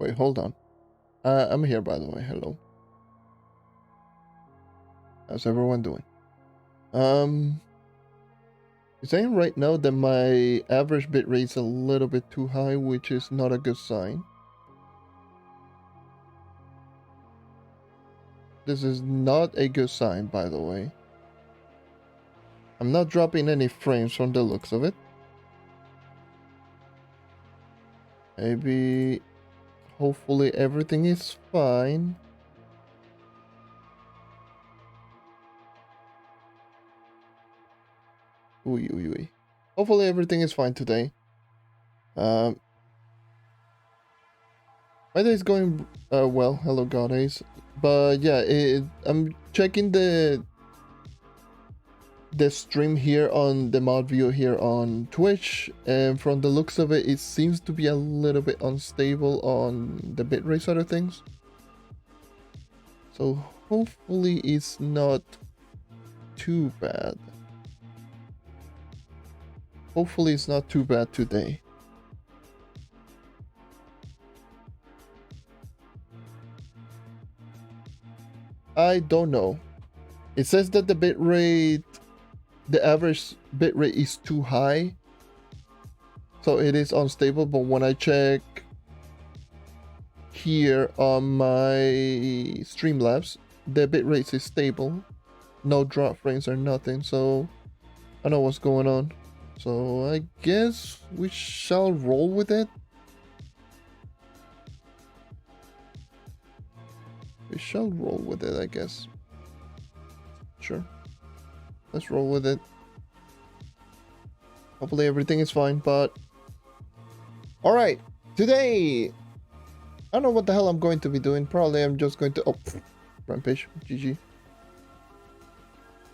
Wait, hold on. I'm here, by the way. Hello. How's everyone doing? It's saying right now that my average bitrate is a little bit too high, which is not a good sign. This is not a good sign, by the way. I'm not dropping any frames from the looks of it. Maybe, hopefully everything is fine. Ooh. Hopefully everything is fine today. My day is going well. Hello, God Ace. But yeah, I'm checking the stream here on the mod view here on Twitch, and from the looks of it, it seems to be a little bit unstable on the bitrate side of things. So hopefully it's not too bad. Hopefully it's not too bad today. I don't know. It says that the bitrate, the average bitrate is too high, so it is unstable. But when I check here on my Streamlabs, the bitrate is stable, no drop frames or nothing. So I know what's going on. So I guess we shall roll with it. We shall roll with it, I guess. Sure. Let's roll with it. Hopefully everything is fine, but... Alright, today... I don't know what the hell I'm going to be doing. Probably I'm just going to... Oh, rampage. GG.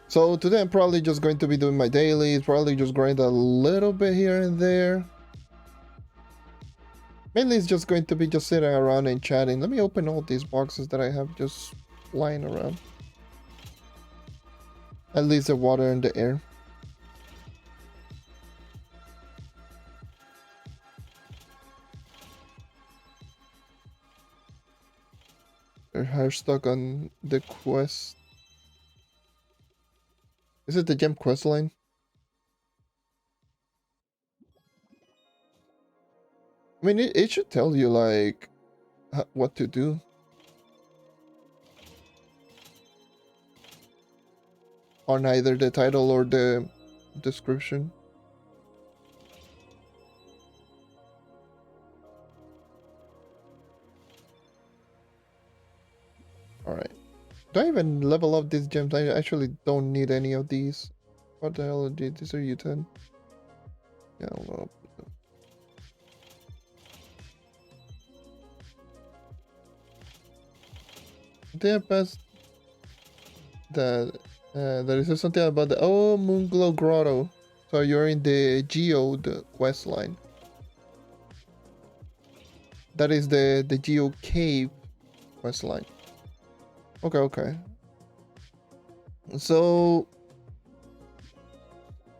So today I'm probably just going to be doing my dailies. Probably just grind a little bit here and there. Mainly it's just going to be just sitting around and chatting. Let me open all these boxes that I have just lying around. At least the water and the air. They're stuck on the quest. Is it the gem quest line? I mean, it should tell you, like, what to do. On either the title or the description. Alright. Do I even level up these gems? I actually don't need any of these. What the hell are these? These are U10. Yeah, I'll level up. I think I passed that. There is something about the Moonglow Grotto. So you're in the Geode quest line. That is the Geo Cave quest line. Okay. So,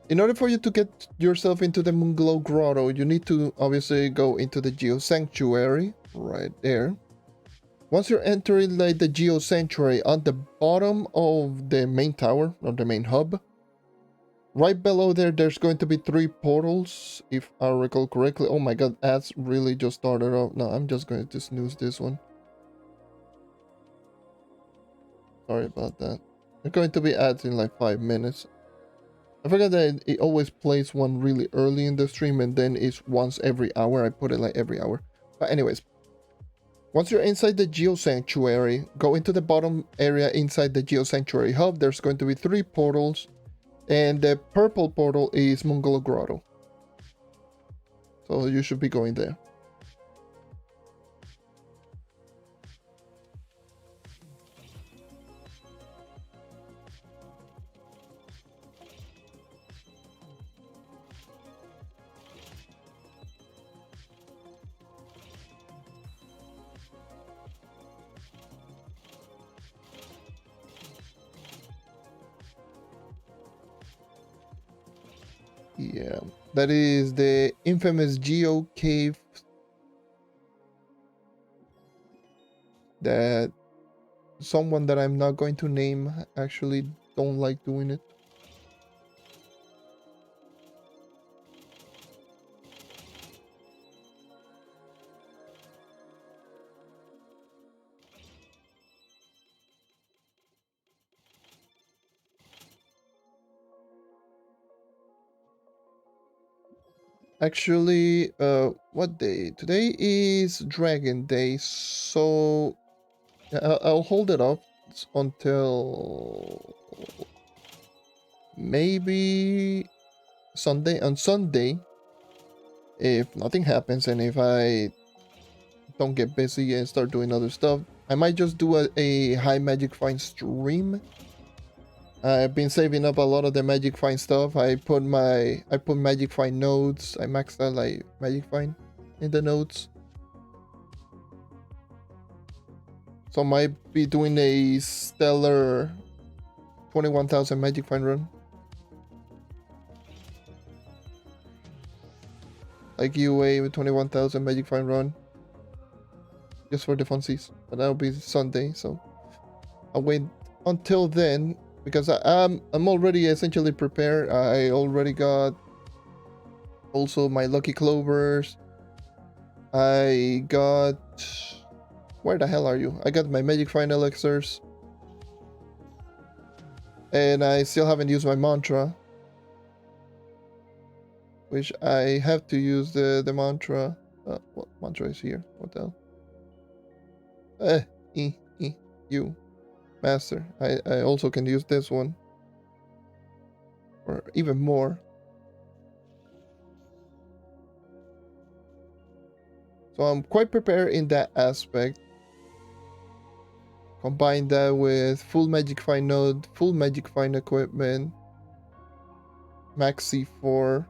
in order for you to get yourself into the Moonglow Grotto, you need to obviously go into the Geo Sanctuary right there. Once you're entering like the Geo Sanctuary, on the bottom of the main tower or the main hub, right below there's going to be 3 portals, if I recall correctly. Oh my god, ads really just started off. No, I'm just going to snooze this one. Sorry about that. They're going to be ads in like 5 minutes. I forgot that it always plays one really early in the stream and then it's once every hour. I put it like every hour. But anyways, once you're inside the Geo Sanctuary, go into the bottom area inside the Geo Sanctuary hub. There's going to be 3 portals, and the purple portal is Moonglow Grotto. So you should be going there. Yeah, that is the infamous Geo Cave that someone that I'm not going to name actually don't like doing it. Actually, what day? Today is Dragon Day, so I'll hold it up until maybe Sunday. On Sunday, if nothing happens and if I don't get busy and start doing other stuff, I might just do a high magic find stream. I've been saving up a lot of the magic find stuff. I put magic find nodes. I maxed out like magic find in the nodes. So I might be doing a stellar 21,000 magic find run. Like UA with 21,000 magic find run. Just for the funsies. But that'll be Sunday, so I'll wait until then because I'm already essentially prepared. I already got also my lucky clovers. I got, where the hell are you? I got my magic find elixirs. And I still haven't used my mantra. Which I have to use the mantra. What mantra is here? What the hell? You. Master. I also can use this one. Or even more. So I'm quite prepared in that aspect. Combine that with full magic find node, full magic find equipment, max C4,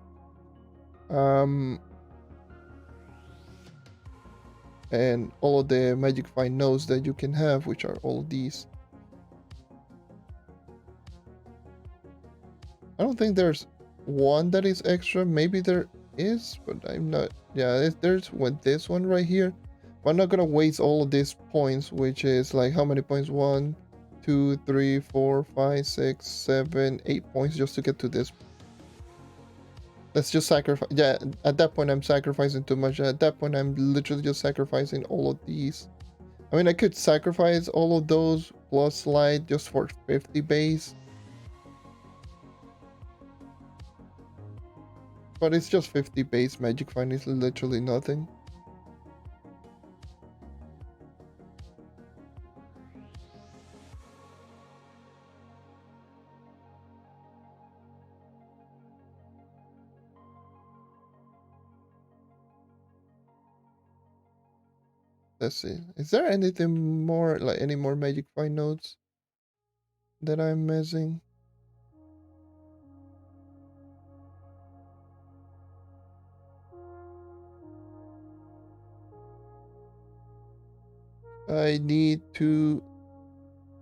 and all of the magic find nodes that you can have, which are all these. I don't think there's one that is extra. Maybe there is, but I'm not. Yeah, there's this one right here. But I'm not gonna waste all of these points, which is like how many points? 1, 2, 3, 4, 5, 6, 7, 8 points just to get to this. Let's just sacrifice. Yeah, at that point I'm sacrificing too much. At that point I'm literally just sacrificing all of these. I mean, I could sacrifice all of those plus slide just for 50 base. But it's just 50 base. Magic find is literally nothing. Let's see. Is there anything more, like any more magic find nodes that I'm missing? I need to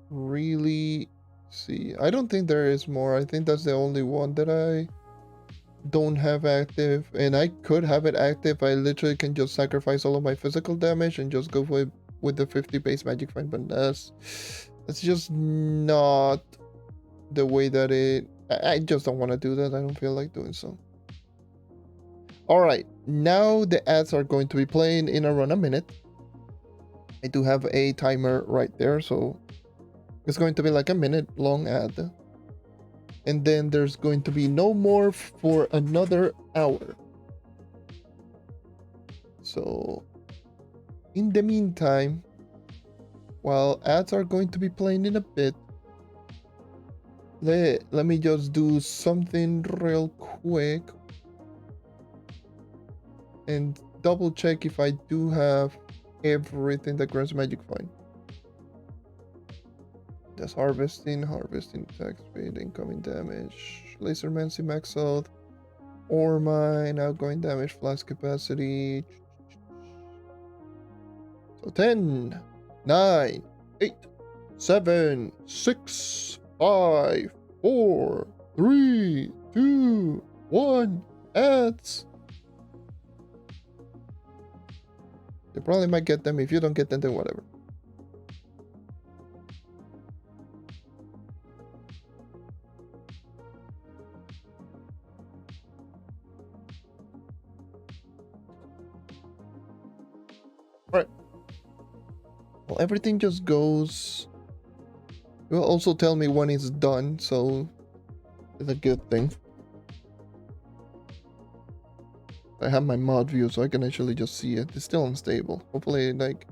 really see. I don't think there is more. I think that's the only one that I don't have active, and I could have it active. I literally can just sacrifice all of my physical damage and just go with the 50 base magic find, but that's just not the way that I just don't want to do that. I don't feel like doing so. All right, now the ads are going to be playing in around a minute. I do have a timer right there, so it's going to be like a minute long ad. And then there's going to be no more for another hour. So in the meantime, while ads are going to be playing in a bit, let me just do something real quick and double check if I do have everything that grants magic find. That's harvesting, attack speed, incoming damage, laser mancy max health, ore mine, outgoing damage, flask capacity. So 10, 9, 8, 7, 6, 5, 4, 3, 2, 1, ads. You probably might get them. If you don't get them, then whatever. Well, everything just goes. It will also tell me when it's done, so it's a good thing. I have my mod view, so I can actually just see it. It's still unstable. Hopefully, like,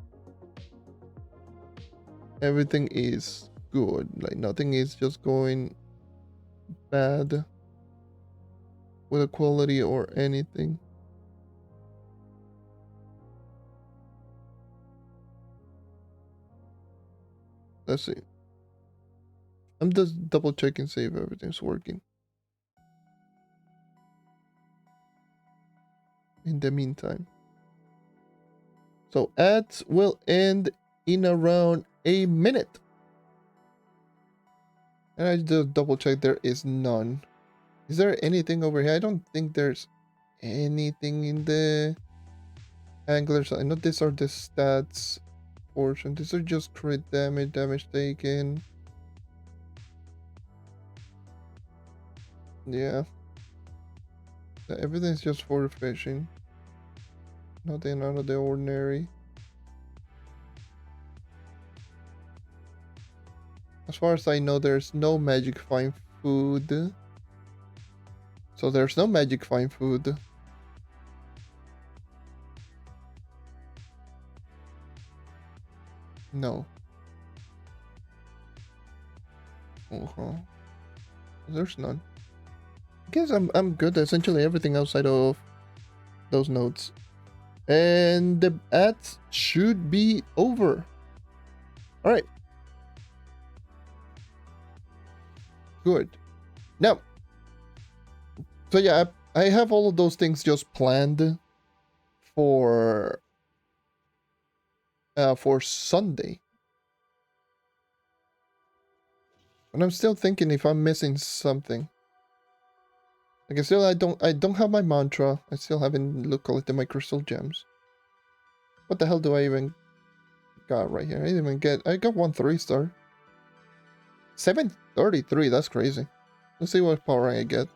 everything is good. Like, nothing is just going bad with the quality or anything. Let's see. I'm just double checking, see if everything's working. In the meantime. So ads will end in around a minute. And I just double check, there is none. Is there anything over here? I don't think there's anything in the anglers. I know these are the stats portion. These are just crit damage, damage taken. Yeah. Everything's just for fishing. Nothing out of the ordinary. As far as I know, there's no magic find food. So there's no magic find food. No. There's none. I guess I'm good. Essentially everything outside of those nodes. And the ads should be over. Alright. Good. Now, so yeah, I have all of those things just planned for Sunday. And I'm still thinking if I'm missing something. Like I don't have my mantra. I still haven't collected my crystal gems. What the hell do I even got right here? I got one 3-star. 733, that's crazy. Let's see what power I get.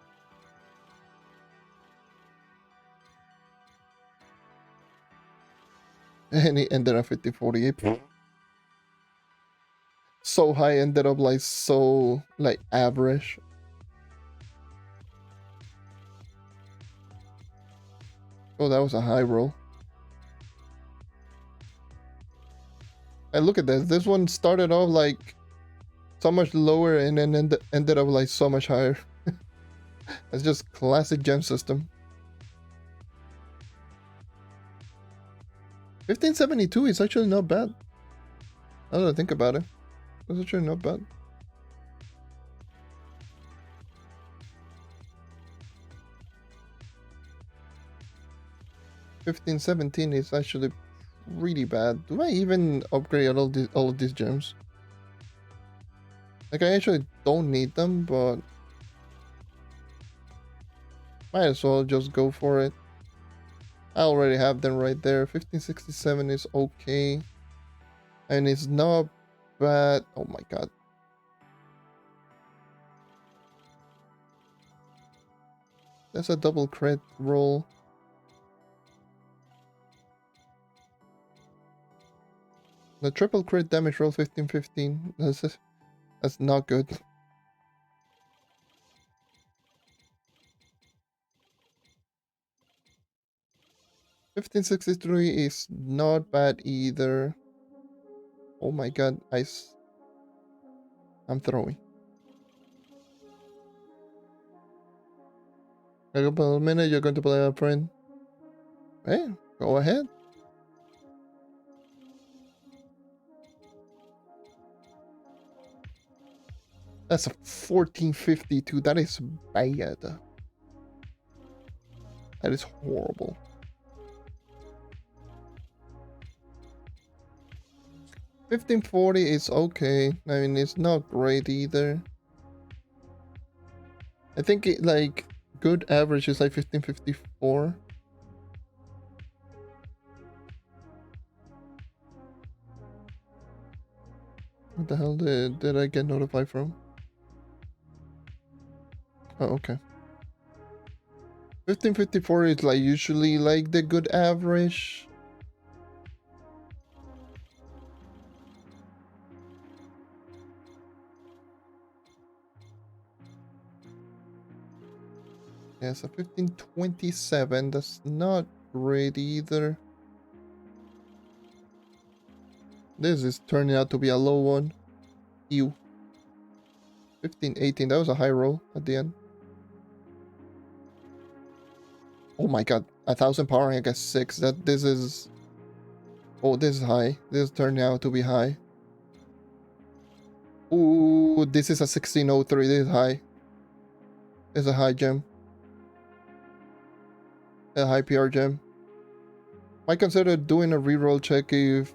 And he ended up 5048. So high, ended up like so like average. Oh, that was a high roll. And look at this. This one started off like so much lower and then ended up like so much higher. It's just classic gem system. 1572 is actually not bad. Now that I think about it, it's actually not bad. $1517 is actually really bad. Do I even upgrade all of these gems? Like I actually don't need them, but might as well just go for it. I already have them right there. 1567 is okay. And it's not bad. Oh my god. That's a double crit roll. The triple crit damage roll 1515. That's not good. 1563 is not bad either. Oh my god, I'm throwing. A couple of minutes, you're going to play a friend. Hey, go ahead. That's a 1452. That is bad. That is horrible. 1540 is okay. I mean, it's not great either. I think it like good average is like 1554. What the hell did I get notified from? Oh, okay. 1554 is like usually like the good average. Yeah, so 1527. That's not great either. This is turning out to be a low one. Ew. 1518. That was a high roll at the end. Oh my god. 1000 power, I guess 6. This is. Oh, this is high. This is turning out to be high. Ooh, this is a 1603. This is high. It's a high gem. A high PR gem. Might consider doing a reroll check if...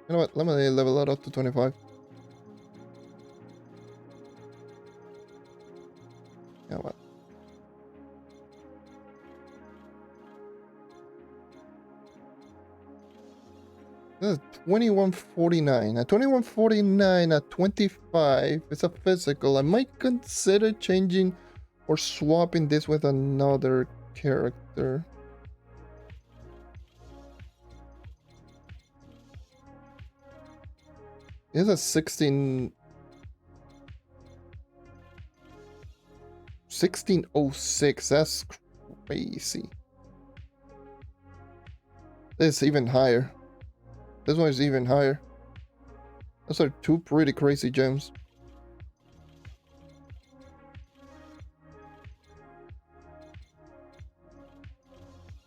You know what? Let me level it up to 25. Yeah, what? This is 2149. At 2149 at 25, it's a physical. I might consider changing or swapping this with another character. It's a 1606. That's crazy. This is even higher. This one is even higher. Those are two pretty crazy gems.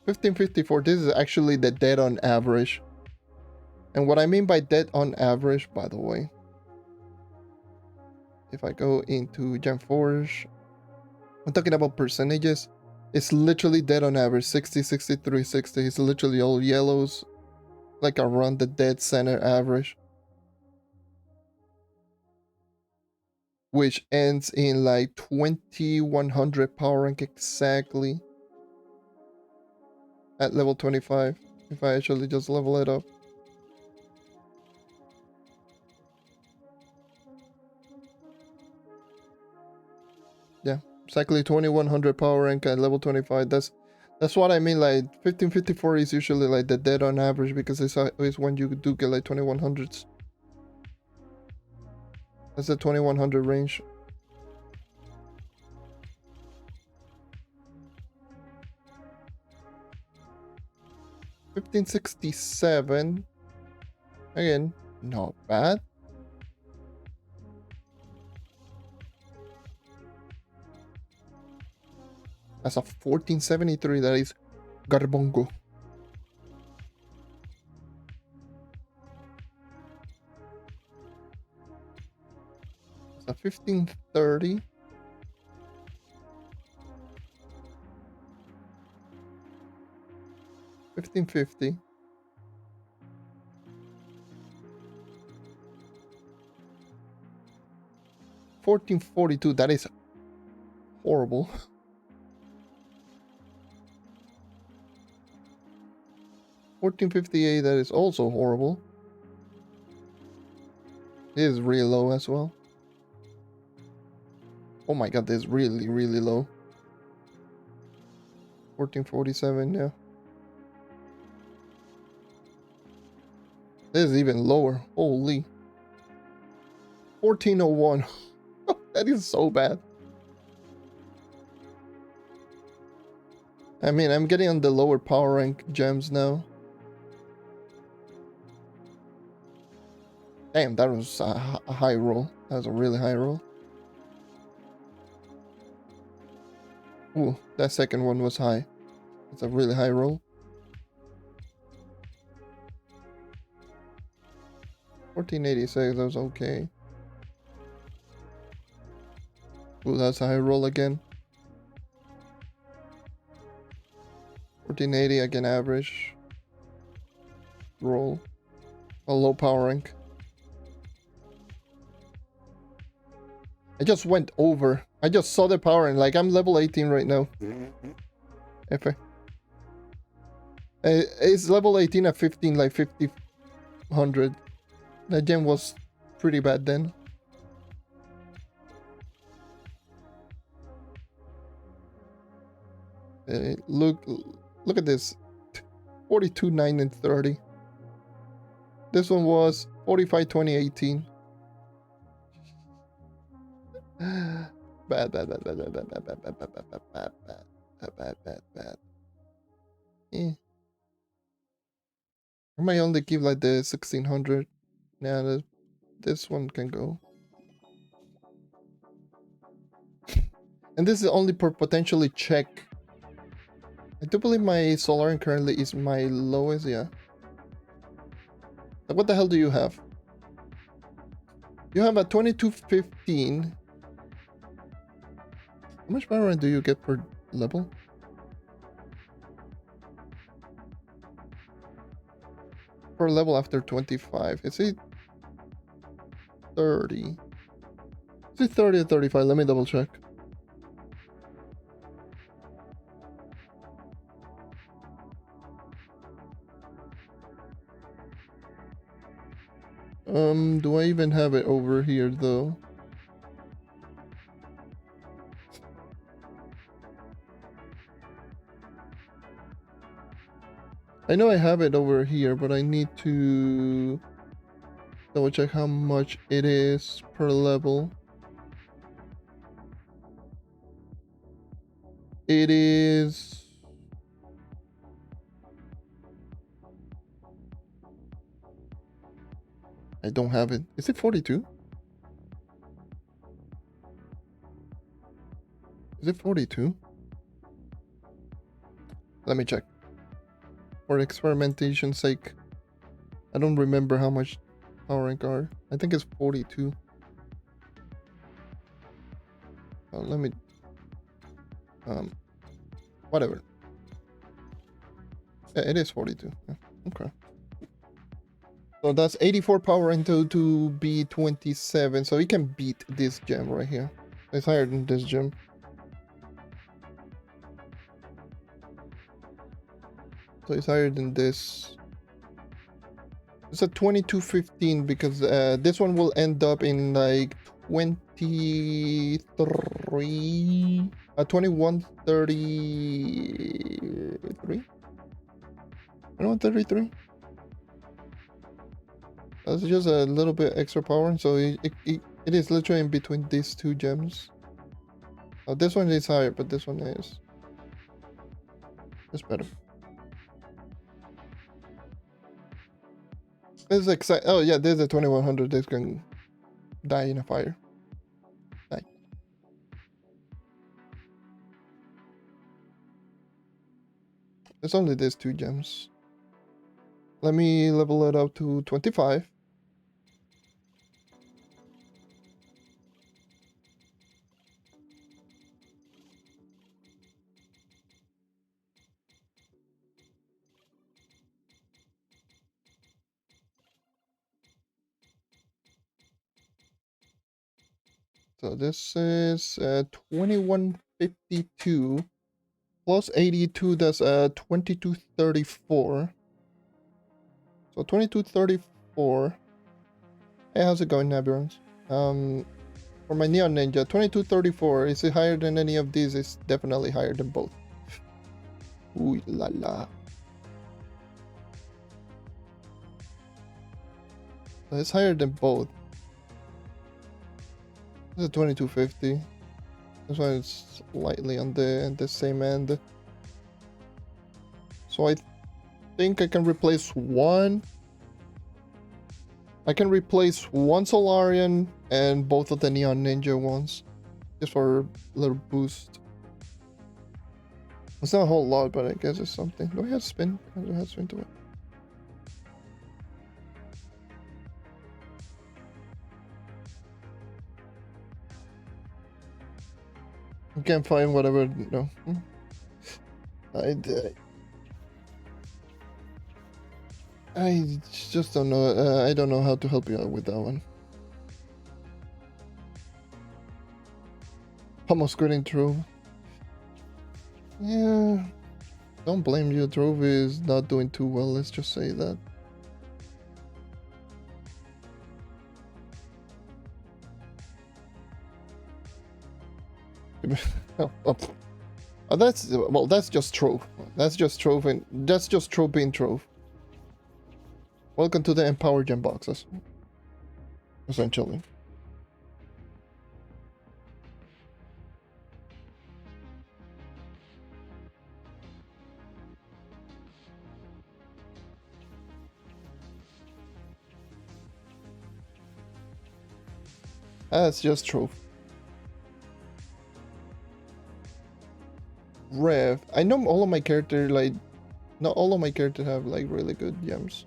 $15.54. This is actually the dead on average. And what I mean by dead on average, by the way, if I go into Gemforge, I'm talking about percentages. It's literally dead on average. 60, 63, 60. It's literally all yellows. Like around the dead center average. Which ends in like 2100 power rank exactly. At level 25. If I actually just level it up. Yeah, exactly 2100 power rank at level 25. That's what I mean. Like 1554 is usually like the dead on average because it's when you do get like 2100s. That's the 2100 range. $15.67. Again, not bad. That's a 1473. That is Garbongo. That's a 1530. $15.50. $14.42. That is horrible. $14.58. That is also horrible. It is really low as well. Oh my god, this is really, really low. 1447, yeah. This is even lower. Holy. 1401. That is so bad. I mean, I'm getting on the lower power rank gems now. Damn, that was a high roll. That was a really high roll. Ooh, that second one was high. It's a really high roll. 1486, that was okay. Ooh, that's a high roll again. 1480 again, average. Roll. A low power rank. I just went over. I just saw the power and like I'm level 18 right now. F. It's level 18 at 15, like 50-100. That gem was pretty bad then. Look at this. 42, 9, and 30. This one was 45, 20, 18. Bad. Bad. Eh. I might only give like the 1600. Nah, this one can go. And this is only for potentially check. I do believe my Solarium currently is my lowest, yeah. What the hell do you have? You have a 2215. How much power do you get per level? Per level after 25. Is it 30? Is it 30 or 35? Let me double check. Do I even have it over here though? I know I have it over here, but I need to double check how much it is per level. It is... I don't have it. Is it 42? Is it 42? Let me check. For experimentation's sake. I don't remember how much power rank are. I think it's 42. Let me... whatever. Yeah, it is 42. Yeah, okay. So that's 84 power into to be 27. So he can beat this gem right here. It's higher than this gem. So it's higher than this. It's a 2215 because this one will end up in like 23, 2133. 2133. That's just a little bit extra power, so it is literally in between these two gems. Oh, this one is higher, but this one is better. This is exact. Oh yeah, there's a 2100. This can die in a fire. Die. It's only these two gems. Let me level it up to 25. So this is 2152 plus 82. That's 2234. So 2234. Hey, how's it going, Naburons? For my Neon Ninja, 2234. Is it higher than any of these? It's definitely higher than both. Ooh la la. So it's higher than both. This is 2250. This one is slightly on the same end. So I think I can replace one. I can replace one Solarian and both of the Neon Ninja ones. Just for a little boost. It's not a whole lot, but I guess it's something. Do I have spin? I don't have spin to it. I can't find whatever. No. I just don't know. I don't know how to help you out with that one. Almost quitting Trove. Yeah. Don't blame you. Trove is not doing too well. Let's just say that. Oh, that's just Trove. That's just Trove, and that's just Trove being Trove. Welcome to the Empower Gem boxes. Essentially. That's just Trove. Rev. I know all of my characters, like, not all of my characters have, like, really good gems.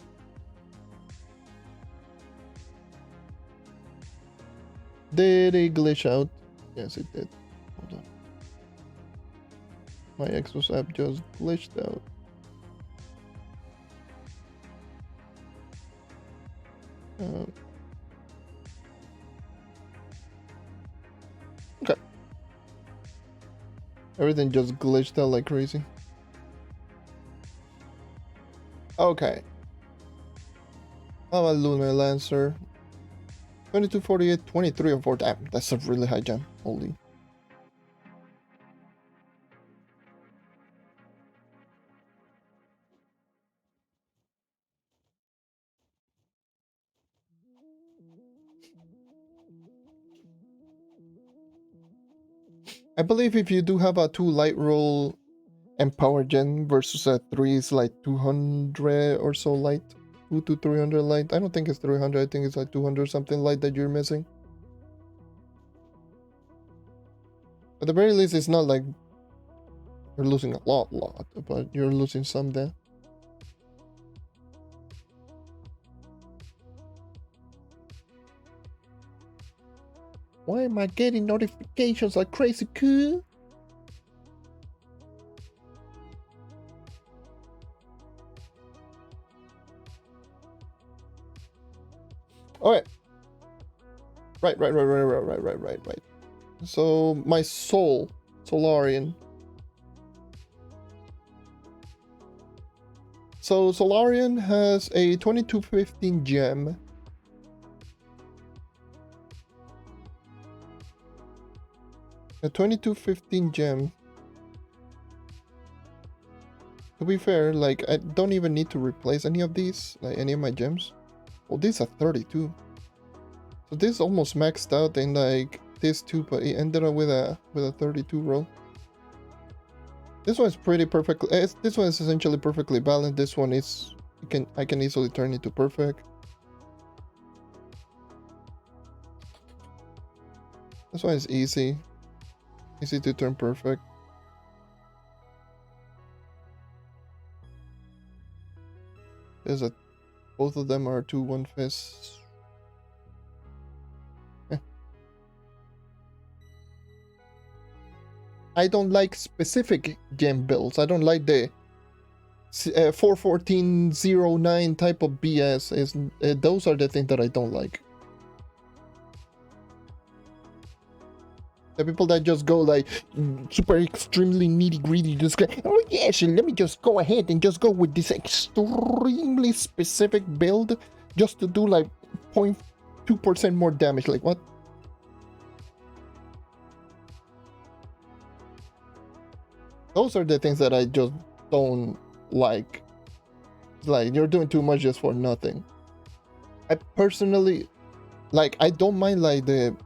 Did it glitch out? Yes, it did. Hold on. My Xbox app just glitched out. Okay. Everything just glitched out like crazy. Okay. I'm a Lunar Lancer. 2248, 23 and 4. Damn, that's a really high gem. Holy. I believe if you do have a 2 light roll and power gen versus a 3 is like 200 or so light. 2 to 300 light. I don't think it's 300. I think it's like 200 something light that you're missing. At the very least, it's not like you're losing a lot, but you're losing some there. Why am I getting notifications like crazy cool? Alright. Right. So my Solarian. So Solarian has a 2215 gem. A 2215 gem. To be fair, like, I don't even need to replace any of these, like any of my gems. Well, these are 32. So this almost maxed out in like this too, but it ended up with a 32 roll. This one's pretty perfect. This one is essentially perfectly balanced. This one is I can easily turn it to perfect. This one is easy to turn perfect. Both of them are 2-1 fists. I don't like specific gem builds. I don't like the 41409 type of BS. Those are the things that I don't like. The people that just go like super extremely nitty gritty, just go, oh yes, let me just go ahead and just go with this extremely specific build just to do like 0.2% more damage. Like what? Those are the things that I just don't like. Like, you're doing too much just for nothing. I personally, like, I don't mind like the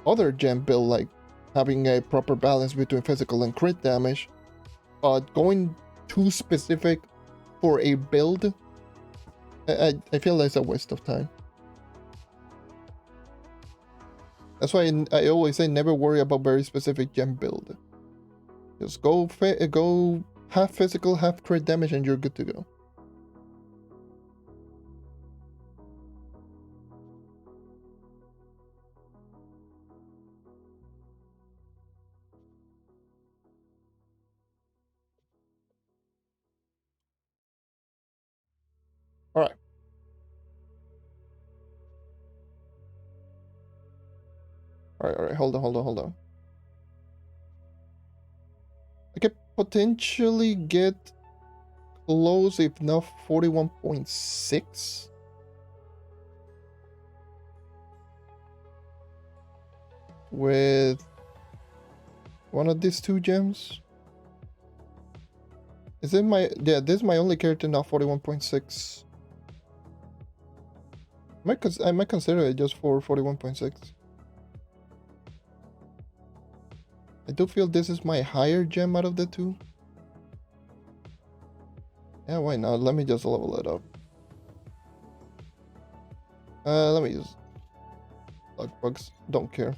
other gem build, like having a proper balance between physical and crit damage, but going too specific for a build, I feel like it's a waste of time. That's why I always say never worry about very specific gem build. Just go half physical, half crit damage, and you're good to go. Alright. Alright, hold on. I could potentially get close, if not 41.6. With one of these 2 gems. Is it my... Yeah, this is my only character now, 41.6. I might consider it just for 41.6. I do feel this is my higher gem out of the 2. Yeah, why not? Let me just level it up. Let me just... Luck bugs, don't care.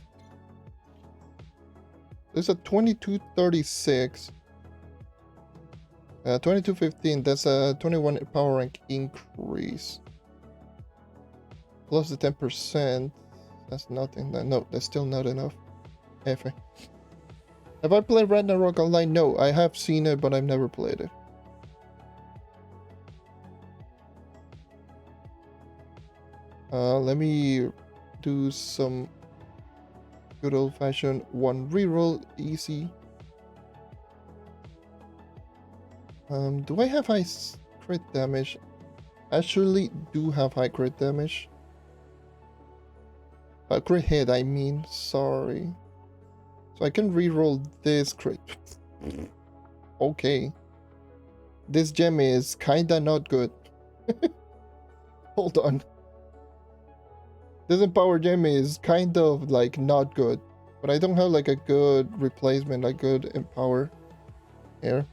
There's a 2236. 2215, that's a 21 power rank increase. Plus the 10%. That's nothing. No, that's still not enough. F. Have I played Ragnarok Online? No, I have seen it, but I've never played it. Let me do some good old-fashioned one reroll, easy. Do I have high crit damage? Actually, do have high crit damage. Crit hit, I mean. Sorry. So I can reroll this crit. Okay. This gem is kinda not good. Hold on. This empower gem is kind of like not good. But I don't have like a good replacement, like good empower here.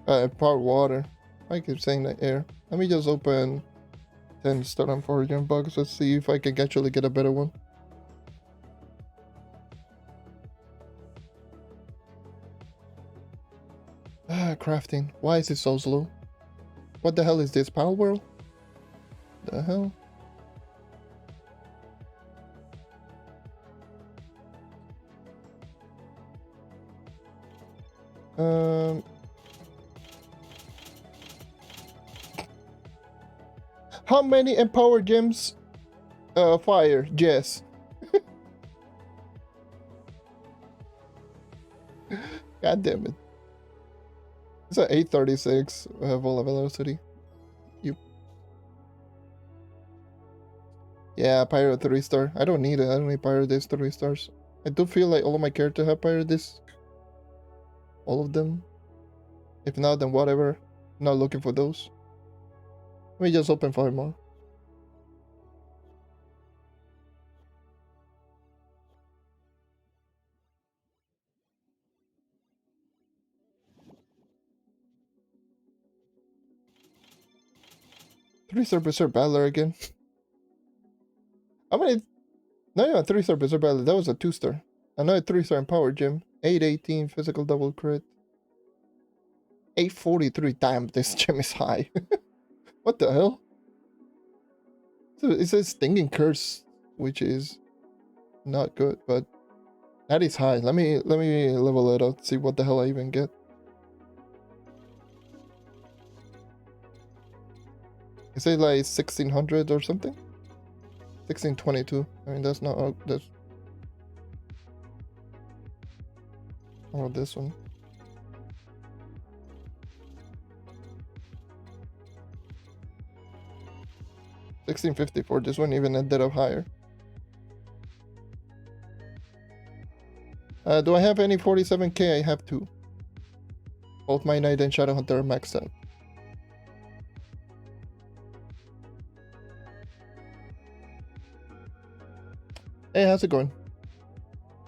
Empower water. I keep saying that air. Let me just open 10 start on power gem bugs. Let's see if I can actually get a better one. Crafting. Why is it so slow? What the hell is this? Power World? The hell? How many empower gems? Fire. Yes. God damn it. It's at 836 vola velocity. You. Yeah, Pyro 3-star. I don't need it. I don't need Pyro Disc 3 stars. I do feel like all of my characters have Pyro Disc. All of them. If not, then whatever. I'm not looking for those. Let me just open 5 more. Three-star Berserk Battler again. How many? No, yeah, 3-star Berserk Battler. That was a 2-star. Another 3-star Empower Gem. 818 physical double crit. 843. Damn, this gem is high. What the hell? So it says Stinging Curse, which is not good, but that is high. Let me level it up, see what the hell I even get. Is it like 1600 or something? 1622. I mean, that's not that's. Oh, this one. 1654. This one even ended up higher. Do I have any 47k? I have 2. Both my Knight and Shadowhunter are maxed out. Hey, how's it going?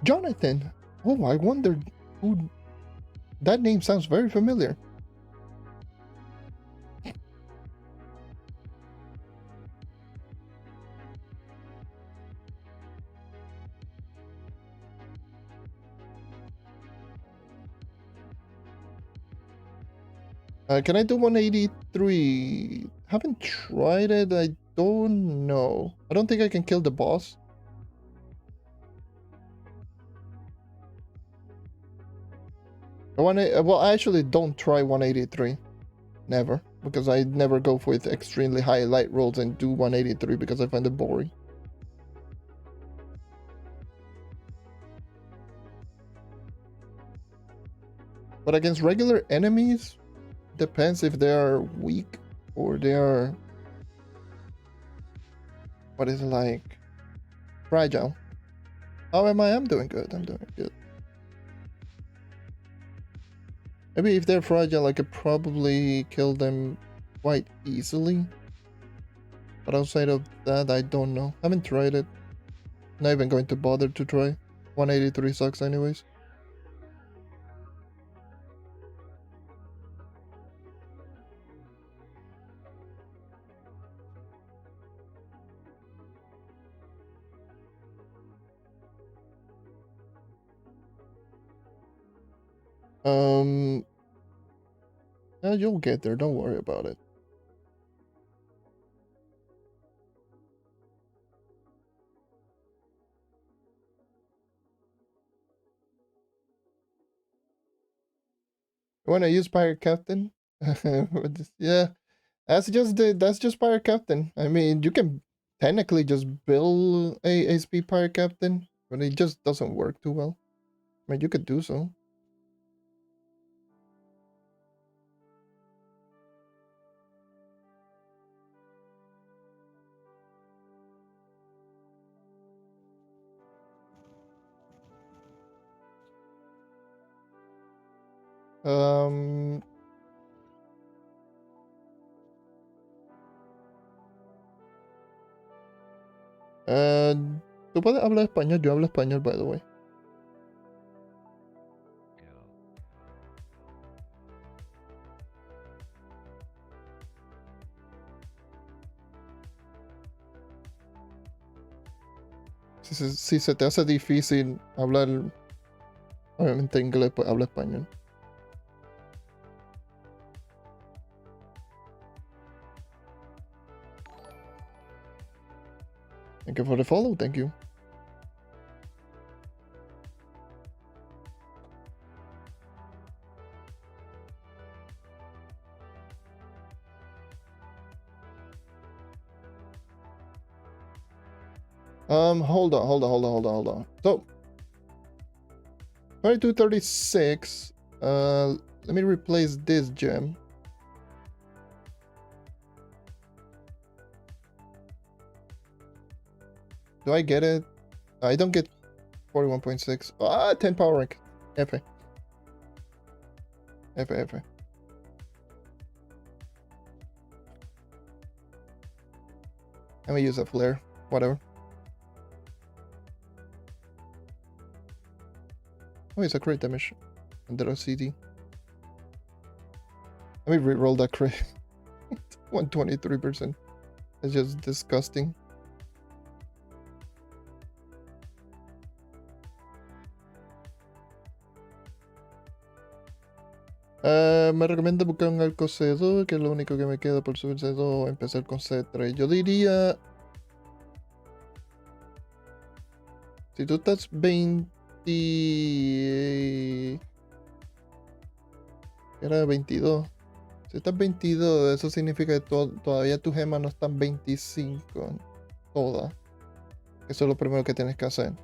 Jonathan! Oh, I wondered who... That name sounds very familiar. Can I do 183? Haven't tried it. I don't know. I don't think I can kill the boss. Well, I actually don't try 183. Never. Because I never go with extremely high light rolls and do 183 because I find it boring. But against regular enemies, depends if they are weak or they are... What is it like? Fragile. How am I? I'm doing good. I'm doing good. Maybe if they're fragile, I could probably kill them quite easily. But outside of that, I don't know. Haven't tried it. Not even going to bother to try. 183 sucks anyways. Yeah, you'll get there. Don't worry about it. When I use Pirate Captain, yeah, that's just Pirate Captain. I mean, you can technically just build a speed Pirate Captain, but it just doesn't work too well. I mean, you could do so. Um, eh, tú puedes hablar español, yo hablo español, by the way. Si se te hace difícil hablar, obviamente inglés, pues habla español. Thank you for the follow, thank you. Hold on. So, 2236. Let me replace this gem. Do I get it? I don't get 41.6. 10 power rank. F. Let me use a flare. Whatever. Oh, it's a crit damage. Under a CD. Let me reroll that crit. 123%. It's just disgusting. Me recomienda buscar un arco C2, que es lo único que me queda por subir C2 o empezar con C3. Yo diría... Si tú estás 20... Era 22. Si estás 22, eso significa que todavía tus gemas no están 25. Todas. Eso es lo primero que tienes que hacer.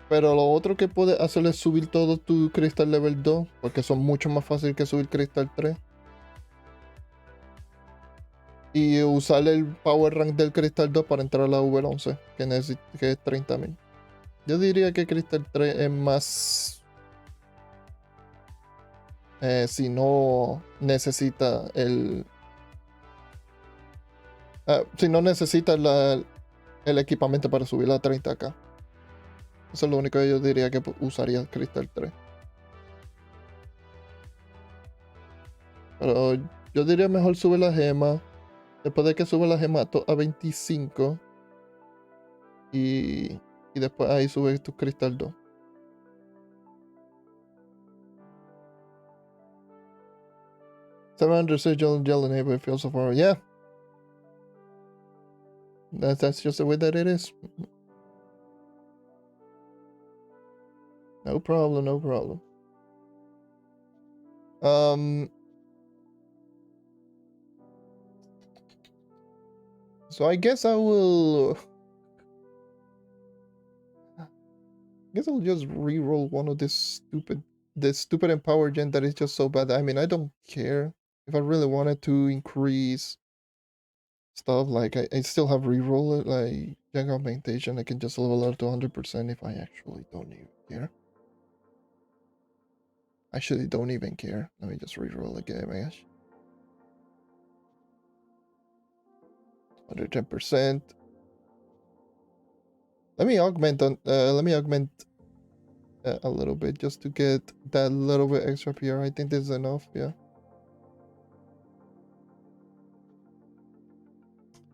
Pero lo otro que puedes hacer es subir todo tu cristal level 2, porque son mucho más fácil que subir cristal 3. Y usar el power rank del cristal 2 para entrar a la V11, que es 30.000. Yo diría que cristal 3 es más... si no necesita el... si no necesita el equipamiento para subir a 30k. Eso es lo único que yo diría que usaría Crystal 3. Pero yo diría mejor sube la gema. Después de que sube la gema a 25. Y después ahí sube tu Crystal 2. $700 residual gel enable feels so far. Yeah. That's just the way that it is. No problem. So I guess I'll just re-roll one of this stupid empower gen that is just so bad. I mean, I don't care. If I really wanted to increase stuff, like I still have re-roll it, like gen augmentation, I can just level up to 100% if I actually don't even care. Actually don't even care. Let me just re-roll again, my gosh. 110%. Let me augment a little bit just to get that little bit extra PR. I think this is enough, yeah.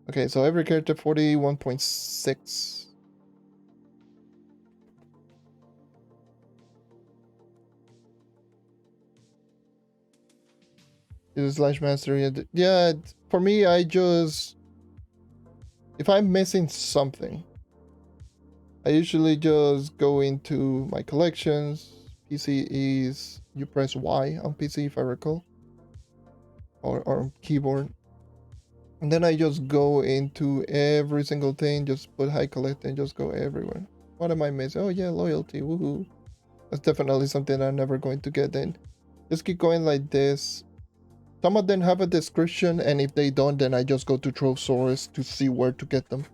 Okay, so every character 41.6. Is slash mastery. Yeah, for me, I just... If I'm missing something, I usually just go into my collections. PC is... You press Y on PC, if I recall. Or keyboard. And then I just go into every single thing, just put high collect and just go everywhere. What am I missing? Oh yeah, loyalty, woohoo. That's definitely something I'm never going to get in. Just keep going like this. Some of them have a description, and if they don't, then I just go to Trove source to see where to get them.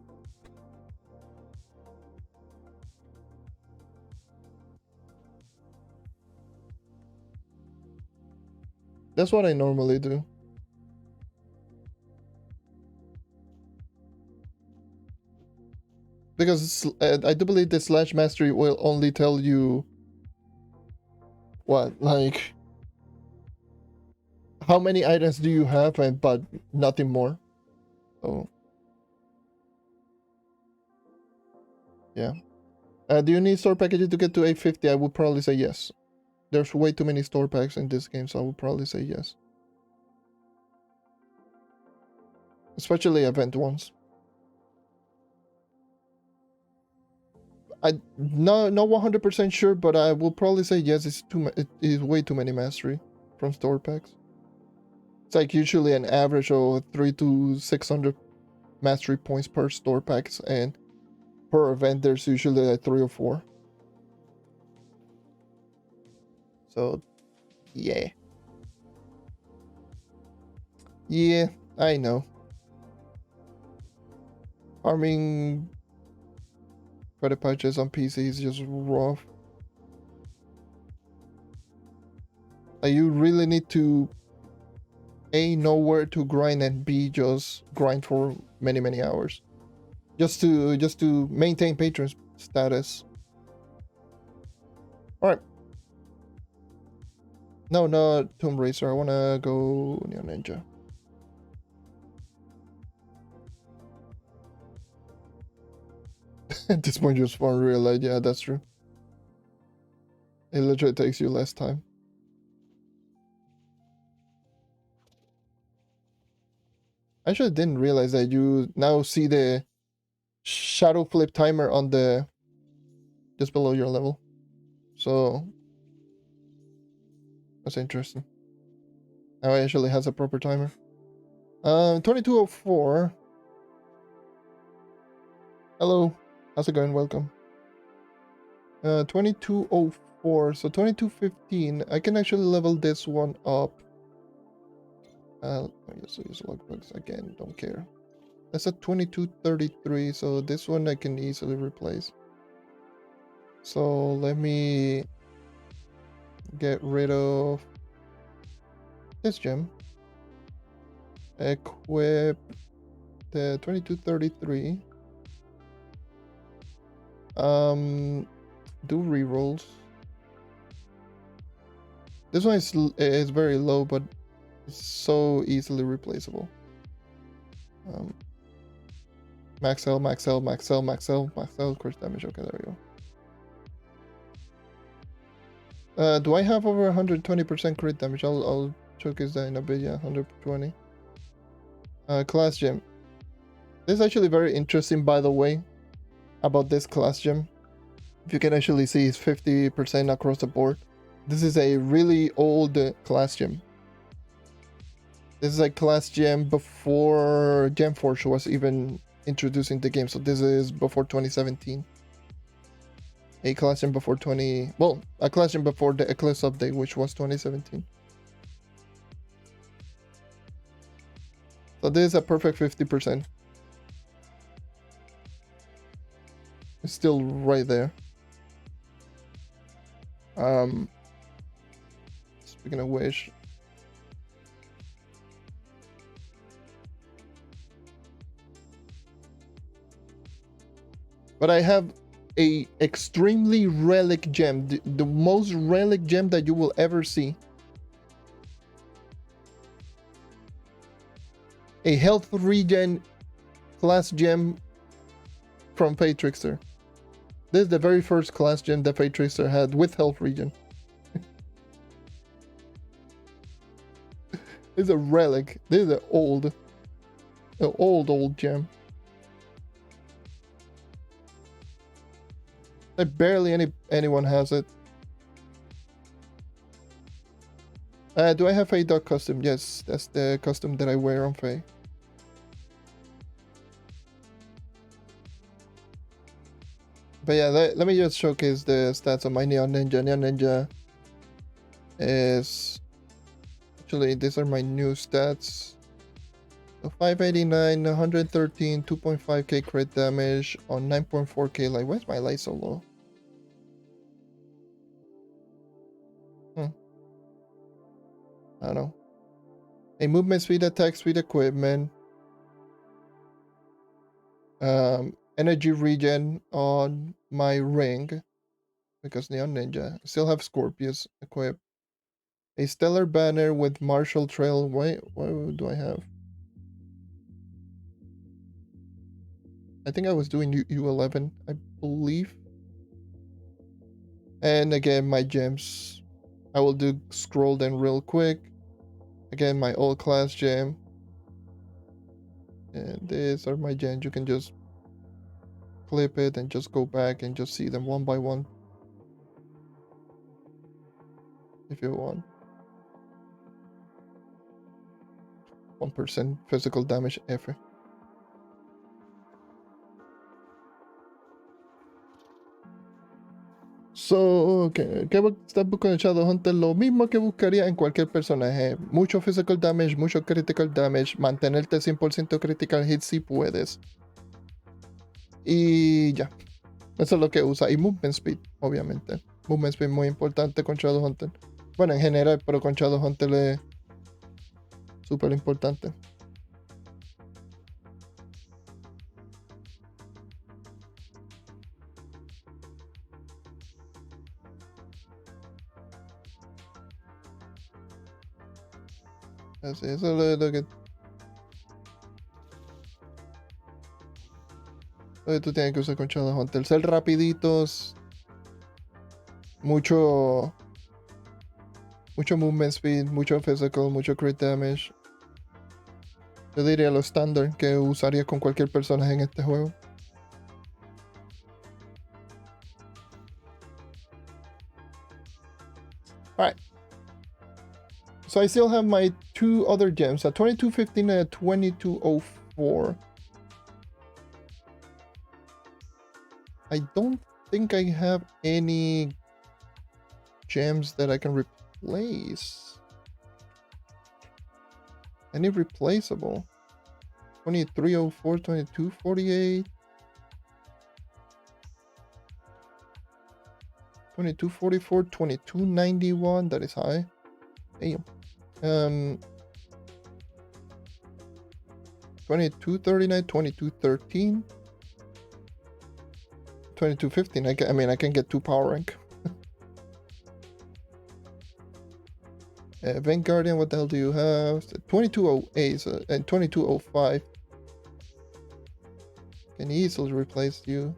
That's what I normally do. Because I do believe the slash mastery will only tell you what, like, how many items do you have, but nothing more. So yeah. Do you need store packages to get to 850? I would probably say yes. There's way too many store packs in this game, so I would probably say yes. Especially event ones. I'm not 100% sure, but I will probably say yes. It is way too many mastery from store packs. It's like usually an average of 300 to 600 mastery points per store packs, and per event there's usually like 3 or 4. So yeah, I know. Farming credit patches on PC is just rough. Like, you really need to A, know where to grind, and B, just grind for many hours. Just to maintain patron status. Alright. No, not Tomb Racer. I wanna go Neo Ninja. At this point, just want to realize, yeah, that's true. It literally takes you less time. I actually didn't realize that you now see the shadow flip timer on the just below your level. So that's interesting. Now it actually has a proper timer. 2204. Hello. How's it going? Welcome. 2204. So 2215. I can actually level this one up. I just use logbooks again. Don't care. That's a 2233. So this one I can easily replace. So let me get rid of this gem. Equip the 2233. Do rerolls. This one is very low, but it's so easily replaceable. Max L, max L, max L, max L, max L, crush damage. Okay, there we go. Do I have over 120% crit damage? I'll showcase that in a bit. Yeah, 120. Class gem. This is actually very interesting, by the way, about this class gem. If you can actually see, it's 50% across the board. This is a really old class gem. This is a class gem before Gemforge was even introduced in the game. So this is before 2017. A class gem before a class gem before the Eclipse update, which was 2017. So this is a perfect 50%. It's still right there. Speaking of which, but I have a extremely relic gem, the most relic gem that you will ever see. A health regen class gem from Fate Trickster. This is the very first class gem that Fate Trickster had with health regen. This is a relic. This is an old gem. Like barely anyone has it. Do I have Faye Dog custom? Yes, that's the custom that I wear on Faye. But yeah, let me just showcase the stats of my Neon Ninja. Neon Ninja is... Actually, these are my new stats. So 589, 113, 2.5k crit damage on 9.4k light. Why is my light so low? I don't know. A movement speed, attack speed, equipment. Energy regen on my ring. Because Neon Ninja. I still have Scorpius equipped. A stellar banner with martial trail. What do I have? I think I was doing U11, I believe. And again, my gems. I will do scroll then real quick. Again, my all class gem. And these are my gems. You can just clip it and just go back and just see them one by one. If you want. 1% physical damage every. So, okay. ¿Qué estás buscando en Shadowhunter? Lo mismo que buscaría en cualquier personaje. Mucho physical damage, mucho critical damage. Mantenerte 100% critical hit si puedes. Y ya. Eso es lo que usa. Y movement speed, obviamente. Movement speed muy importante con Shadowhunter. Bueno, en general, pero con Shadowhunter es súper importante. Así, eso es lo que tú tienes que usar con Shadowhunter. Ser rapiditos. Mucho movement speed, mucho physical, mucho crit damage. Yo diría lo estándar que usaría con cualquier personaje en este juego. Alright. So I still have my two other gems, a 2215 and a 2204. I don't think I have any gems that I can replace. Any replaceable? 2304, 2248. 2244, 2291, that is high. Damn. 2239, 2213. 2215. I can get 2 power rank. Vanguardian, what the hell do you have? 2208 and 2205. Can easily replace you.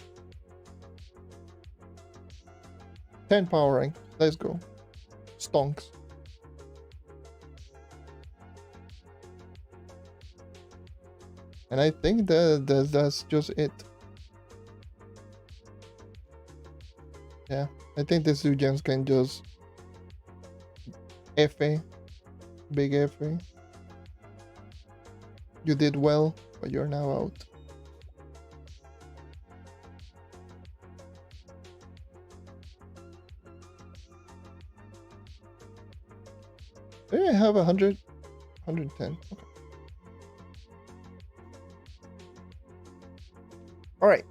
10 power rank. Let's go. Stonks. And I think that's just it. Yeah, I think the two gems can just FA, big FA. You did well, but you're now out. Maybe I have 100, 110. Okay. All right.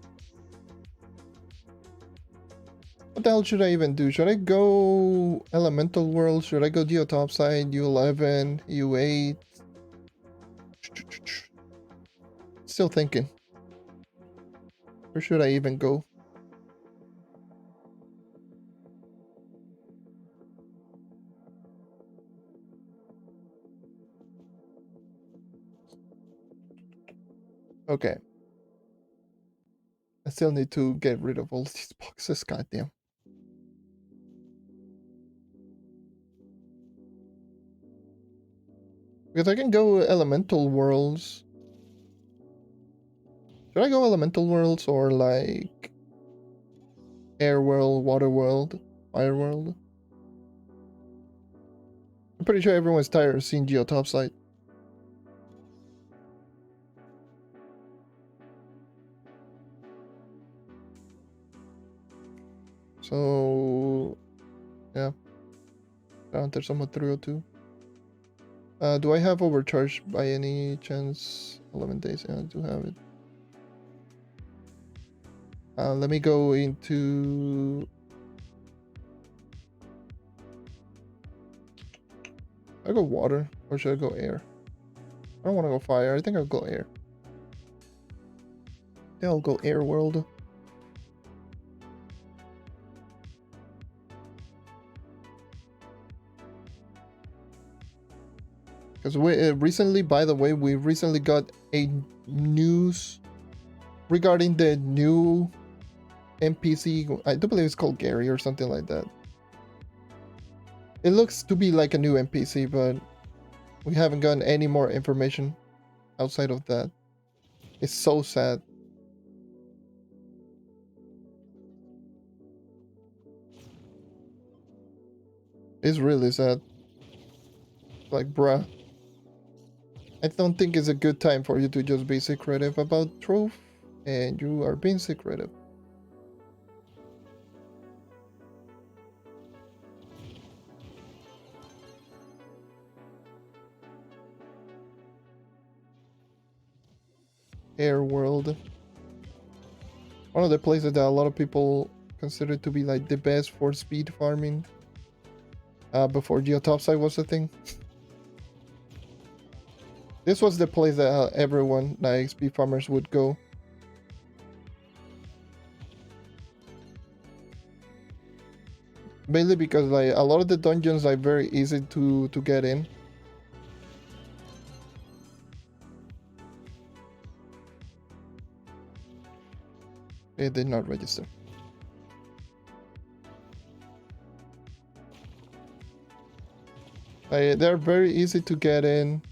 What the hell should I even do? Should I go Elemental World? Should I go Geo Topside, U11, U8? Still thinking. Where should I even go? Okay. I still need to get rid of all these boxes, goddamn. Because I can go elemental worlds. Should I go elemental worlds or like air world, water world, fire world? I'm pretty sure everyone's tired of seeing Geo topside. So yeah. There's some 302. Do I have overcharged by any chance? 11 days, yeah, I do have it. Let me go into... I go water, or should I go air? I don't want to go fire, I think I'll go air. Yeah, I'll go air world. Because we recently, by the way, we recently got a news regarding the new NPC. I do believe it's called Gary or something like that. It looks to be like a new NPC, but we haven't gotten any more information outside of that. It's so sad. It's really sad. Like, bruh. I don't think it's a good time for you to just be secretive about Trove, and you are being secretive. Air World. One of the places that a lot of people consider to be like the best for speed farming. Before Geotopside was a thing. This was the place that everyone, like speed farmers, would go. Mainly because like a lot of the dungeons are very easy to get in. It did not register. They're very easy to get in.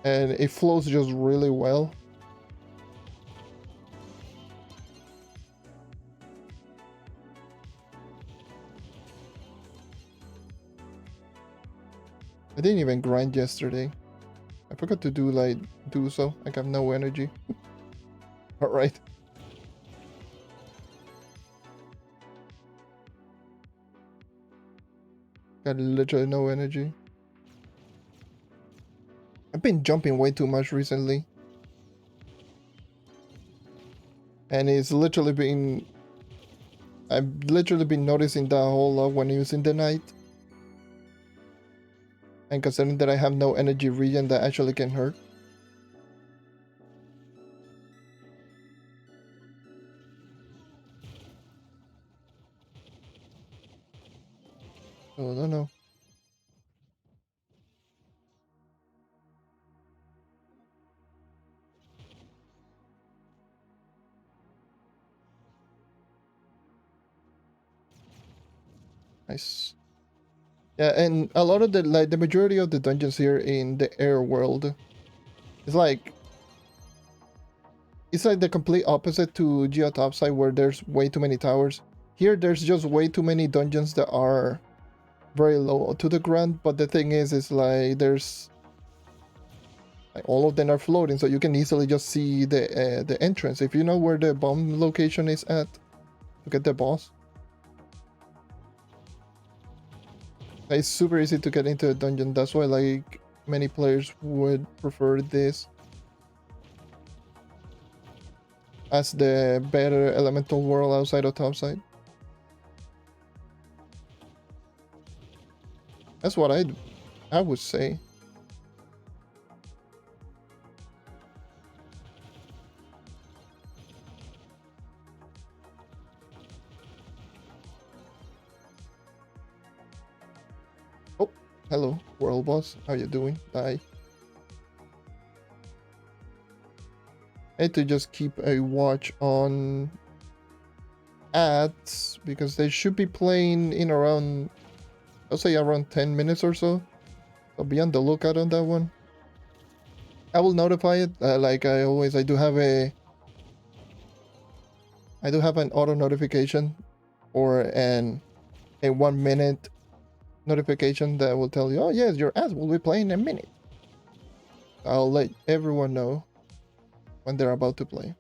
And it flows just really well. I didn't even grind yesterday. I forgot to do so. I have no energy. Alright. Got literally no energy. I've been jumping way too much recently. And it's literally been... I've literally been noticing that a whole lot when using the night. And considering that I have no energy regen, that actually can hurt. So I don't know. Nice. Yeah, and a lot of the majority of the dungeons here in the air world is like it's like the complete opposite to Geotopside, where there's way too many towers. Here there's just way too many dungeons that are very low to the ground, but the thing is like there's like all of them are floating, so you can easily just see the entrance if you know where the bomb location is at to get the boss. It's super easy to get into a dungeon. That's why like many players would prefer this as the better elemental world outside of topside. That's what I would say. Oh, hello, world boss. How you doing? Die. I need to just keep a watch on ads because they should be playing in around I'll say around 10 minutes or so. So be on the lookout on that one. I will notify it. Like I always, I do have an auto notification or a 1 minute notification that will tell you, oh yes, your ads will be playing in a minute. I'll let everyone know when they're about to play.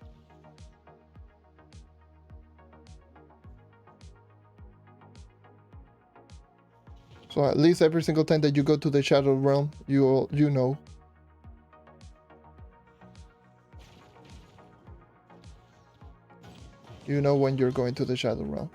So at least every single time that you go to the Shadow Realm, you know. You know when you're going to the Shadow Realm.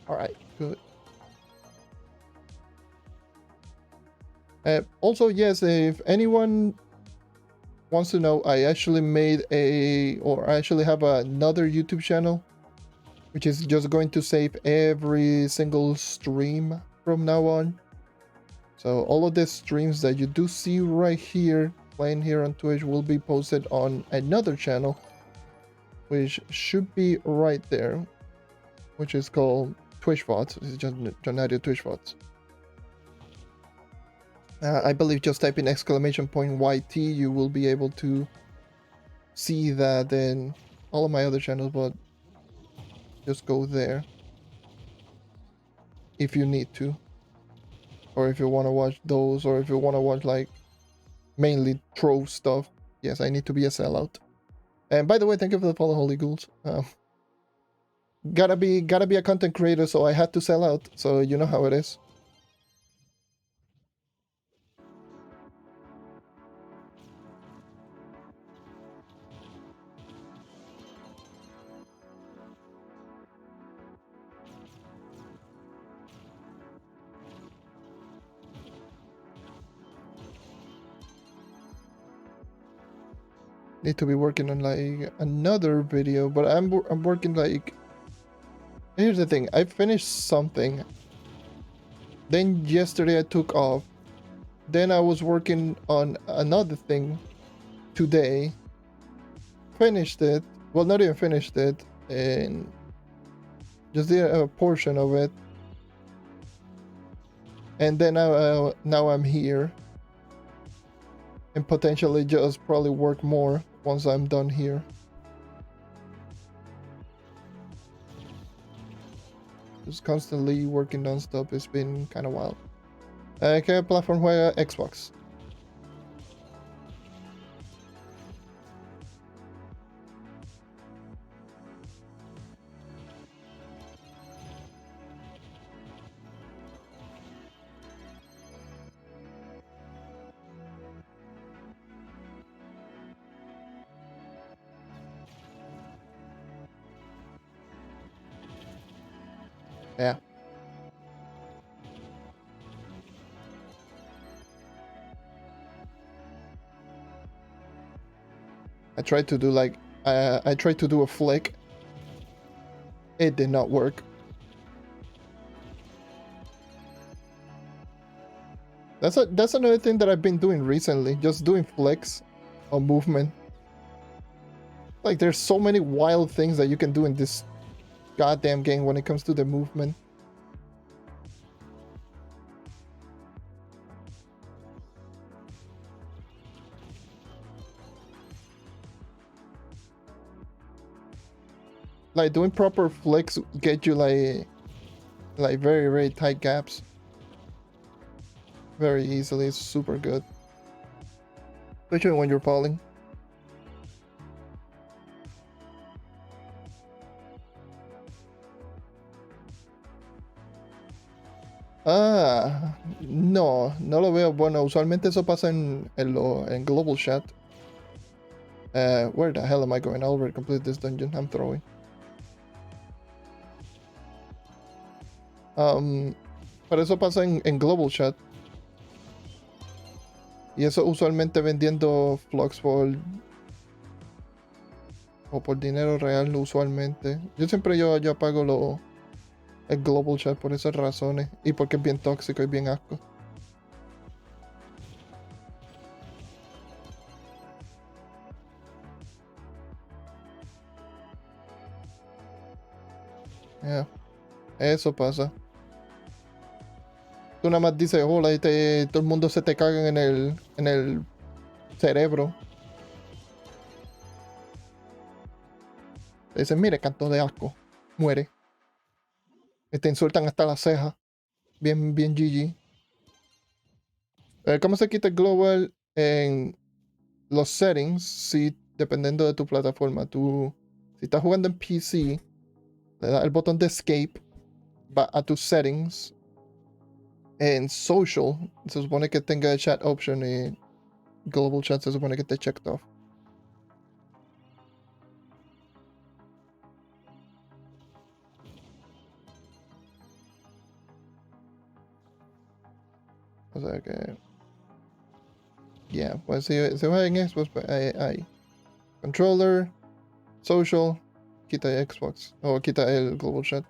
Alright, good. Also, yes, if anyone wants to know, I actually have another YouTube channel, which is just going to save every single stream from now on. So all of the streams that you do see right here, playing here on Twitch, will be posted on another channel, which should be right there, which is called Twitch VODs. It's just Jonadio Twitch VODs. I believe just type in !YT, you will be able to see that in all of my other channels, but just go there if you need to, or if you want to watch those, or if you want to watch like mainly Trove stuff. Yes, I need to be a sellout. And by the way, thank you for the follow, Holy Ghouls. Gotta be a content creator, so I had to sell out, so you know how it is. Need to be working on like another video, but I'm working like, here's the thing, I finished something, then yesterday I took off, then I was working on another thing today, finished it, well, not even finished it, and just did a portion of it, and then now I'm here, and potentially just probably work more once I'm done here. Just constantly working non-stop. It's been kind of wild. ¿Qué platform juega? Xbox. Yeah. I tried to do like I tried to do a flick. It did not work. That's another thing that I've been doing recently, just doing flicks on movement. Like there's so many wild things that you can do in this goddamn game when it comes to the movement. Like doing proper flicks get you like very, very tight gaps very easily. It's super good, especially when you're falling. No lo veo. Bueno, usualmente eso pasa en global chat. Where the hell am I going? I already completed this dungeon. I'm throwing. Pero eso pasa en global chat. Y eso usualmente vendiendo flux o por dinero real usualmente. Yo siempre yo apago el global chat por esas razones y porque es bien tóxico y bien asco. Yeah, eso pasa. Tú nada más dices hola y todo el mundo se te caga en el cerebro. Te dicen, mire, canto de asco, muere. Y te insultan hasta la ceja. Bien, bien GG. ¿Cómo se quita el global en los settings? Sí, dependiendo de tu plataforma. Si estás jugando en PC, le das el botón de escape, va a tus settings. En social, se supone que tenga chat option y global chat se supone que esté checked off. O sea que, yeah, pues si vas en Xbox, pues hay controller, social, quita Xbox o quita el global chat.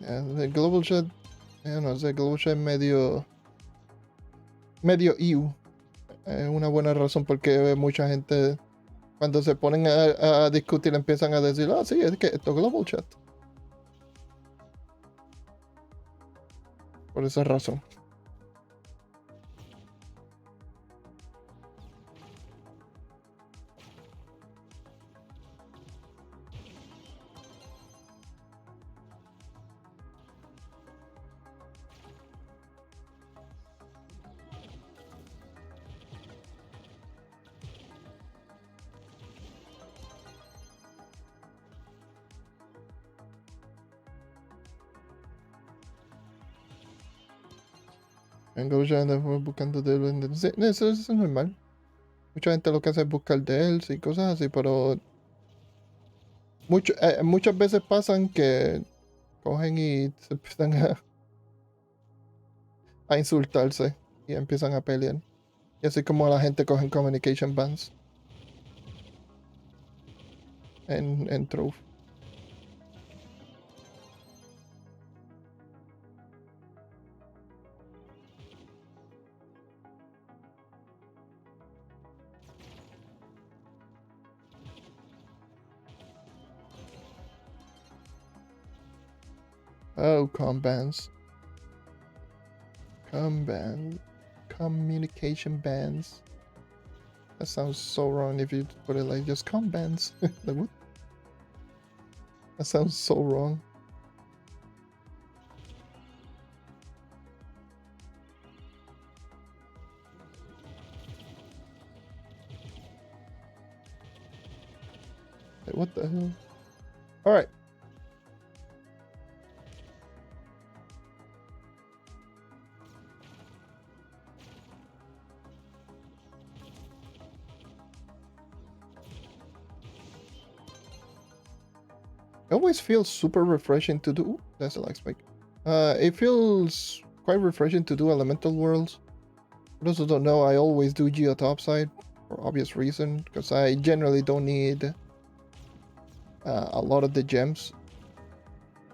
El global chat, no sé, el global chat medio EU. Es una buena razón porque mucha gente cuando se ponen a discutir empiezan a decir, ah, sí, es que esto es global chat. Por esa razón. En global chat después buscando de sí, eso es normal. Mucha gente lo que hace es buscar de él y cosas así, pero muchas veces pasan que cogen y se empiezan a insultarse y empiezan a pelear. Y así como la gente cogen communication bans en Trove. Oh, bans. Communication bans. That sounds so wrong if you put it like just bans. Like what? That sounds so wrong. Like, what the hell? Alright. It always feels super refreshing to do. That's a like spike. It feels quite refreshing to do elemental worlds. For those who don't know, I always do Geo topside for obvious reason because I generally don't need a lot of the gems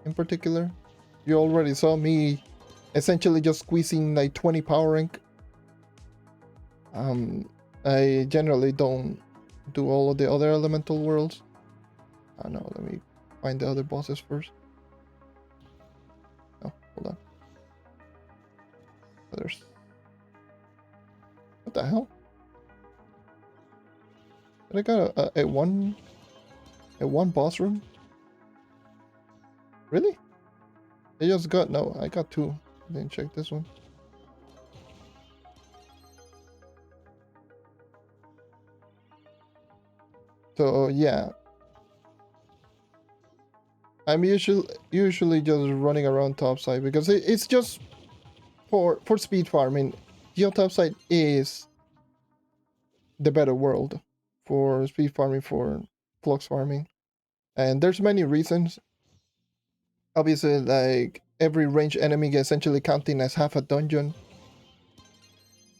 in particular. You already saw me essentially just squeezing like 20 power rank. I generally don't do all of the other elemental worlds. I don't know, let me find the other bosses first. Oh, hold on. Others. What the hell? Did I got a one boss room? Really? I just got no, I got two. I didn't check this one. So yeah. I'm usually just running around topside because it's just for speed farming. Geo topside is the better world for speed farming, for flux farming, and there's many reasons. Obviously, like every ranged enemy essentially counting as half a dungeon.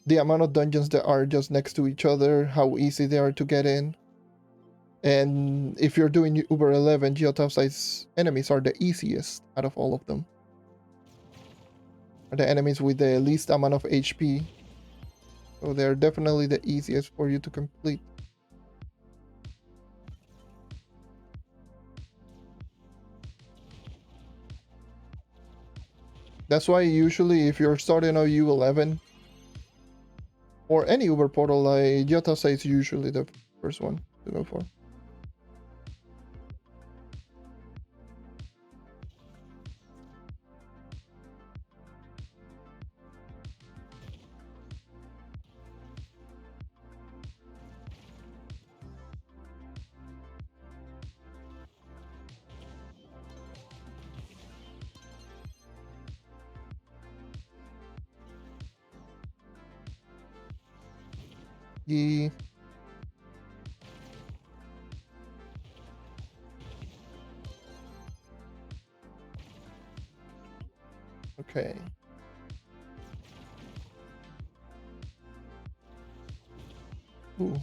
the amount of dungeons that are just next to each other, how easy they are to get in. And if you're doing Uber 11, geotopsides enemies are the easiest out of all of them. Are the enemies with the least amount of HP. So they're definitely the easiest for you to complete. That's why usually if you're starting on U11 or any Uber portal, like geotopside is usually the first one to go for. Yeah. Okay. Ooh.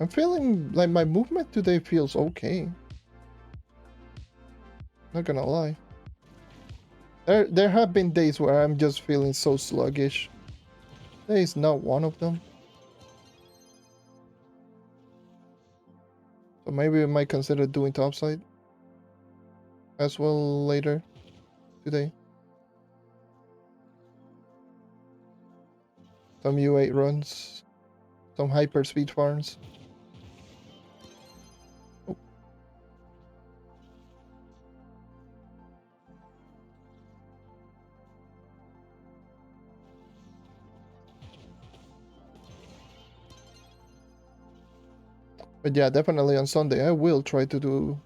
I'm feeling like my movement today feels okay. Not gonna lie. There have been days where I'm just feeling so sluggish. Today is not one of them. So maybe I might consider doing topside as well later today. Some U8 runs, some hyper speed farms. Oh. But yeah, definitely on Sunday I will try to do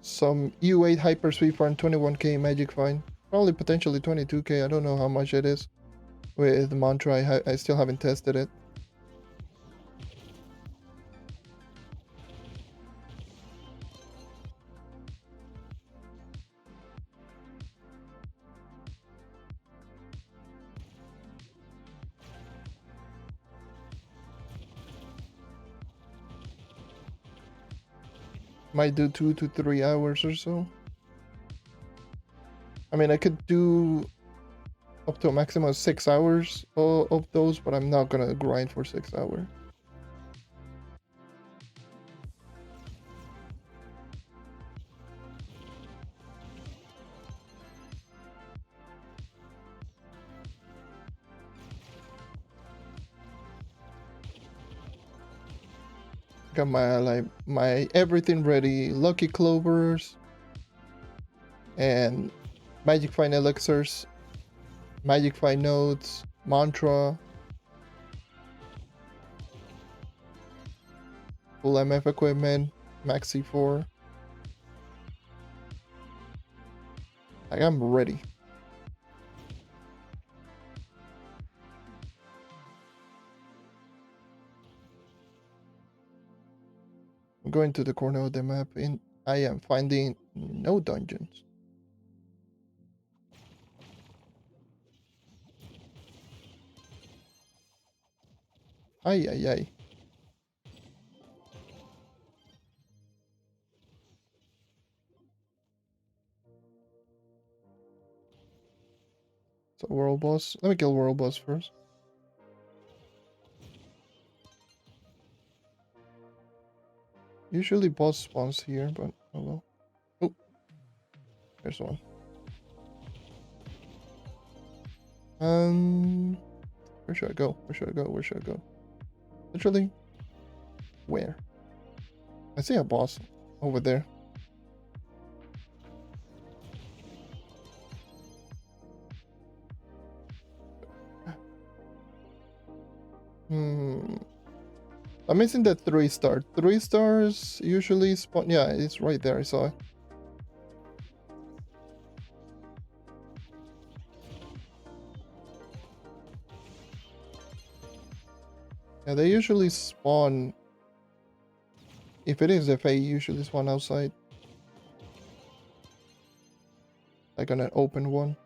some U8 hyper speed farm 21k magic find. Probably potentially 22k. I don't know how much it is. With Mantra, I still haven't tested it. Might do 2 to 3 hours or so. I mean, I could do up to a maximum of 6 hours of those, but I'm not gonna grind for 6 hours. Got my everything ready. Lucky clovers and magic find elixirs, magic find nodes, mantra, full MF equipment, max C4. I am ready. I'm going to the corner of the map and I am finding no dungeons. Ay, ay, ay. So world boss. Let me kill world boss first. Usually boss spawns here, but oh well. Oh, there's one. Where should I go? Where should I go? Where should I go? Literally, where? I see a boss over there. I'm missing the 3-star. 3 stars usually spawn. Yeah, it's right there. I saw it. Yeah, they usually spawn. If it is FA, usually spawn outside. Like on an open one.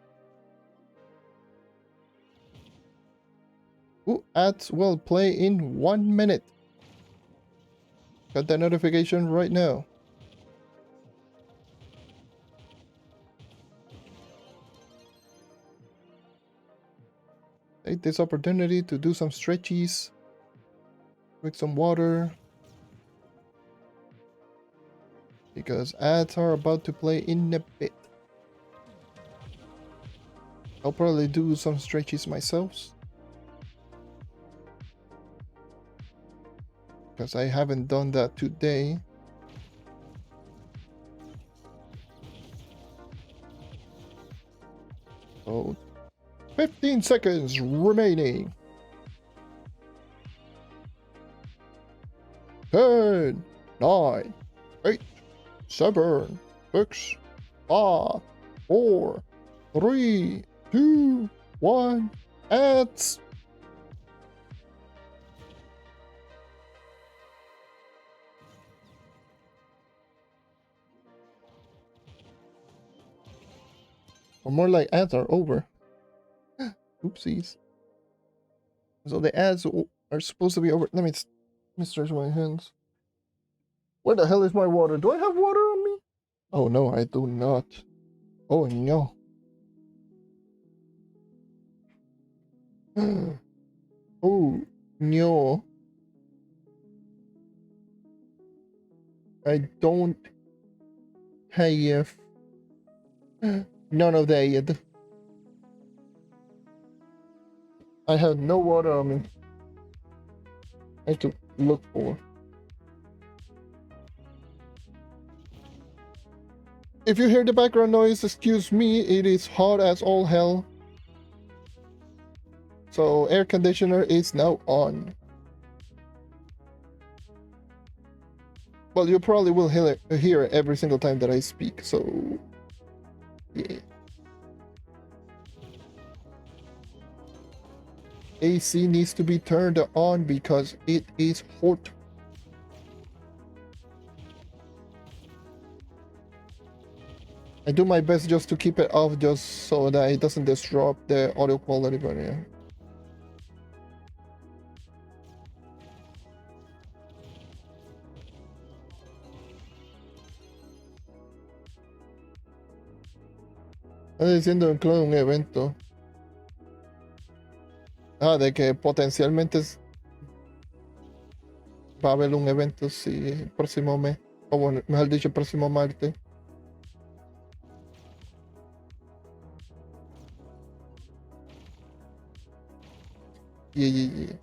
Ooh, ads will play in 1 minute. Got that notification right now. Take this opportunity to do some stretchies. Drink some water. Because ads are about to play in a bit. I'll probably do some stretches myself. Because I haven't done that today. So 15 seconds remaining. 10, 9, 8, 7, 6, 5, 4, 3, 2, 1. Ads. Or more like ads are over. Oopsies. So the ads are supposed to be over. Let me stretch my hands. Where the hell is my water? Do I have water on me? Oh no, I do not. Oh no. Oh no. I don't have none of that. I have no water on me. I have to look for. If you hear the background noise, excuse me, it is hot as all hell. So air conditioner is now on. Well, you probably will hear it every single time that I speak, so yeah. AC needs to be turned on because it is hot. I do my best just to keep it off just so that it doesn't disrupt the audio quality, but yeah. Estás diciendo incluye un evento. Ah, de que potencialmente va a haber un evento, sí, el próximo mes. O bueno, mejor dicho, el próximo martes. Yeah.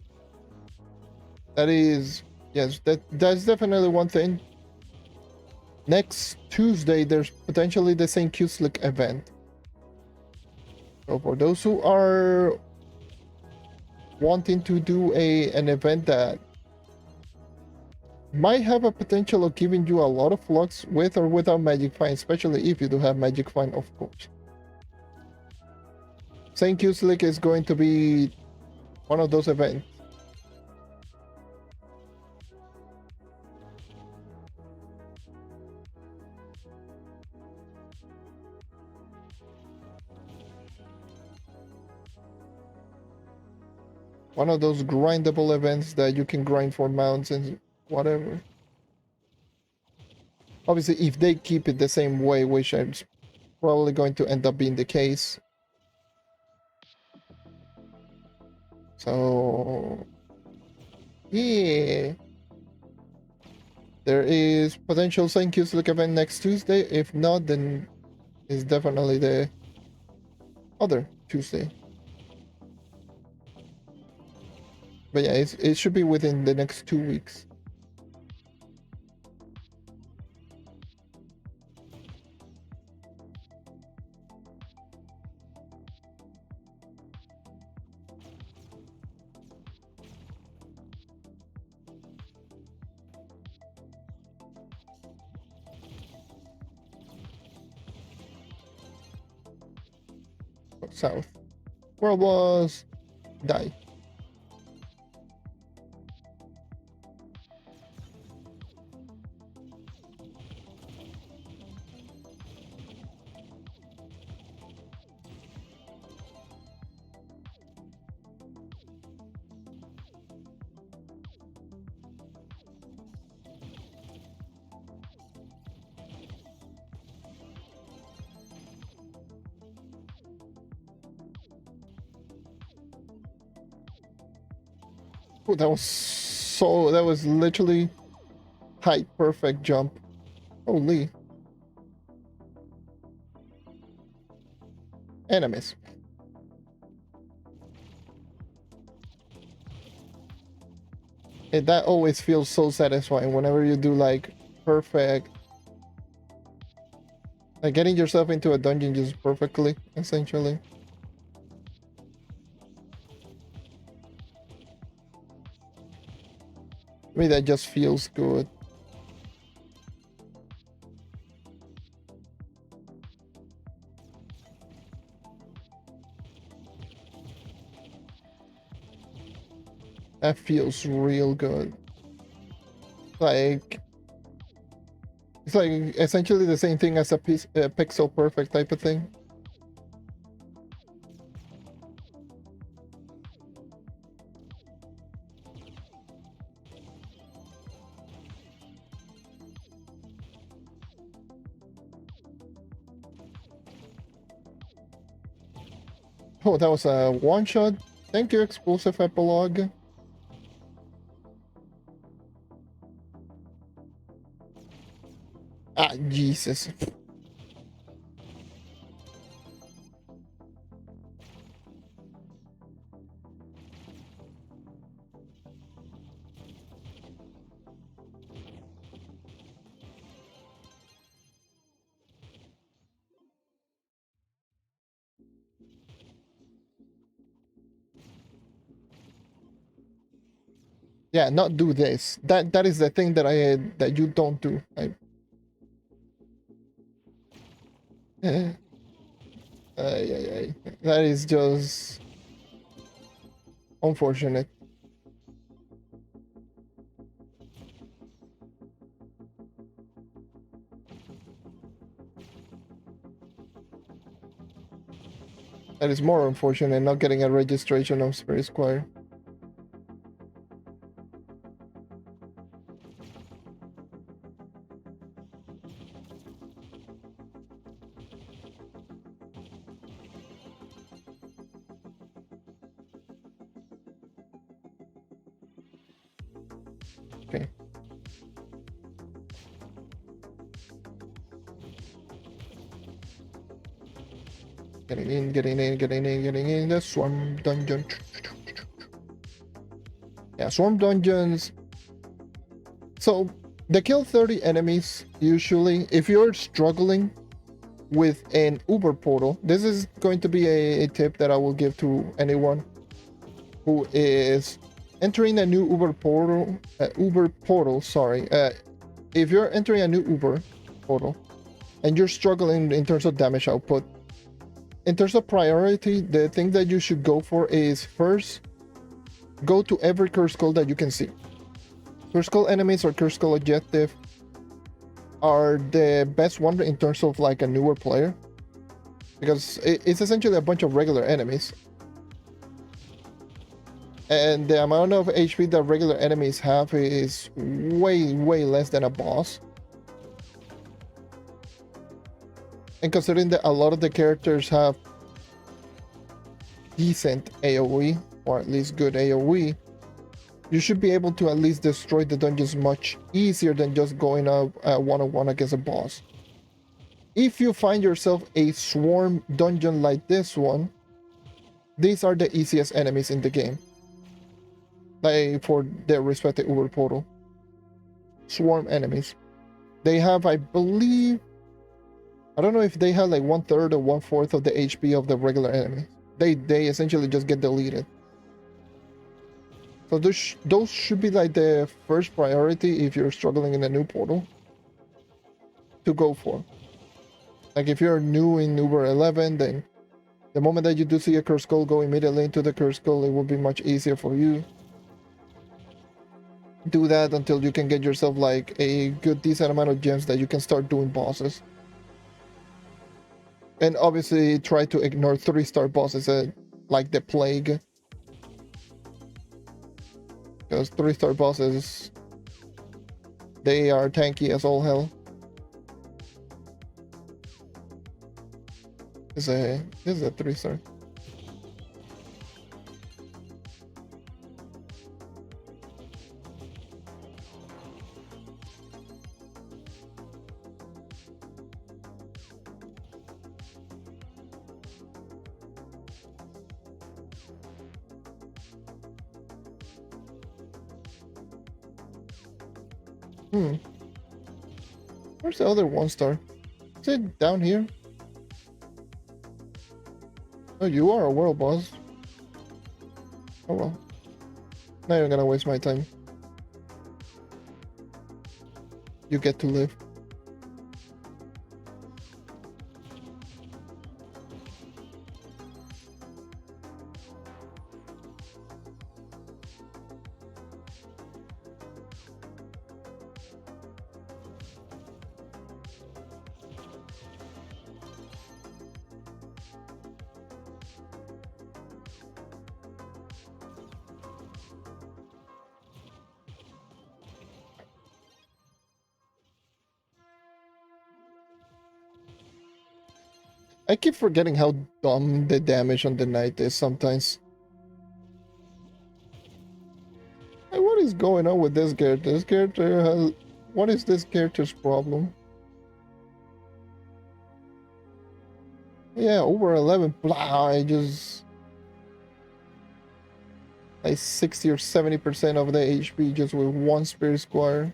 That is, yes, that's definitely one thing. Next Tuesday, there's potentially the St. Q-Slick event. So for those who are wanting to do an event that might have a potential of giving you a lot of flux with or without Magic Find, especially if you do have Magic Find, of course. St. Q-Slick is going to be one of those events. One of those grindable events that you can grind for mounts and whatever. Obviously, if they keep it the same way, which I'm probably going to end up being the case. So, yeah. There is potential St. Q-Slick event next Tuesday. If not, then it's definitely the other Tuesday. But yeah, it should be within the next 2 weeks. South. World was die. Oh, that was literally height perfect jump. Holy. Enemies. That always feels so satisfying whenever you do like perfect, like getting yourself into a dungeon just perfectly, essentially. I mean, that just feels good. That feels real good. Like, it's like essentially the same thing as a pixel perfect type of thing. Oh, that was a one shot. Thank you, Explosive Epilogue. Ah, Jesus. Yeah, not do this. That is the thing that you don't do. Yeah, that is just unfortunate. That is more unfortunate not getting a registration of Spirit Squire. Okay. Getting in, getting in, getting in, getting in the Swarm Dungeon. Yeah, Swarm Dungeons. So, they kill 30 enemies usually. If you're struggling with an Uber portal, this is going to be a tip that I will give to anyone who is entering a new Uber portal, sorry. If you're entering a new Uber portal and you're struggling in terms of damage output, in terms of priority, the thing that you should go for is first, go to every curse call that you can see. Curse call enemies or curse call objective are the best one in terms of like a newer player, because it's essentially a bunch of regular enemies. And the amount of HP that regular enemies have is way less than a boss. And considering that a lot of the characters have decent AoE, or at least good AoE, you should be able to at least destroy the dungeons much easier than just going up one-on-one against a boss. If you find yourself a swarm dungeon like this one, these are the easiest enemies in the game. Like for their respective Uber portal. Swarm enemies. They have, I believe, I don't know if they have like 1/3 or 1/4 of the HP of the regular enemy. They essentially just get deleted. So those should be like the first priority if you're struggling in a new portal to go for. Like if you're new in Uber 11, then the moment that you do see a curse call, go immediately into the curse call. It will be much easier for you. Do that until you can get yourself like a good decent amount of gems that you can start doing bosses. And obviously try to ignore 3-star bosses like the plague. Because 3-star bosses, they are tanky as all hell. This is a 3-star. Hmm. Where's the other 1-star? Is it down here? Oh, you are a world boss. Oh well. Now you're gonna waste my time. You get to live. I keep forgetting how dumb the damage on the knight is sometimes. Like, what is going on with this character? This character has... What is this character's problem? Yeah, over 11. Blah, I just... Like 60 or 70% of the HP just with one Spirit Squire.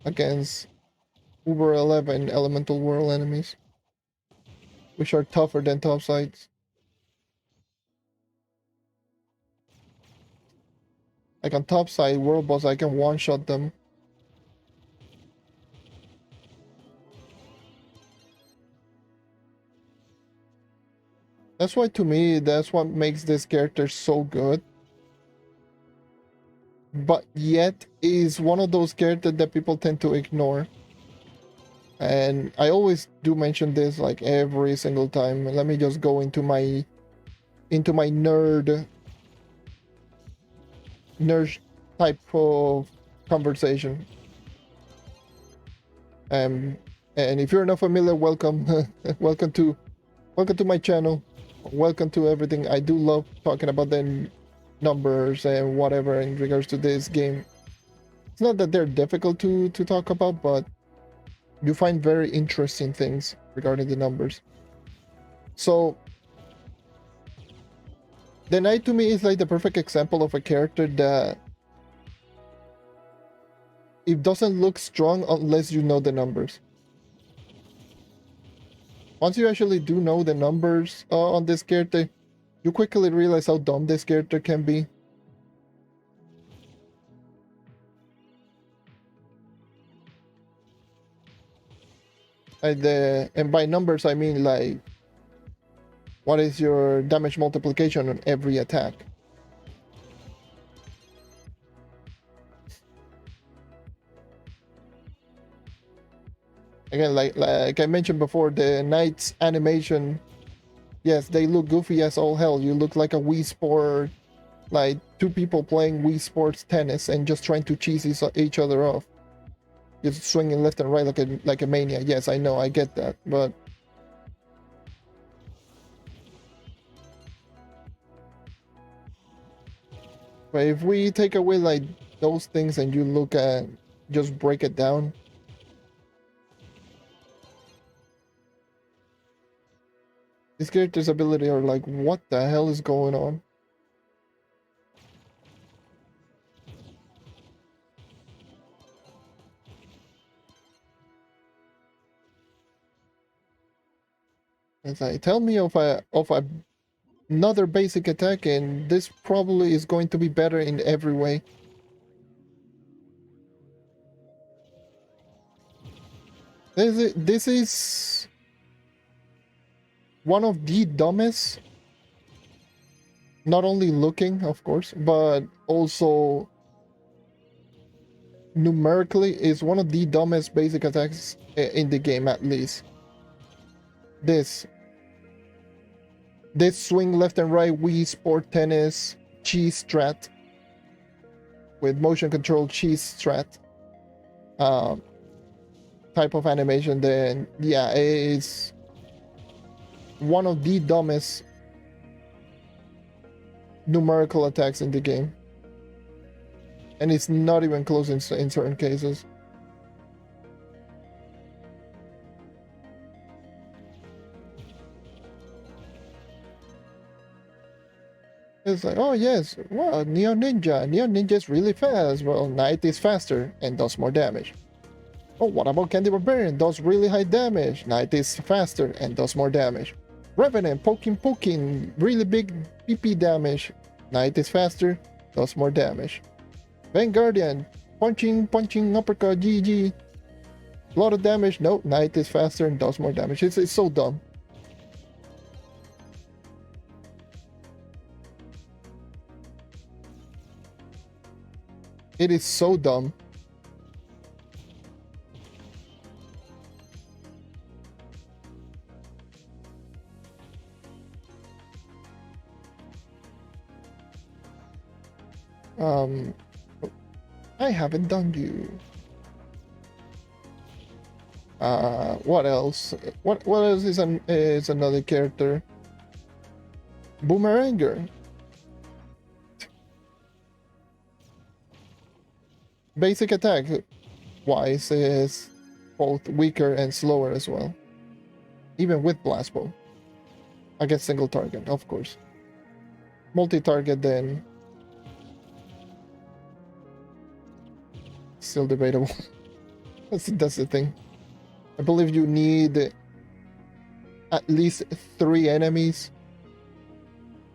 Against over 11 Elemental World enemies. Which are tougher than topsides. Like on topside, world boss, I can one-shot them. That's why, to me, that's what makes this character so good. But yet, is one of those characters that people tend to ignore. And I always do mention this, like, every single time. Let me just go into my nerd type of conversation. And if you're not familiar, welcome. welcome to my channel. Welcome to everything. I do love talking about the numbers and whatever in regards to this game. It's not that they're difficult to talk about, but you find very interesting things regarding the numbers. So the knight to me is like the perfect example of a character that it doesn't look strong unless you know the numbers. Once you actually do know the numbers on this character, you quickly realize how dumb this character can be. And by numbers, I mean like, what is your damage multiplication on every attack? Again, like I mentioned before, the knight's animation, yes, they look goofy as all hell. You look like a Wii Sport, like two people playing Wii Sports tennis and just trying to cheese each other off. Just swinging left and right like a maniac. Yes, I know, I get that, but if we take away like those things and you look at, just break it down, this character's ability are like, what the hell is going on? It's like, tell me of another basic attack and this probably is going to be better in every way. This is one of the dumbest, not only looking, of course, but also numerically is one of the dumbest basic attacks in the game, at least. This swing left and right Wii Sport Tennis cheese strat with motion control cheese strat type of animation, then yeah, it's one of the dumbest numerical attacks in the game, and it's not even close in certain cases. It's like, oh yes, well, Neon Ninja is really fast. Well, Knight is faster and does more damage. Oh, what about Candy Barbarian? Does really high damage. Knight is faster and does more damage. Revenant, poking, really big PP damage. Knight is faster, does more damage. Vanguardian, punching, uppercut, GG. A lot of damage. No, Knight is faster and does more damage. It's so dumb. It is so dumb. I haven't done you. What else? What else is another character? Boomeranger. Basic attack wise is both weaker and slower as well. Even with blast bow. Against single target, of course. Multi-target then still debatable. That's the thing. I believe you need at least 3 enemies,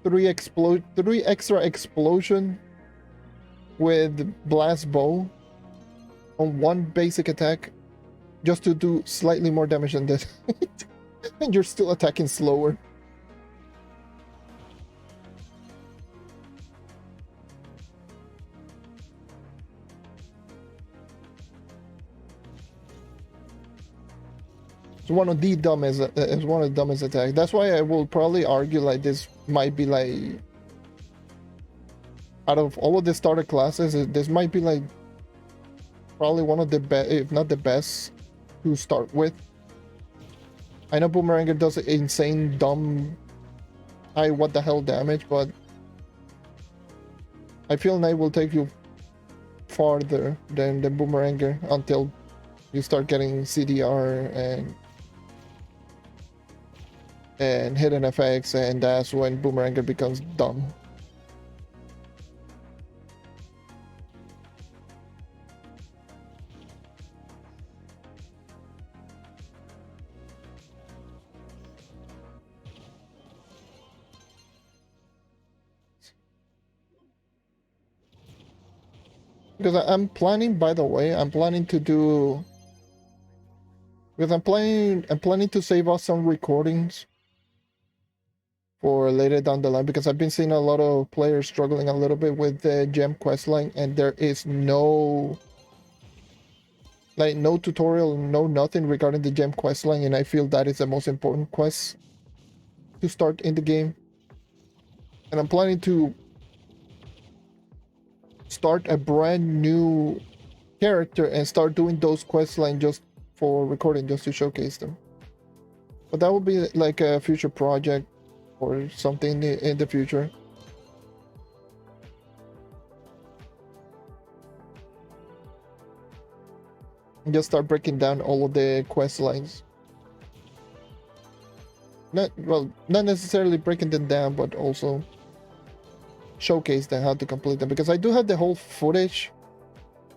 3 extra explosion with blast bow on 1 basic attack just to do slightly more damage than that. And you're still attacking slower. It's one of the dumbest attacks. That's why I will probably argue like this might be like, out of all of the starter classes, this might be like probably one of the best, if not the best, to start with. I know Boomeranger does insane, dumb, high what the hell damage, but I feel Knight will take you farther than the Boomeranger until you start getting CDR and hidden effects, and that's when Boomeranger becomes dumb. Because I'm planning, by the way, I'm planning to do, because I'm planning to save us some recordings for later down the line, because I've been seeing a lot of players struggling a little bit with the gem questline, and there is no tutorial, no nothing regarding the gem questline, and I feel that is the most important quest to start in the game. And I'm planning to start a brand new character and start doing those questline just for recording, just to showcase them. But that will be like a future project or something in the future. And just start breaking down all of the quest lines. Not necessarily breaking them down, but also showcase them, how to complete them, because I do have the whole footage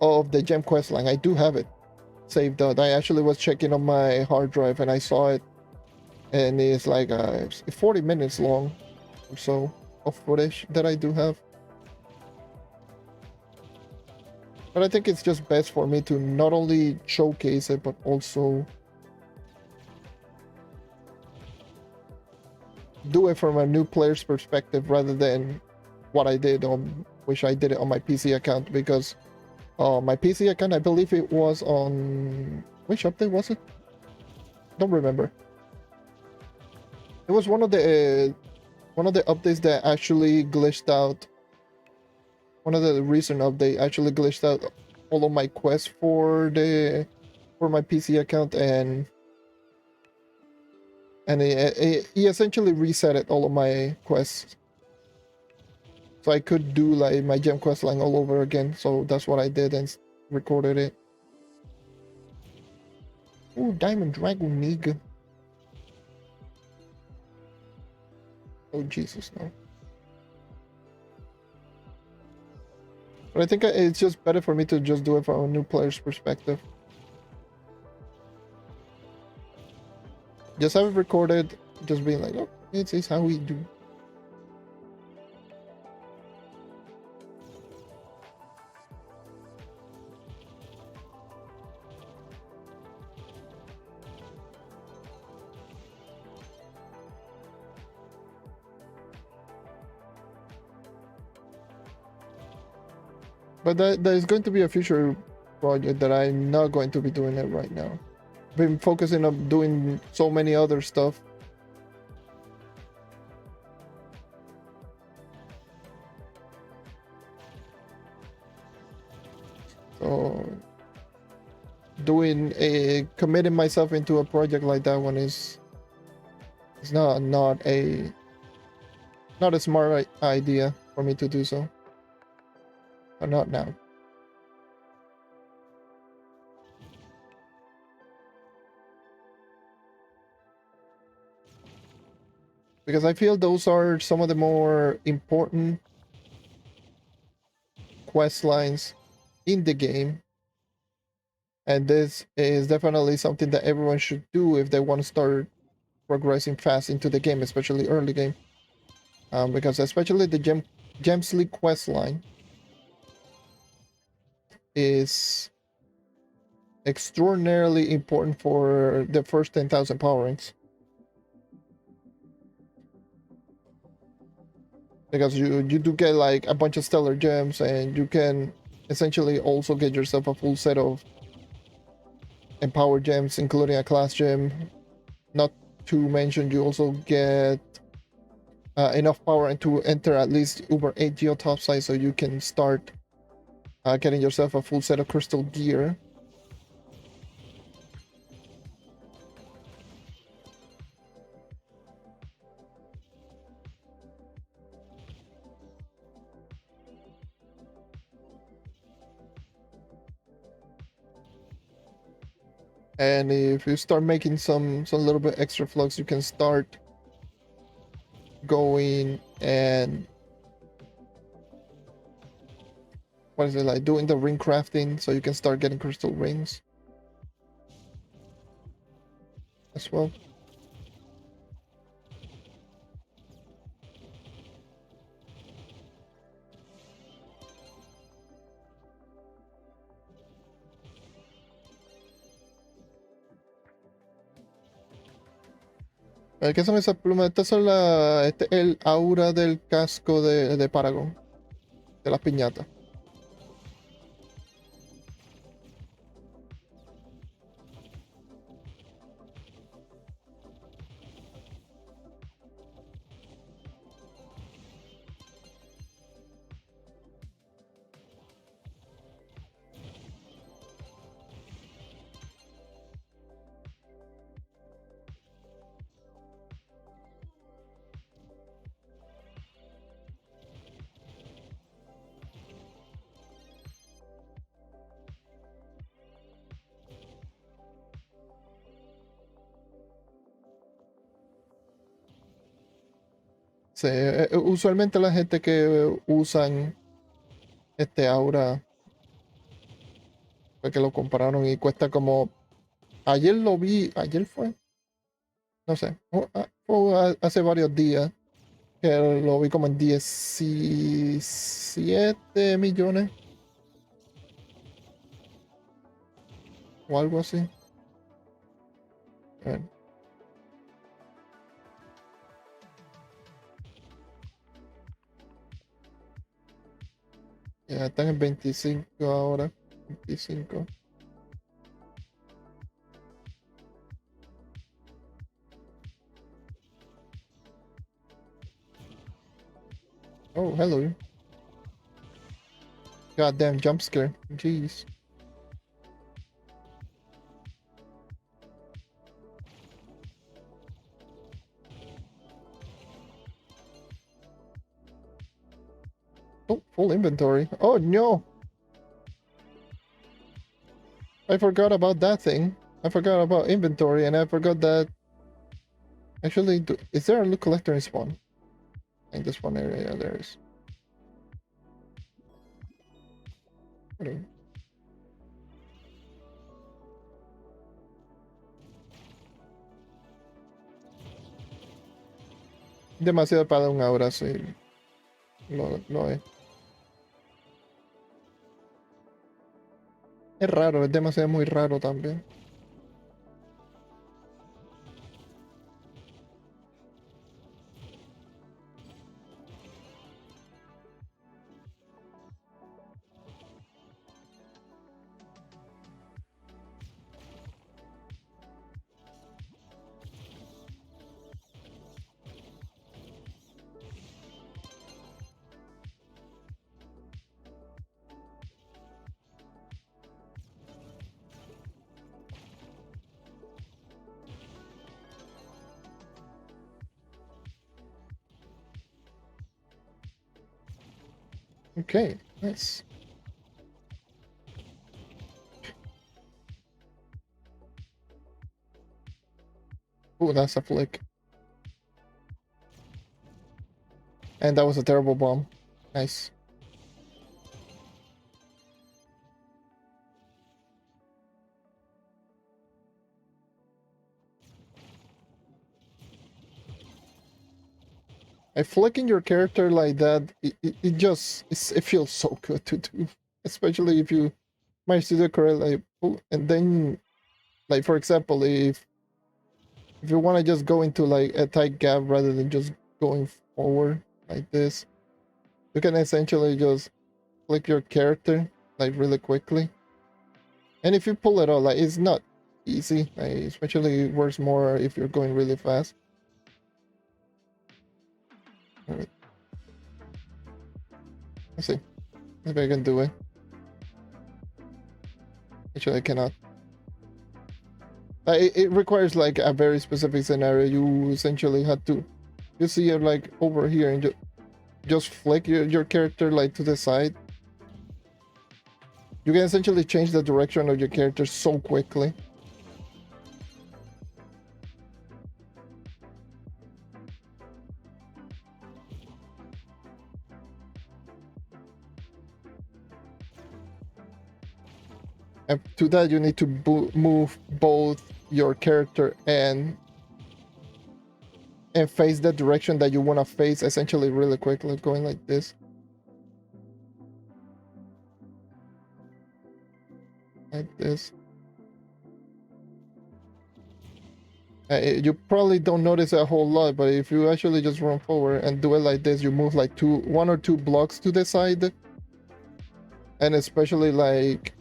of the gem quest line. I do have it saved out. I actually was checking on my hard drive and I saw it, and it's like 40 minutes long or so of footage that I do have. But I think it's just best for me to not only showcase it, but also do it from a new player's perspective rather than what I did on, which I did it on my PC account, because my PC account, I believe it was on, which update was it? Don't remember. It was one of the updates that actually glitched out. One of the recent update actually glitched out all of my quests for my PC account, and he essentially reset it, all of my quests. So I could do like my gem quest line all over again. So that's what I did and recorded it. Ooh, Diamond Dragon Nig. Oh Jesus, no. But I think it's just better for me to just do it from a new player's perspective. Just have it recorded, just being like, oh, this is how we do. But that is going to be a future project that I'm not going to be doing it right now. Been focusing on doing so many other stuff. So committing myself into a project like that one is not a smart idea for me to do so. Or not now. Because I feel those are some of the more important quest lines in the game. And this is definitely something that everyone should do if they want to start progressing fast into the game, especially early game. Because especially the Gems League quest line is extraordinarily important for the first 10,000 power ranks. Because you do get like a bunch of stellar gems, and you can essentially also get yourself a full set of empowered gems, including a class gem. Not to mention, you also get enough power to enter at least Uber 8 geotop size, so you can start getting yourself a full set of crystal gear. And if you start making some little bit extra flux, you can start going and what is it, like doing the ring crafting, so you can start getting crystal rings as well. ¿Qué son esas plumas? Estas son el aura del casco de Paragon, de las piñatas. Sí, usualmente la gente que usan este aura, porque lo compraron y cuesta como... Ayer lo vi, ayer fue, no sé, fue hace varios días que lo vi como en 17 millones o algo así. A ver. Ya están en 25 ahora. 25. Oh, hello. Goddamn jump scare. Jeez. Oh, full inventory. Oh no! I forgot about that thing. I forgot about inventory, and I forgot that... Actually, is there a loot collector in spawn? In this one area, there is. Pero demasiado para un aura, sí. Lo es. Es raro, es demasiado muy raro también. Okay, nice. Oh, that's a flick. And that was a terrible bomb. Nice. A flicking your character like that, it feels so good to do. Especially if you manage to do correctly. And then, like, for example, if you want to just go into like a tight gap rather than just going forward like this, you can essentially just flick your character like really quickly. And if you pull it off, like, it's not easy, like, especially it works more if you're going really fast. All right. Let's see. Maybe I can do it. Actually, I cannot. It requires like a very specific scenario. You essentially had to, you see it like over here and just flick your character like to the side. You can essentially change the direction of your character so quickly. And to that, you need to move both your character and face the direction that you want to face, essentially really quickly, going like this. Like this. You probably don't notice a whole lot, but if you actually just run forward and do it like this, you move like one or two blocks to the side. And especially like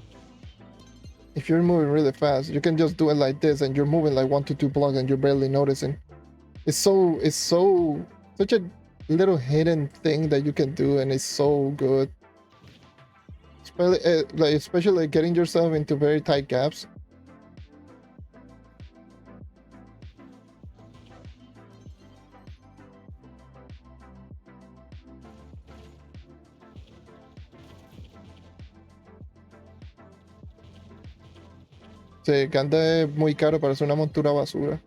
if you're moving really fast, you can just do it like this and you're moving like 1 to 2 blocks and you're barely noticing. It's such a little hidden thing that you can do, and it's so good. Especially getting yourself into very tight gaps. Se canta muy caro para ser una montura basura.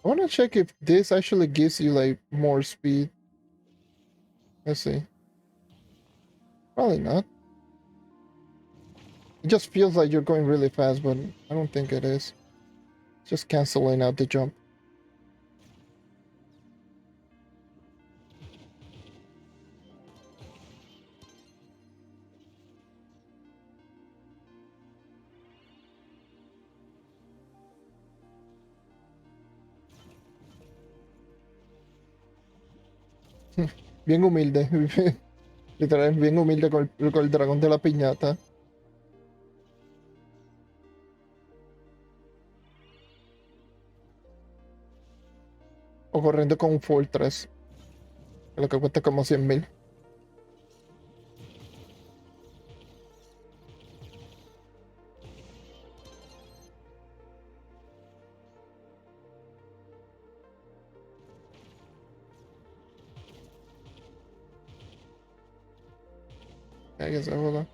I want to check if this actually gives you like more speed. Let's see. Probably not. It just feels like you're going really fast, but I don't think it is. Just canceling out the jump. Bien humilde. Literal, bien humilde con el dragón de la piñata. O corriendo con un Fortress. Lo que cuesta como 100.000. I guess I will.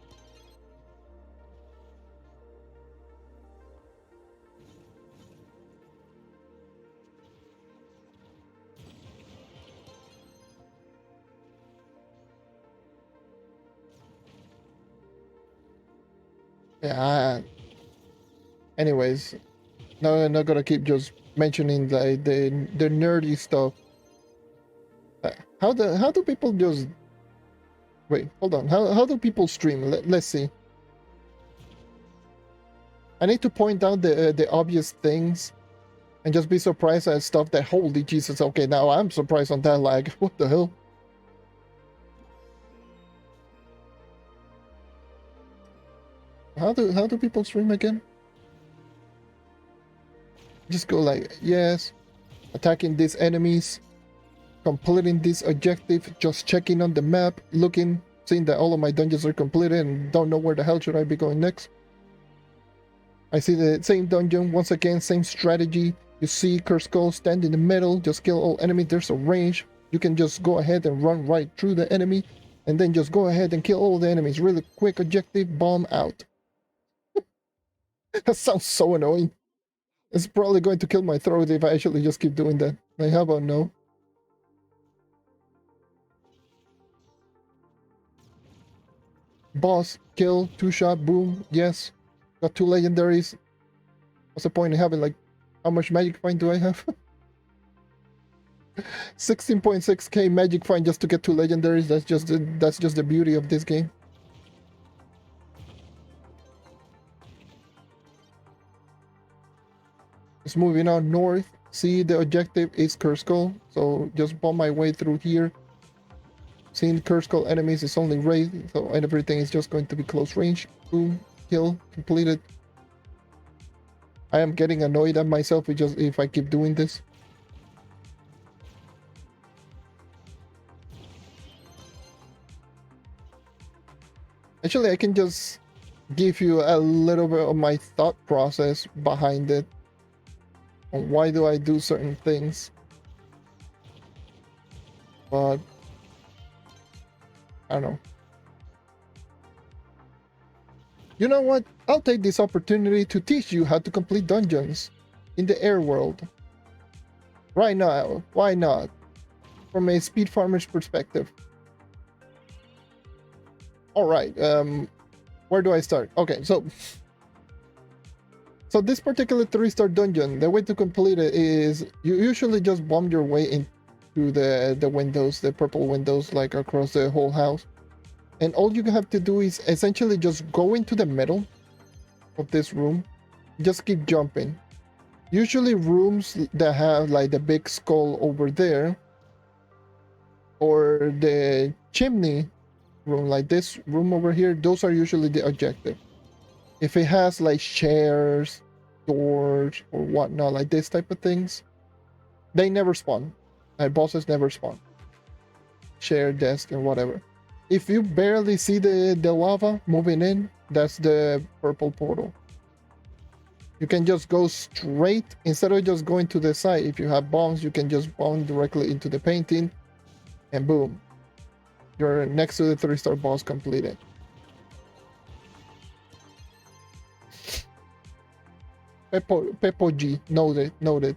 Yeah. Anyways, no, I'm not gonna keep just mentioning the nerdy stuff. How do people just wait? Hold on. How do people stream? Let's see. I need to point out the obvious things and just be surprised at stuff that holy Jesus. Okay, now I'm surprised on that lag. What the hell? How do people stream again? Just go like yes, attacking these enemies, completing this objective, just checking on the map, looking, seeing that all of my dungeons are completed and don't know where the hell should I be going next. I see the same dungeon, once again, same strategy. You see Curse Skull stand in the middle, just kill all enemies, there's a range. You can just go ahead and run right through the enemy, and then just go ahead and kill all the enemies. Really quick objective, bomb out. That sounds so annoying. It's probably going to kill my throat if I actually just keep doing that. Like, how about no? Boss, kill, 2-shot, boom, yes. Got 2 legendaries. What's the point in having, like, how much magic find do I have? 16.6k magic find just to get 2 legendaries. That's just the beauty of this game. Just moving on north. See, the objective is Curse Skull, so just bomb my way through here. Seeing Curse Skull enemies is only raid, so everything is just going to be close range. Boom, kill, completed. I am getting annoyed at myself if I keep doing this. Actually, I can just give you a little bit of my thought process behind it. On why do I do certain things. But I don't know. You know what? I'll take this opportunity to teach you how to complete dungeons in the air world. Right now, why not? From a speed farmer's perspective. Alright, where do I start? Okay, so this particular 3-star dungeon, the way to complete it is you usually just bomb your way into the windows, the purple windows, like across the whole house. And all you have to do is essentially just go into the middle of this room, just keep jumping. Usually rooms that have like the big skull over there, or the chimney room, like this room over here, those are usually the objective. If it has like chairs, doors, or whatnot, like this type of things, they never spawn. Like bosses never spawn. Chair, desk, and whatever. If you barely see the lava moving in, that's the purple portal. You can just go straight, instead of just going to the side. If you have bombs, you can just bomb directly into the painting, and boom, you're next to the 3-star boss completed. Peppo G, noted.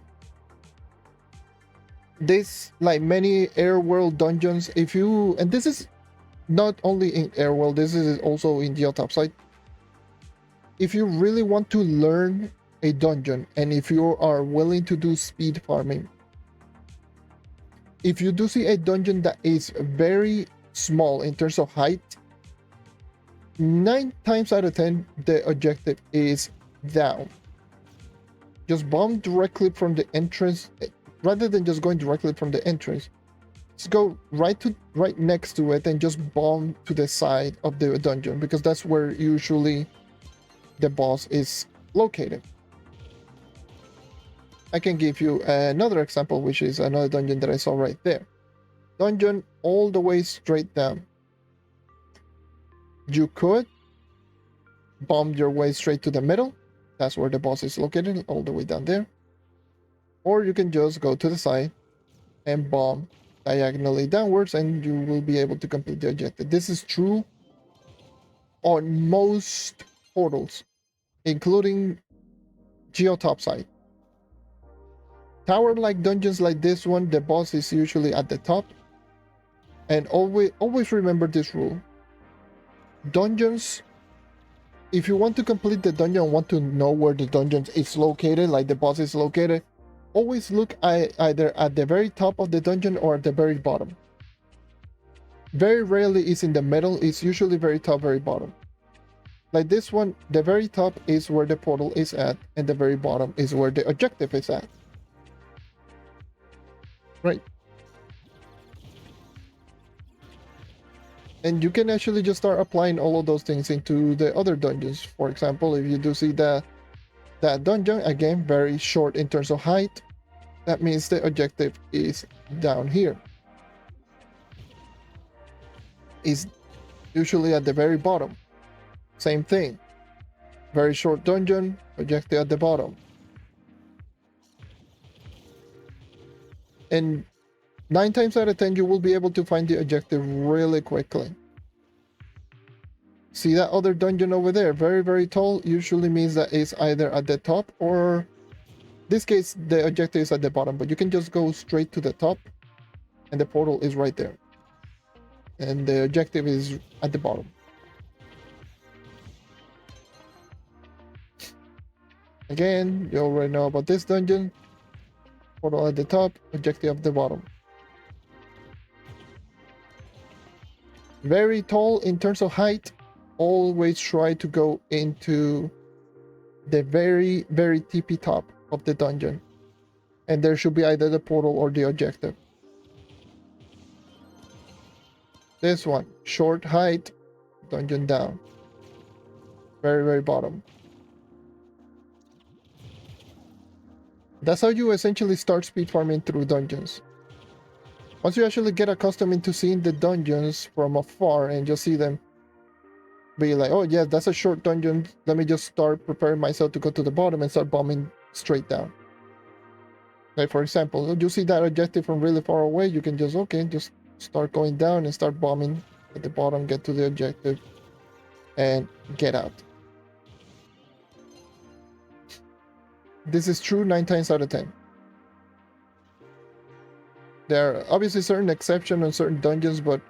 This, like many air world dungeons, if you, and this is not only in air world, this is also in the topside. If you really want to learn a dungeon, and if you are willing to do speed farming, if you do see a dungeon that is very small in terms of height, 9 times out of 10 the objective is down. Just bomb directly from the entrance, rather than just going directly from the entrance. Just go right next to it and just bomb to the side of the dungeon, because that's where usually the boss is located. I can give you another example, which is another dungeon that I saw right there. Dungeon all the way straight down. You could bomb your way straight to the middle. That's where the boss is located, all the way down there. Or you can just go to the side and bomb diagonally downwards, and you will be able to complete the objective. This is true on most portals, including Geotopside. Tower-like dungeons like this one, the boss is usually at the top. And always remember this rule. Dungeons, if you want to complete the dungeon and want to know where the dungeon is located, like the boss is located, always look either at the very top of the dungeon or at the very bottom. Very rarely is in the middle, it's usually very top, very bottom. Like this one, the very top is where the portal is at, and the very bottom is where the objective is at. Right. And you can actually just start applying all of those things into the other dungeons. For example, if you do see that dungeon, again, very short in terms of height, that means the objective is down here. Is usually at the very bottom. Same thing. Very short dungeon, objective at the bottom. And 9 times out of 10, you will be able to find the objective really quickly. See that other dungeon over there? Very, very tall. Usually means that it's either at the top or... in this case, the objective is at the bottom. But you can just go straight to the top. And the portal is right there. And the objective is at the bottom. Again, you already know about this dungeon. Portal at the top, objective at the bottom. Very tall in terms of height. Always try to go into the very, very tippy top of the dungeon. And there should be either the portal or the objective. This one, short height, dungeon down. Very, very bottom. That's how you essentially start speed farming through dungeons. Once you actually get accustomed into seeing the dungeons from afar and just see them, be like, oh yeah, that's a short dungeon, let me just start preparing myself to go to the bottom and start bombing straight down. Like for example, you see that objective from really far away, you can just, okay, just start going down and start bombing at the bottom, get to the objective, and get out. This is true 9 times out of 10. There are obviously certain exceptions on certain dungeons, but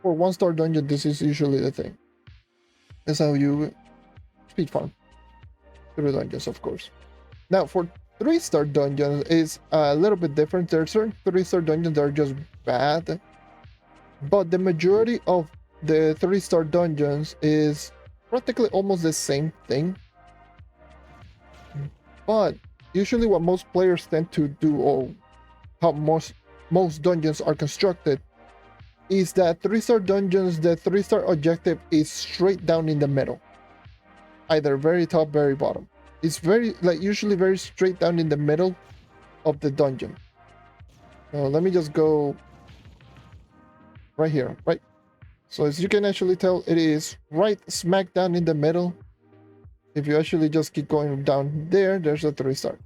for 1-star dungeon, this is usually the thing. That's how you speed farm through dungeons, of course. Now, for 3-star dungeons, it's a little bit different. There are certain 3-star dungeons that are just bad, but the majority of the 3-star dungeons is practically almost the same thing. But usually what most players tend to do, or how most dungeons are constructed, is that 3-star dungeons, the 3-star objective is straight down in the middle. Either very top, very bottom. It's very, like, usually very straight down in the middle of the dungeon. Let me just go right here, right? So as you can actually tell, it is right smack down in the middle. If you actually just keep going down there, there's a 3-star.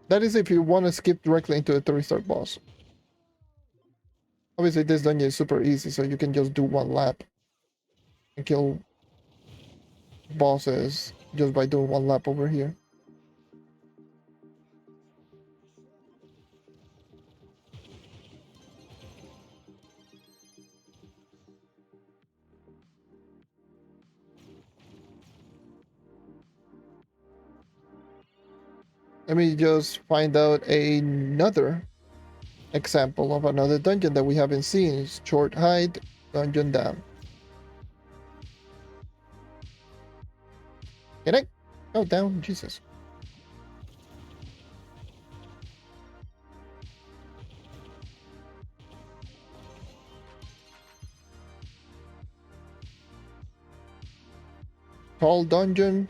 That is if you want to skip directly into a 3-star boss. Obviously this dungeon is super easy, so you can just do 1 lap and kill bosses just by doing 1 lap over here. Let me just find out another example of another dungeon that we haven't seen. It's short height, dungeon down. Can I go down? Jesus. Tall dungeon,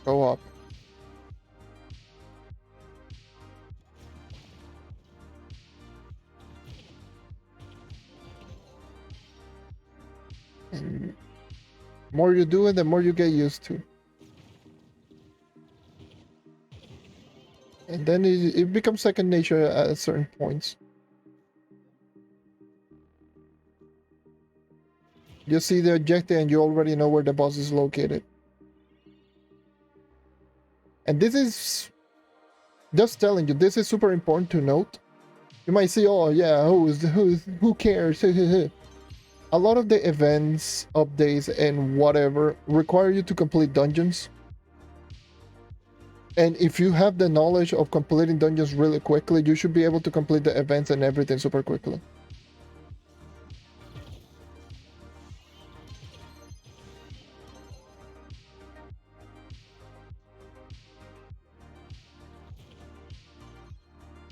go up. And the more you do it, the more you get used to. And then it becomes second nature at certain points. You see the objective and you already know where the boss is located. And this is just telling you, this is super important to note. You might say, oh yeah, who cares? A lot of the events, updates, and whatever require you to complete dungeons. And if you have the knowledge of completing dungeons really quickly, you should be able to complete the events and everything super quickly.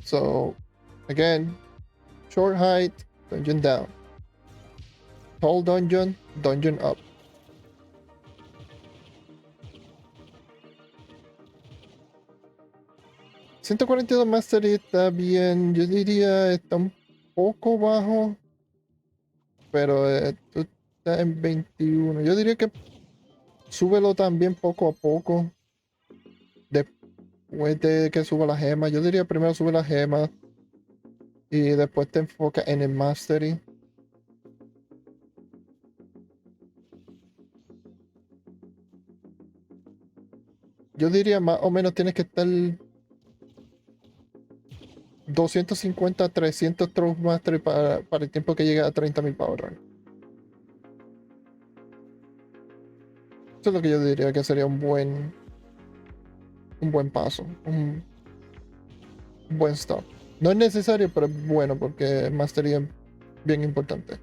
So, again, short height, dungeon down. Tall dungeon, dungeon up. $142 Mastery está bien, yo diría está un poco bajo, pero tú estás en 21. Yo diría que súbelo también poco a poco. Después de que suba la gema, yo diría primero sube la gema y después te enfocas en el Mastery. Yo diría más o menos tienes que estar 250 300 Trove Mastery para el tiempo que llegue a 30.000 Power Rank. Eso es lo que yo diría que sería un buen paso, un buen stop. No es necesario, pero es bueno porque Mastery es bien importante.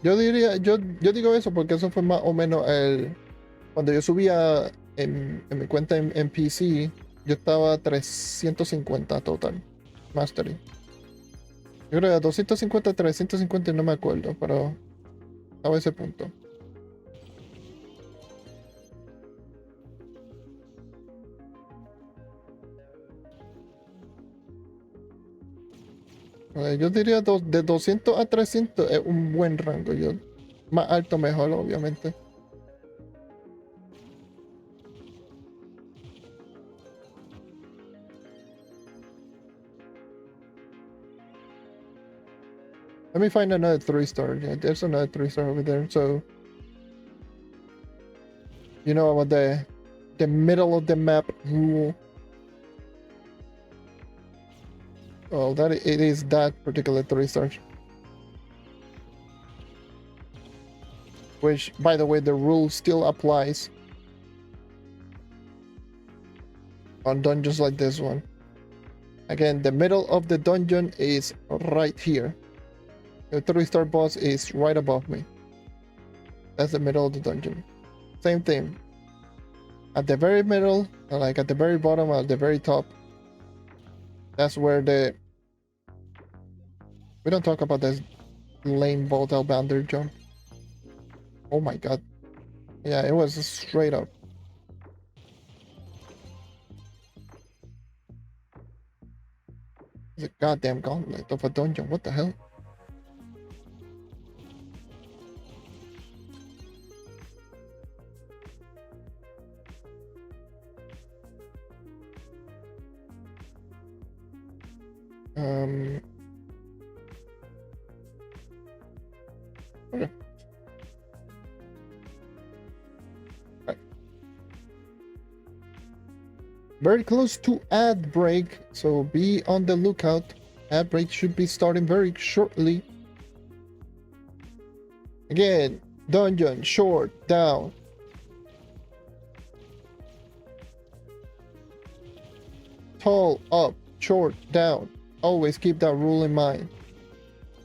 Yo diría, yo digo eso porque eso fue más o menos cuando yo subía en mi cuenta en PC, yo estaba a 350 total, Mastery. Yo creo que 250, 350 no me acuerdo, pero estaba a ese punto. Yo diría de 200 a 300 es un buen rango. Más alto mejor, obviamente. Let me find another 3-star. Yeah, there's another 3-star over there. So, you know about the middle of the map rule. Oh, it is that particular 3-star. Which, by the way, the rule still applies on dungeons like this one. Again, the middle of the dungeon is right here. The 3-star boss is right above me. That's the middle of the dungeon. Same thing. At the very middle, like at the very bottom, at the very top, that's where we don't talk about this lame bolt outbander jump. Oh my god. Yeah, it was straight up. It's a goddamn gauntlet of a dungeon. What the hell? Okay. Right. Very close to ad break, so be on the lookout. Ad break should be starting very shortly. Again, dungeon, short, down. Tall, up, short, down. Always keep that rule in mind.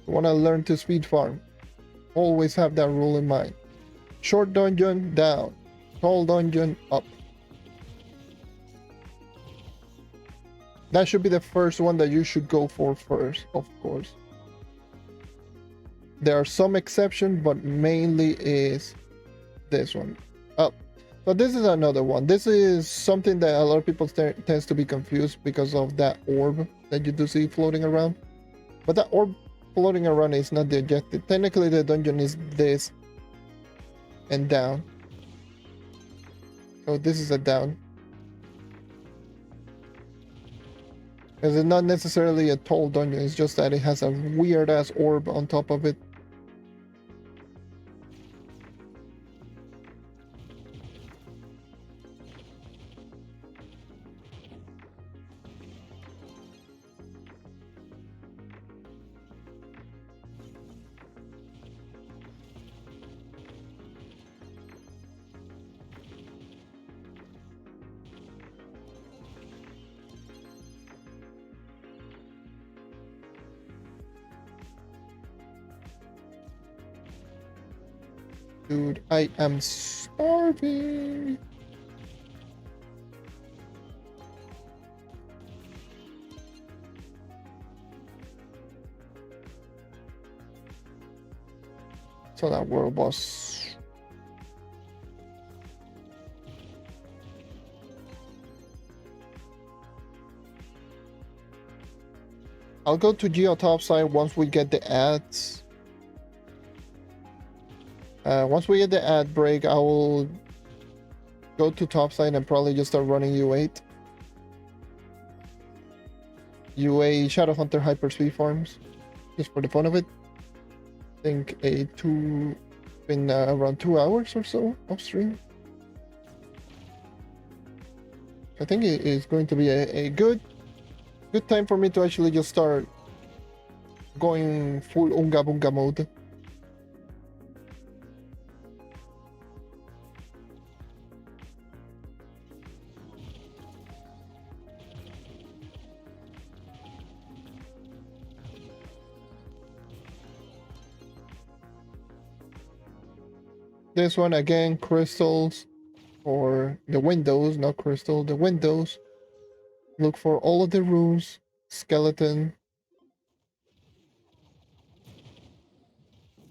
You want to learn to speed farm, always have that rule in mind. Short dungeon, down. Tall dungeon, up. That should be the first one that you should go for first, of course. There are some exceptions, but mainly is this one, up. So this is another one. This is something that a lot of people tends to be confused because of that orb that you do see floating around. But that orb floating around is not the objective. Technically, the dungeon is this and down. So this is a down. Because it's not necessarily a tall dungeon, it's just that it has a weird ass orb on top of it. Dude, I am starving. So that world boss. I'll go to Geo Topside once we get the ads. Once we get the ad break, I will go to Topside and probably just start running U8. UA Shadowhunter Hyper Speed Farms, just for the fun of it. I think been around 2 hours or so of stream. I think it is going to be a good time for me to actually just start going full Unga Bunga mode. This one again, crystals for the windows, not crystal, the windows. Look for all of the rooms, skeleton.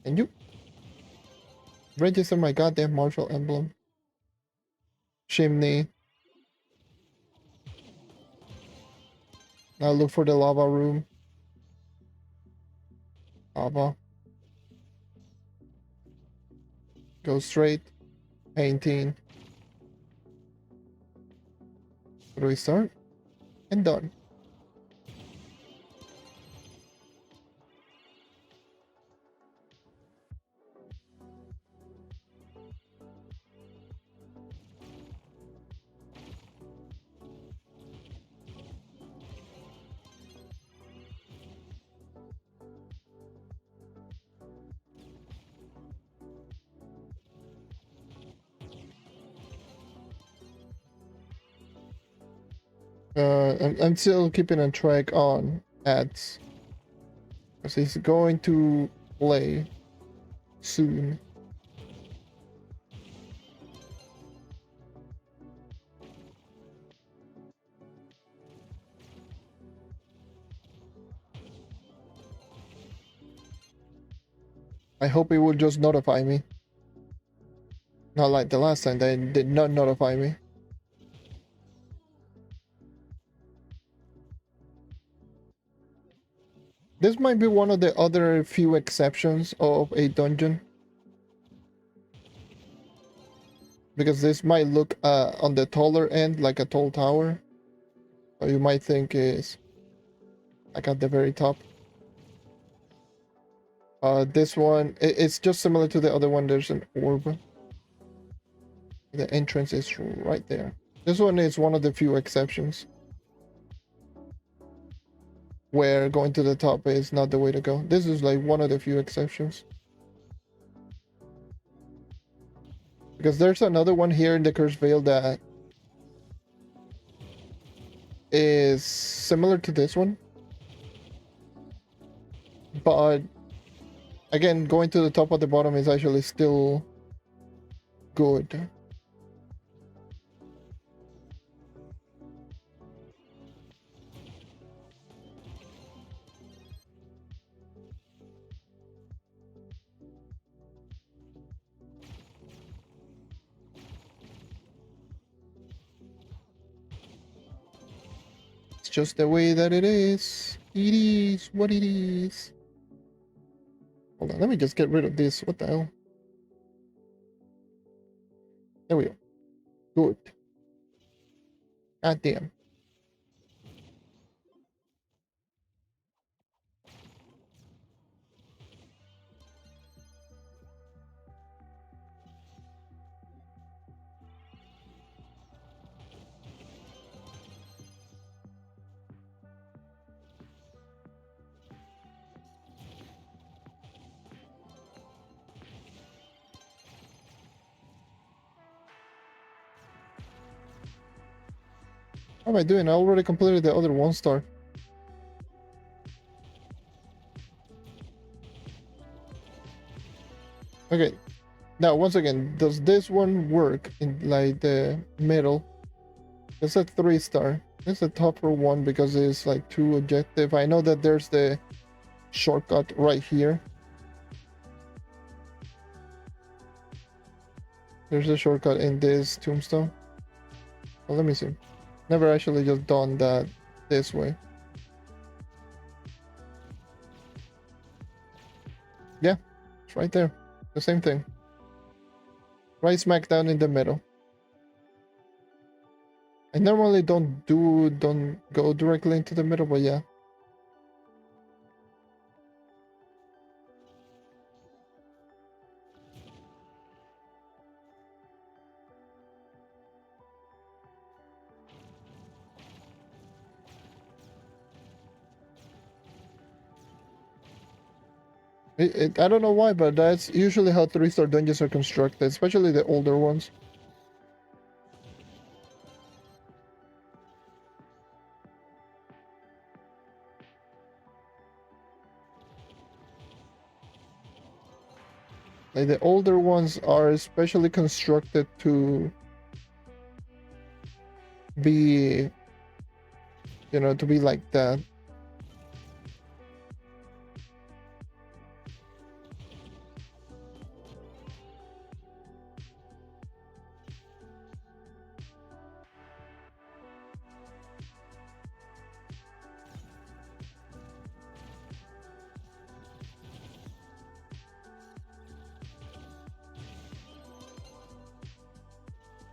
And you register my goddamn martial emblem. Chimney. Now look for the lava room. Lava. Go straight. Painting. Where do we start? And done. I'm still keeping a track on ads. Because he's going to play soon. I hope he will just notify me. Not like the last time, they did not notify me. This might be one of the other few exceptions of a dungeon. Because this might look on the taller end like a tall tower. So you might think is like at the very top. This one, it's just similar to the other one. There's an orb. The entrance is right there. This one is one of the few exceptions where going to the top is not the way to go. This is like one of the few exceptions. Because there's another one here in the Cursed Vale that is similar to this one. But again, going to the top of the bottom is actually still good. It's just the way that it is. It is what it is. Hold on, let me just get rid of this. What the hell? There we go. Good. God damn. How am I doing? I already completed the other 1-star. Okay. Now, once again, does this one work in like the middle? It's a 3-star. It's a tougher one because it's like too objective. I know that there's the shortcut right here. There's a shortcut in this tombstone. Well, let me see. Never actually just done that this way. Yeah, it's right there. The same thing. Right smack down in the middle. I normally don't go directly into the middle, but yeah. I don't know why, but that's usually how 3-star dungeons are constructed, especially the older ones. Like the older ones are especially constructed to be, to be like that.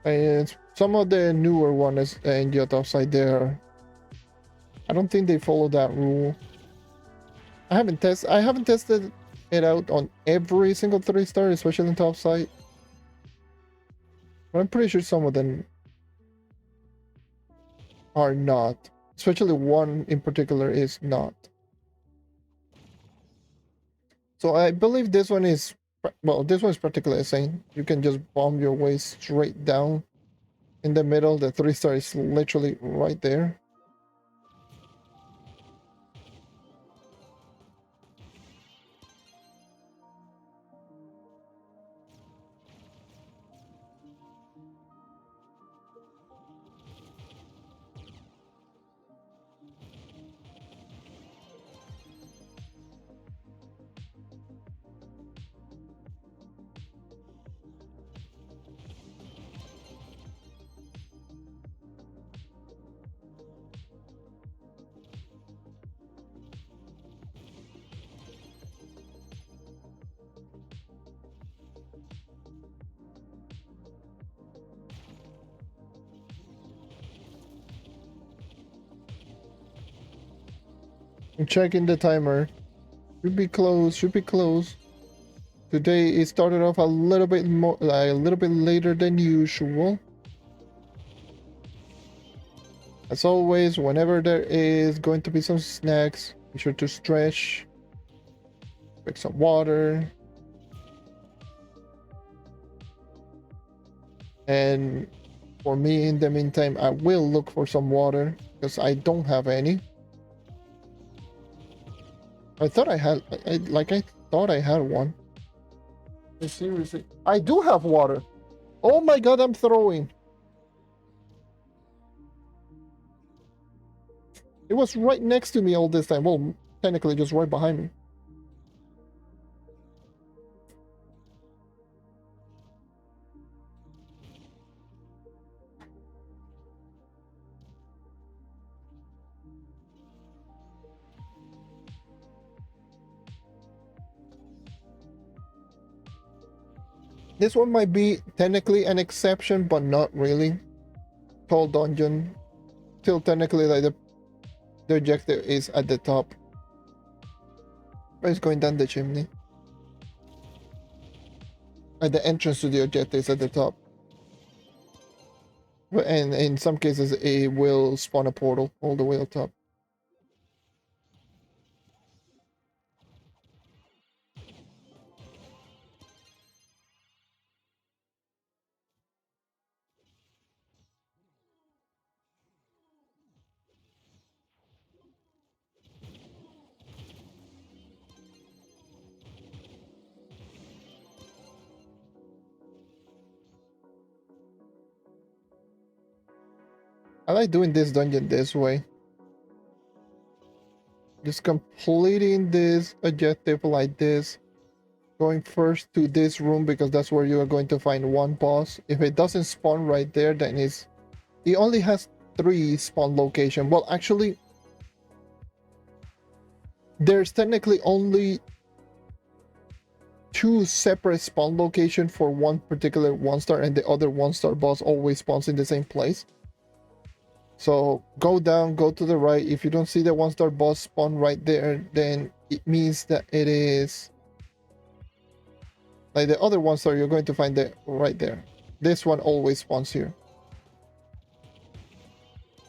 And some of the newer ones in the other side there, I don't think they follow that rule. I haven't tested it out on every single 3-star, especially in top side. But I'm pretty sure some of them are not. Especially one in particular is not. So I believe this one is, well, this one is particularly insane. You can just bomb your way straight down in the middle. The 3-star is literally right there. I'm checking the timer. Should be close. Should be close. Today it started off a little bit more, a little bit later than usual. As always, whenever there is going to be some snacks, be sure to stretch, drink some water, and for me, in the meantime, I will look for some water because I don't have any. I thought I had, I thought I had one. Seriously, I do have water. Oh my god, I'm throwing. It was right next to me all this time. Well, technically just right behind me. This one might be technically an exception, but not really. Tall dungeon. Still technically like the objective is at the top. But it's going down the chimney. Like the entrance to the objective is at the top. And in some cases it will spawn a portal all the way up top. I like doing this dungeon this way. Just completing this objective like this. Going first to this room because that's where you are going to find one boss. If it doesn't spawn right there, then it only has 3 spawn location. Well, actually, there's technically only 2 separate spawn location for one particular 1-star, and the other 1-star boss always spawns in the same place. So go down, go to the right. If you don't see the 1-star boss spawn right there, then it means that it is like the other 1-star. You're going to find it right there. This one always spawns here.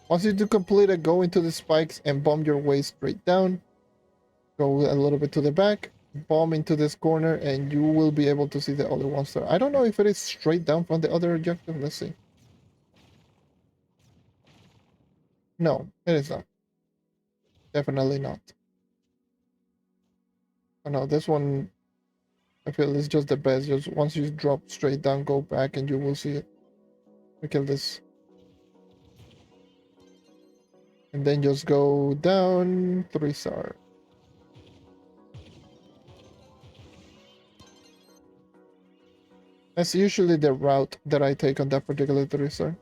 Once you do complete it, go into the spikes and bomb your way straight down. Go a little bit to the back, bomb into this corner, and you will be able to see the other 1-star. I don't know if it is straight down from the other objective. Let's see. No, it is not. Definitely not. Oh no, this one I feel is just the best. Just once you drop straight down, go back and you will see it. We kill this. And then just go down 3-star. That's usually the route that I take on that particular 3-star.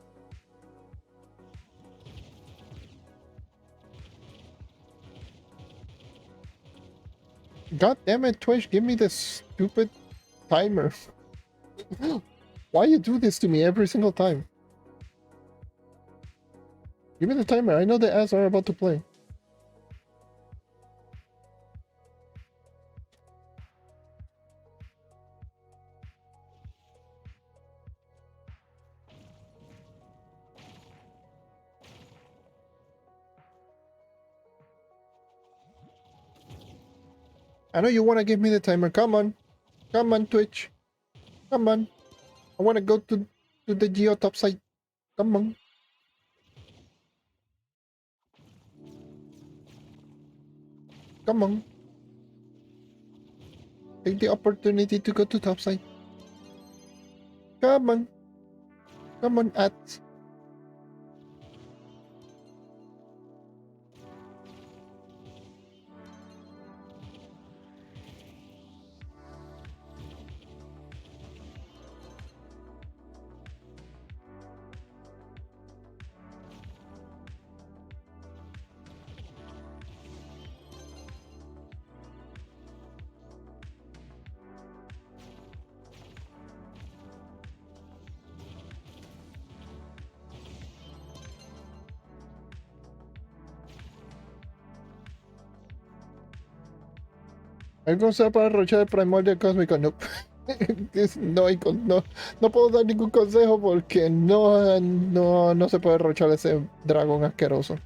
God damn it, Twitch, give me this stupid timer. Why you do this to me every single time? Give me the timer. I know the ads are about to play. I know you want to give me the timer. Come on. Come on, Twitch. Come on. I want to go to the geotop site. Come on. Come on. Take the opportunity to go to top site. Come on. Come on, ads. ¿Hay consejo para derrochar el primordial cósmico? No. No puedo dar ningún consejo porque no se puede derrochar ese dragón asqueroso.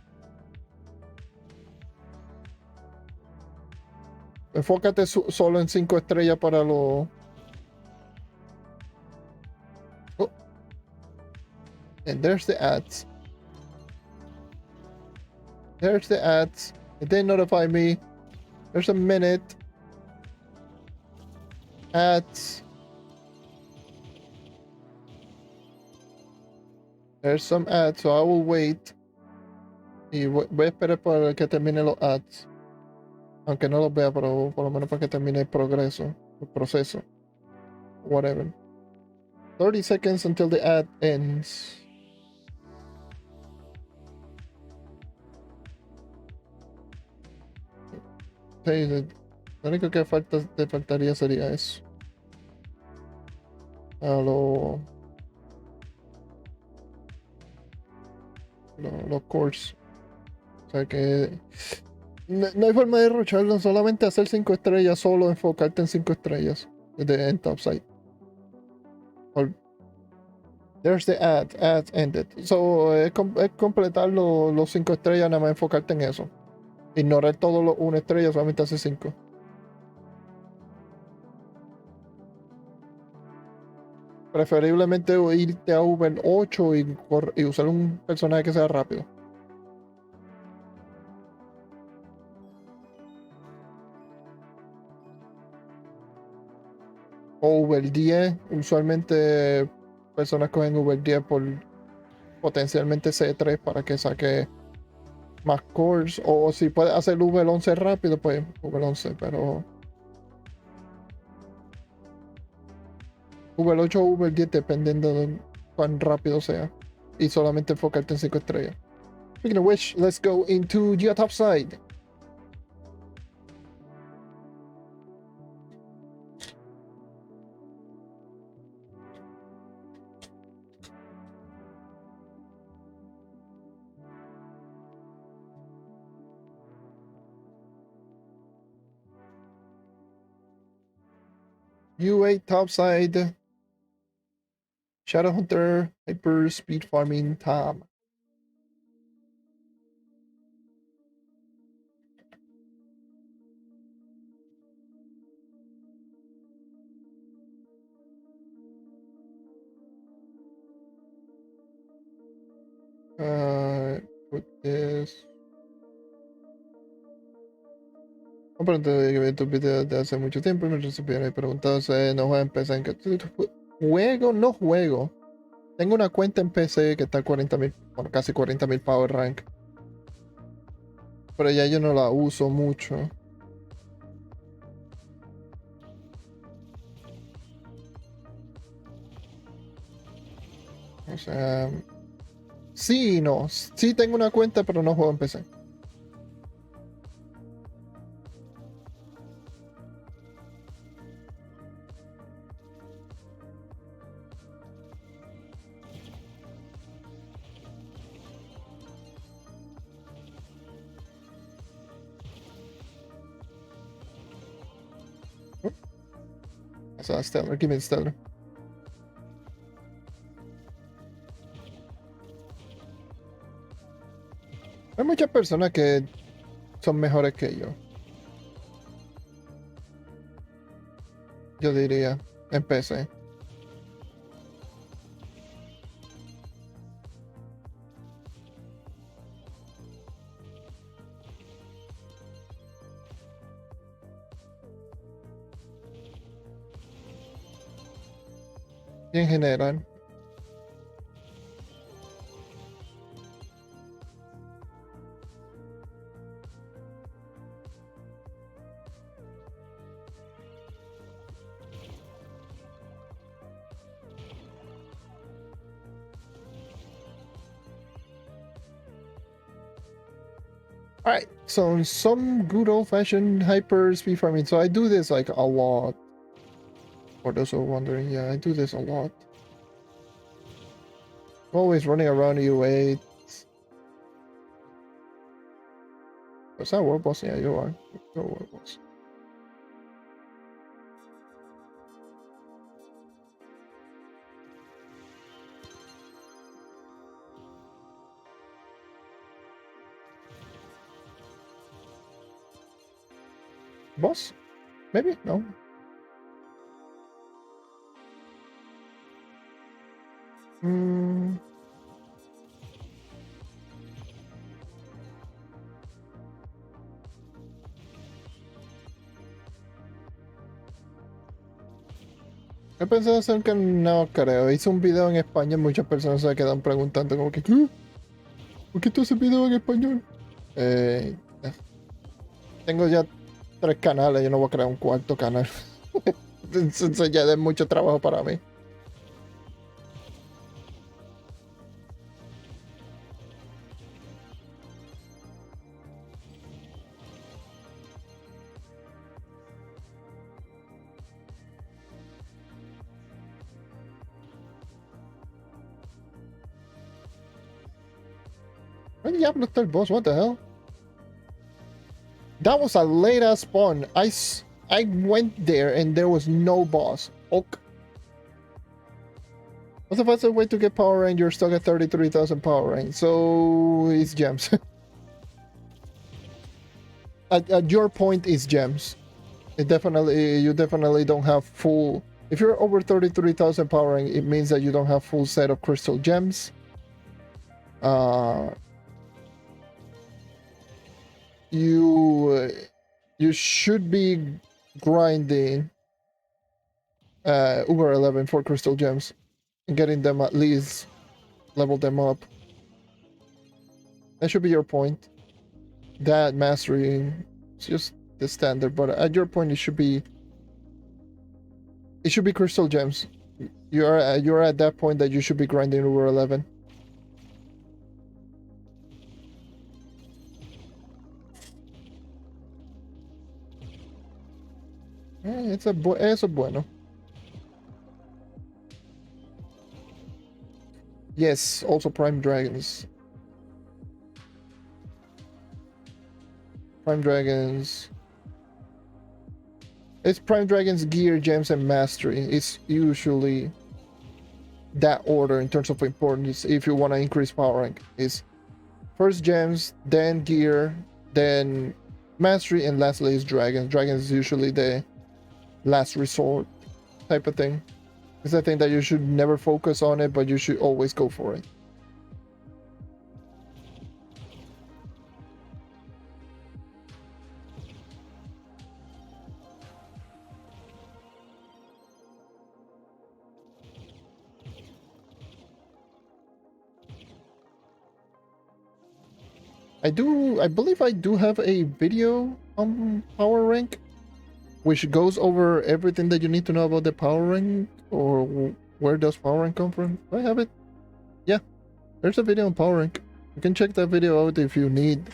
Enfócate solo en 5 estrellas para lo... Oh. And there's the ads. There's the ads. It didn't notify me. There's a minute. Ads. There's some ads, so I will wait. Y voy a esperar para que termine los ads. Aunque no los vea, pero por lo menos para que termine el progreso, el proceso. Whatever. 30 seconds until the ad ends. Sí, lo único que te faltaría sería eso. a los cores. O sea que no hay forma de derrocharlo, solamente hacer 5 estrellas, solo enfocarte en 5 estrellas en topside. There's the ad ended. So, es completar los 5 estrellas, nada más enfocarte en eso. Ignorar todo lo 1 estrella, solamente hace 5. Preferiblemente irte a Uber 8 y usar un personaje que sea rápido. O Uber 10, usualmente personas cogen Uber 10 por potencialmente C3 para que saque más cores. O si puedes hacer Uber 11 rápido, pues Uber 11, pero Uber 8 o Uber 10 dependiendo de cuán rápido sea. Y solamente enfocarte en 5 estrellas. Speaking of which, let's go into the top side. U8 topside, Shadowhunter, Hyper, Speedfarming, Tom. Put this. Comprendo tu video de hace mucho tiempo y me recibieron y preguntado si no juega en PC. Juego, no juego. Tengo una cuenta en PC que está a 40.000, bueno, casi 40.000 Power Rank. Pero ya yo no la uso mucho. O sea, sí y no. Sí tengo una cuenta, pero no juego en PC. O sea, Stellar, give me Stellar. Hay muchas personas que son mejores que yo. Yo diría, en PC. Y en general. Alright, so some good old-fashioned hyper speed farming. So I do this like a lot. For those who are wondering, yeah, I do this a lot. Always running around U8. Was that world boss? Yeah, you are. You're world boss. Boss? Maybe? No. Mm. He pensado hacer un canal, no creo. Hice un video en español, muchas personas se quedan preguntando como que, ¿qué? ¿Por qué tú haces video en español? Eh, tengo ya 3 canales, yo no voy a crear un cuarto canal. Eso ya es mucho trabajo para mí. When Diablo third boss? What the hell? That was a late ass spawn. I went there and there was no boss. Ok. What's the fastest way to get power rank? You're stuck at 33,000 power rank. So it's gems. at your point is gems. You definitely don't have full. If you're over 33,000 power rank, it means that you don't have full set of crystal gems. You should be grinding U11 for crystal gems and getting them at least level them up. That should be your point. That mastery, it's just the standard, but at your point it should be crystal gems. You're at that point that you should be grinding over 11. Eso es bueno. Yes, also Prime Dragons. Prime Dragons. It's Prime Dragons, Gear, Gems, and Mastery. It's usually that order in terms of importance if you want to increase power rank. It's first Gems, then Gear, then Mastery, and lastly is Dragons. Dragons is usually the last resort type of thing. Because I think that you should never focus on it, but you should always go for it. I believe I do have a video on power rank, which goes over everything that you need to know about the power rank, or where does power rank come from. Do I have it? Yeah, there's a video on power rank. You can check that video out if you need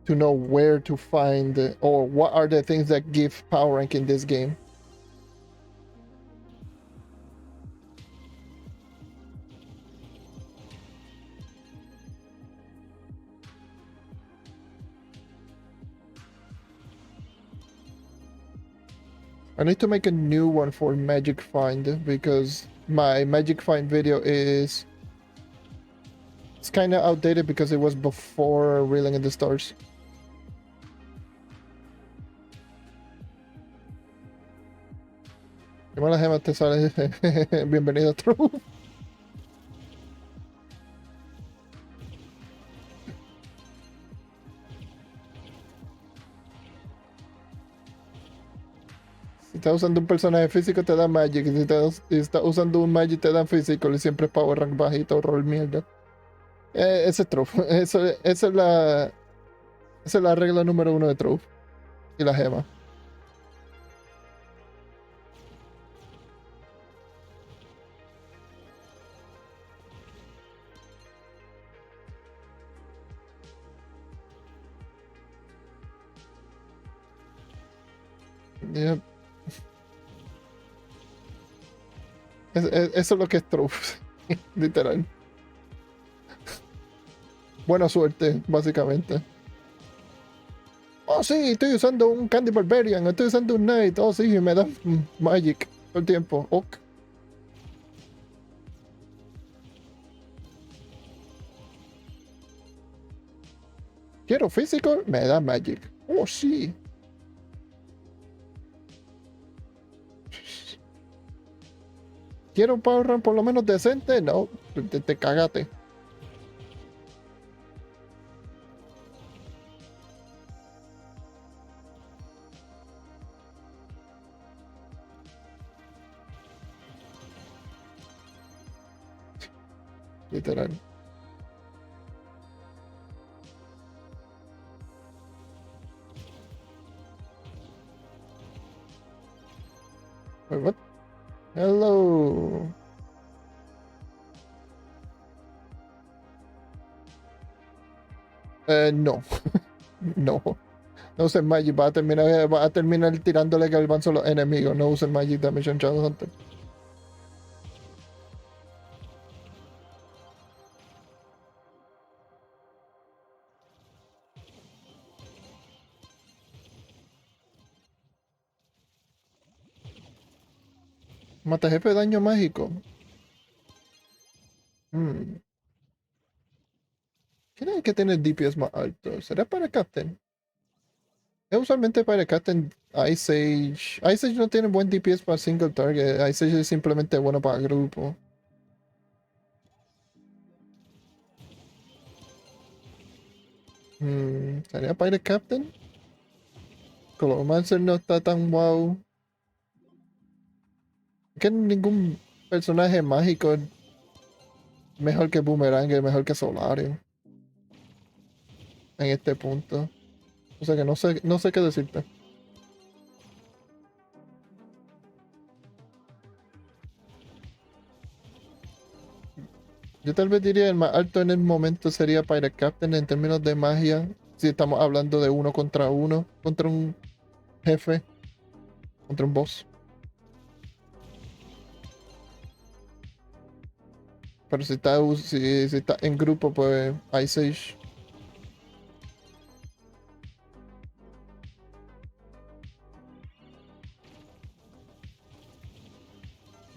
to know where to find or what are the things that give power rank in this game. I need to make a new one for Magic Find because my Magic Find video it's kind of outdated because it was before Reeling in the Stars. Qué mala gema te sale. Bienvenido a Trove. Si estás usando un personaje físico te da Magic. Si estás usando un Magic te dan físico. Y siempre es Power Rank bajito, roll mierda. Ese es Trove. Esa es la regla número 1 de Trove. Y la gema. Yep. Eso es lo que es Trove. Literal. Buena suerte, básicamente. Oh, sí, estoy usando un Candy Barbarian, estoy usando un Knight. Oh, sí, me da Magic todo el tiempo. Ok. Quiero físico, me da Magic. Oh, sí. Quiero un power run por lo menos decente. No, te cagate. Literal. Wait, what? Hello. No. No. No usen Magic. Va a terminar tirándole galvanzo a los enemigos. No usen Magic Damage en Shadowhunter. Mata jefe de daño mágico. Hmm. ¿Quién es el que tiene el DPS más alto? ¿Será para Captain? Es usualmente para Captain Ice Age. Ice Age no tiene buen DPS para single target. Ice Age es simplemente bueno para grupo. ¿Sería Pirate Captain? Colomancer no está tan wow. Que ningún personaje mágico es mejor que Boomerang, es mejor que Solarium en este punto. O sea que no sé qué decirte. Yo tal vez diría el más alto en el momento sería Pirate Captain en términos de magia. Si estamos hablando de uno, contra un jefe, contra un boss. Pero si está en grupo, pues Ice Age.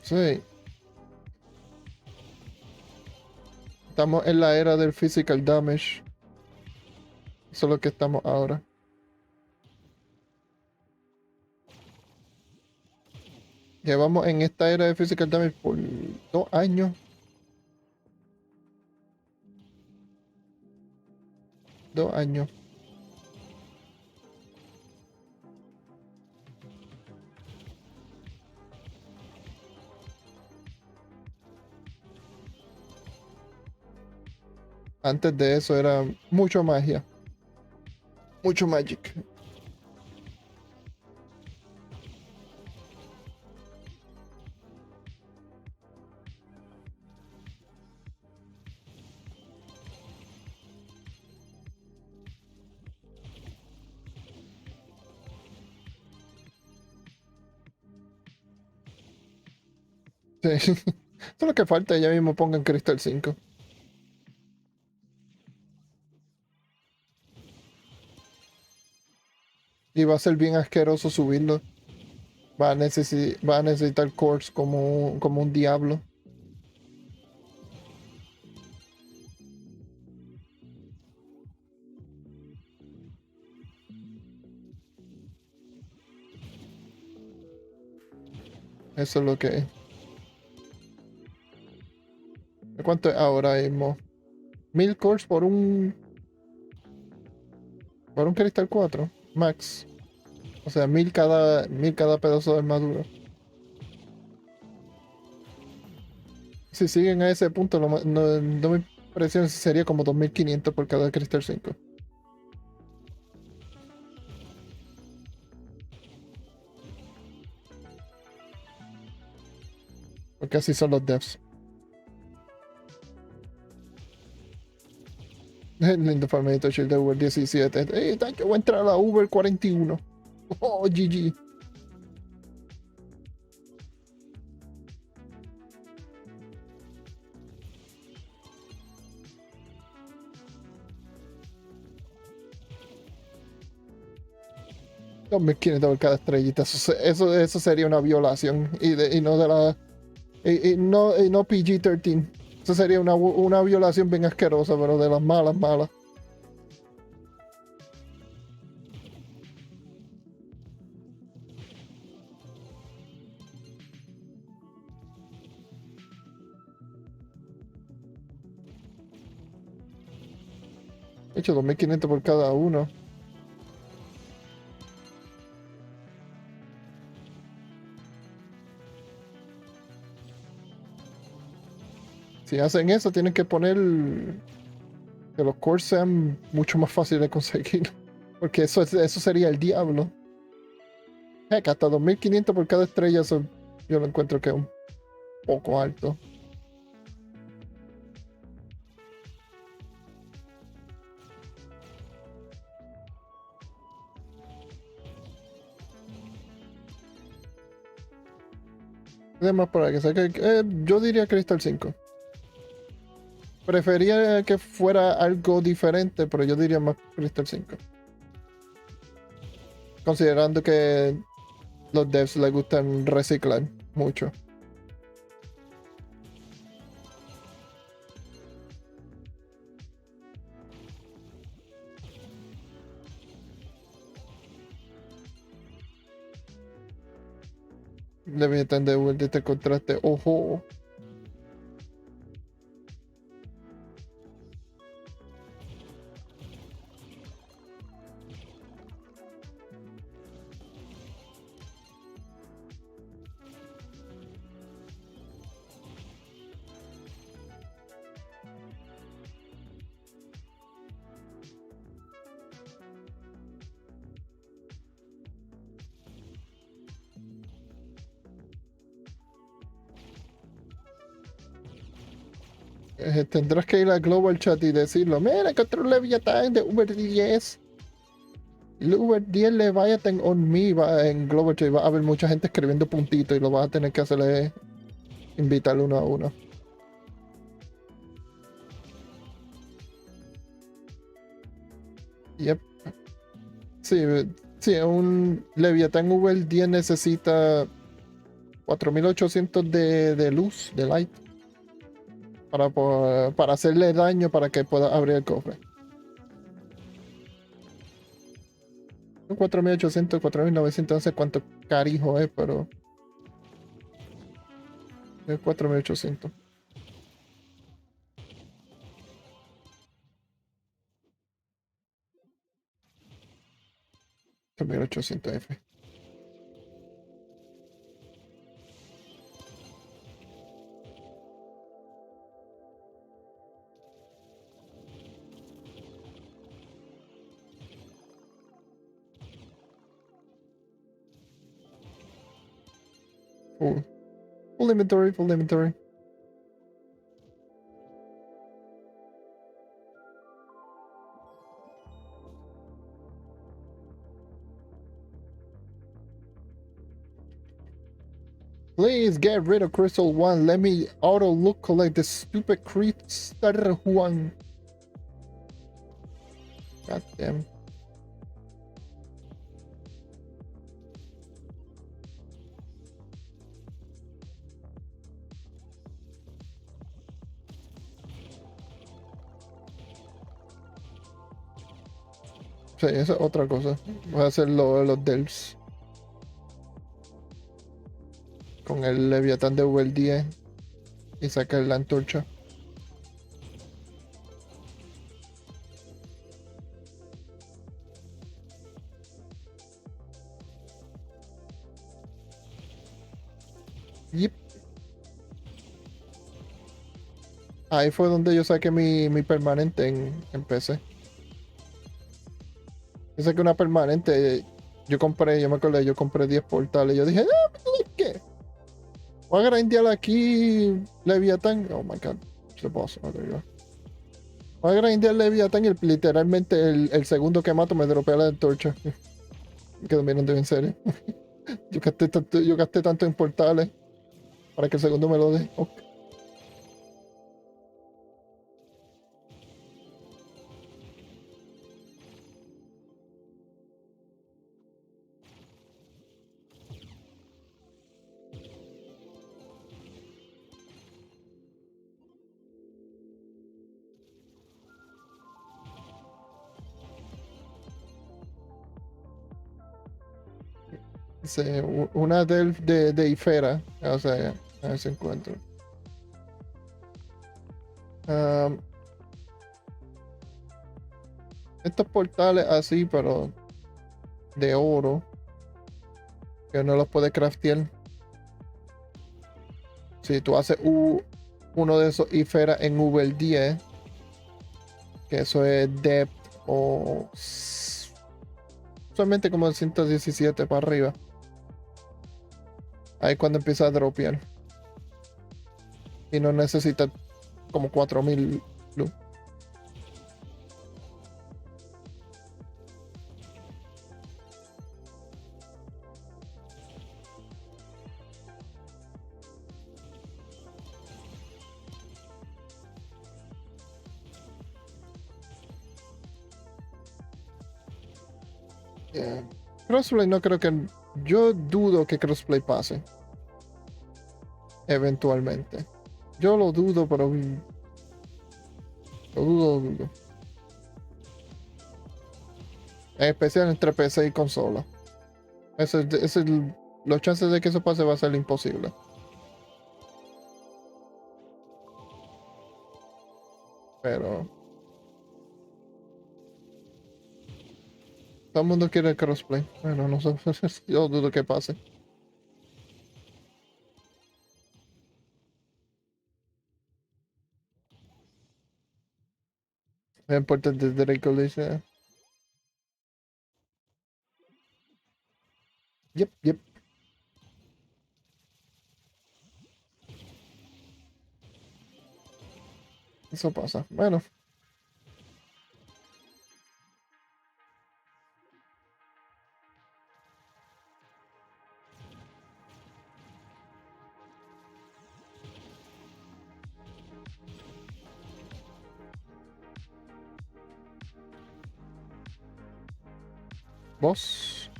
Sí, estamos en la era del physical damage. Eso es lo que estamos ahora. Llevamos en esta era de physical damage por 2 años. 2 años. Antes de eso era mucho magia. Mucho magic. Sí. Eso es lo que falta. Ya mismo pongan Crystal 5. Y va a ser bien asqueroso subirlo. Va a necesitar cores como un diablo. Eso es lo que es. ¿Cuánto es ahora mismo? 1000 cores por un Cristal 4 max. O sea, 1000 cada pedazo de armadura. Si siguen a ese punto, no me impresiona si sería como 2500 por cada Cristal 5. Porque así son los devs. Lindo farmito shield de Uber 17. Yo voy a entrar a la Uber 41. Oh, GG. $2500 por cada estrellita. Eso sería una violación. Y no de la. Y no PG-13. Eso sería una violación bien asquerosa, pero de las malas, malas. De hecho, 2500 por cada uno. Si hacen eso, tienen que poner que los cores sean mucho más fáciles de conseguir. Porque eso sería el diablo. Heck, hasta 2500 por cada estrella, eso yo lo encuentro que es un poco alto. Además, para que saque, yo diría Crystal 5. Prefería que fuera algo diferente, pero yo diría más Crystal 5. Considerando que los devs les gustan reciclar mucho. Leviatán de vuelta este contraste. Ojo. Tendrás que ir a Global Chat y decirlo. Mira, encontré un Leviatán de Uber 10. El Uber 10 Leviathan on me va en Global Chat. Va a haber mucha gente escribiendo puntitos y lo vas a tener que hacerle invitar uno a uno. Yep. Sí, sí, un Leviathan Uber 10 necesita 4800 de luz, de light, para hacerle daño para que pueda abrir el cofre. 4800, 4900, no sé cuánto carijo es, pero es 4800. 4800 F. Full inventory, full inventory. Please get rid of Crystal 1. Let me auto look collect this stupid Crystal 1. God damn. Sí, esa es otra cosa. Voy a hacer los delves. Con el Leviatán de UL10 y sacar la antorcha. Yep. Ahí fue donde yo saqué mi permanente en PC. Yo saqué una permanente. Yo me acuerdo, yo compré 10 portales. Yo dije, ¿qué? Voy a grindear aquí Leviatán. Oh my god. Se pasó. Voy a grindear Leviatán y literalmente el segundo que mato me dropea la antorcha. Me quedo mirando en serio. yo gasté tanto en portales para que el segundo me lo dé. Okay. Sí, una de Ifera. O sea, a ver si encuentro. Estos portales así, pero de oro, que no los puedes craftear. Si tú haces uno de esos Ifera en V10, que eso es Depth o solamente como el 117 para arriba. Ahí es cuando empieza a dropear. Y no necesita como 4000 luz. Crossplay no creo que... Yo dudo que Crossplay pase. Eventualmente. Yo lo dudo, pero... Lo dudo. En especial entre PC y consola. Ese es Los chances de que eso pase va a ser imposible. Pero todo el mundo quiere el crossplay. Bueno, no sé. Yo dudo que pase. Es importante de Drake dice. Yep, yep. Eso pasa. Bueno.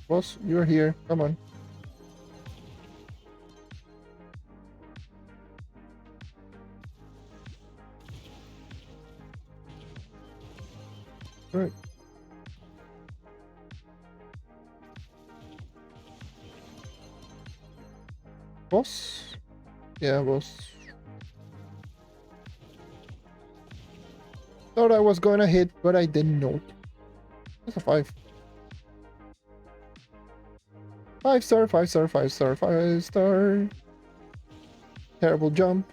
Boss, you're here. Come on. Alright. Boss? Yeah, boss. Thought I was gonna hit, but I did not. That's a 5. 5-star, 5-star, 5-star, 5-star. Terrible jump.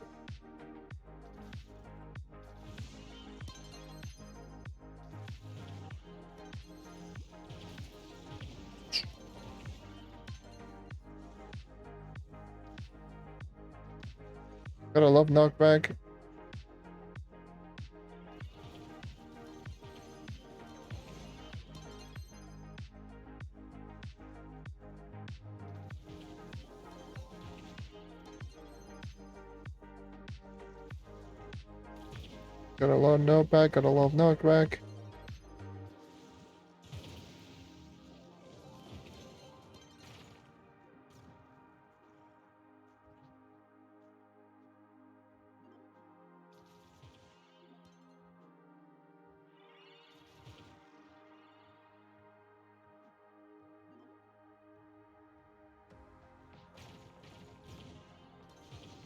Gotta love knockback. Gotta love knockback, gotta love knockback.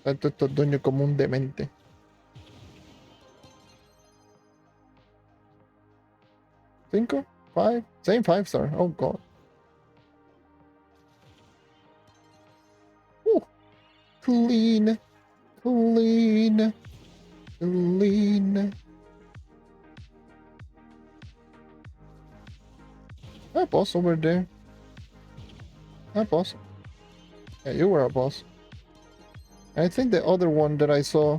Tanto estos dueños como un demente. 5? 5? Same 5-star. Oh god. Ooh. Clean. Clean. Clean. Hi, boss over there. Hi, boss. Yeah, you were a boss. I think the other one that I saw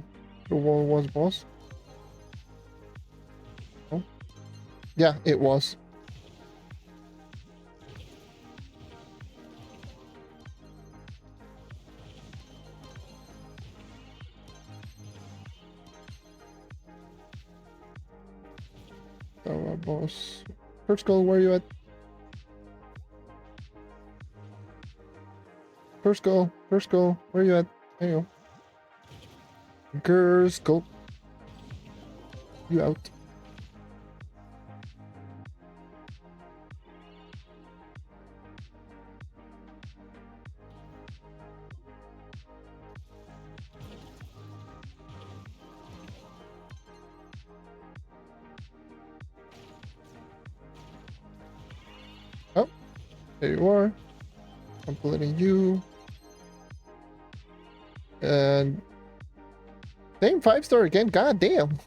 the wall was boss. Oh. Yeah, it was. Boss. First goal, where are you at? First goal, where are you at? There you go. Girls, go. You out. Oh, there you are. Completing you. And same 5-star again. God damn.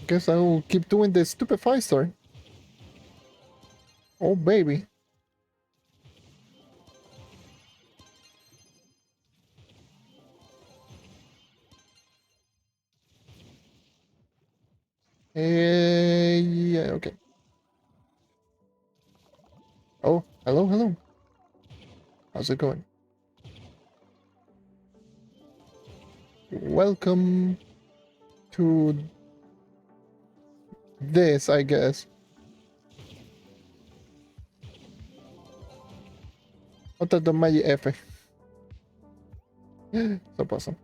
Guess I will keep doing this stupid 5-star. Oh baby. Yeah, okay. Oh, hello, hello. How's it going? Welcome to this, I guess. Otra toma y F. Eso pasa.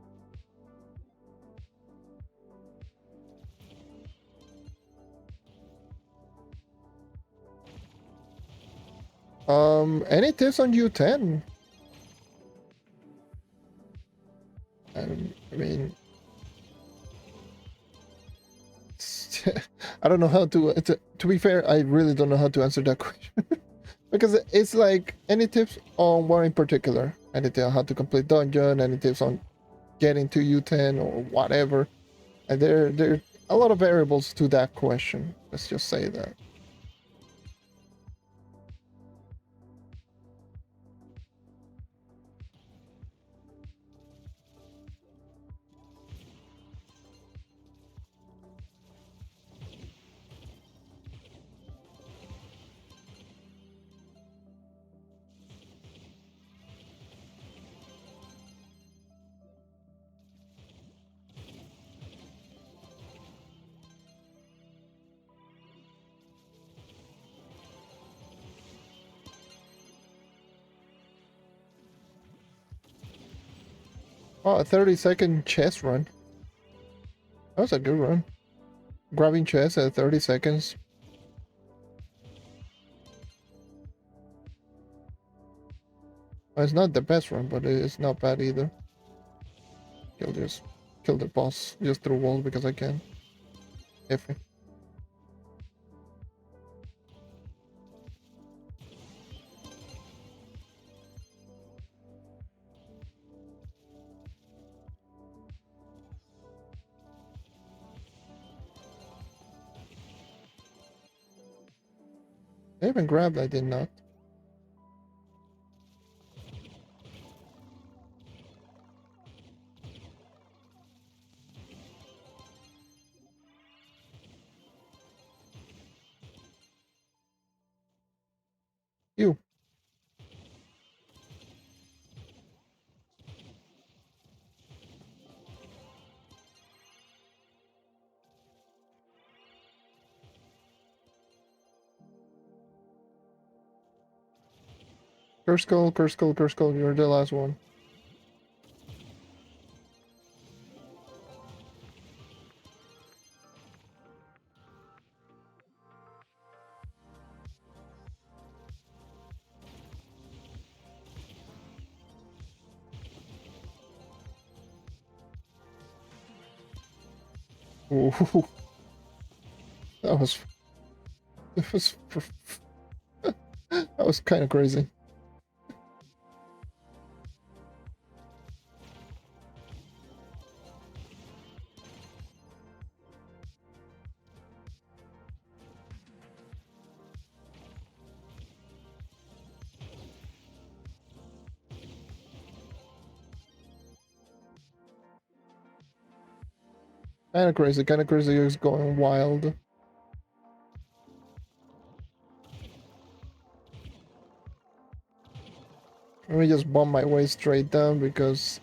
Any tips on U10? I mean, I don't know how to be fair, I really don't know how to answer that question. Because it's like, any tips on what in particular? Any tips on how to complete dungeon? Any tips on getting to U10 or whatever? And there are a lot of variables to that question. Let's just say that. Oh, a 30-second chest run. That was a good run. Grabbing chest at 30 seconds. Well, it's not the best run, but it's not bad either. Kill the boss just through walls because I can. Iffy. I even grabbed, I did not. You. Curse skull, curse skull, curse skull, you're the last one. Ooh, that was that was that was kind of crazy. Kind of crazy, kind of crazy. It's going wild. Let me just bomb my way straight down because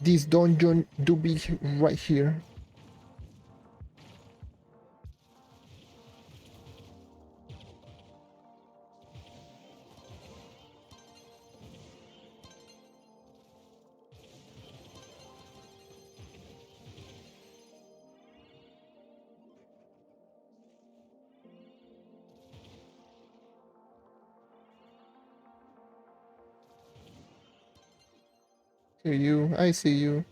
this dungeon do be right here. See you, I see you.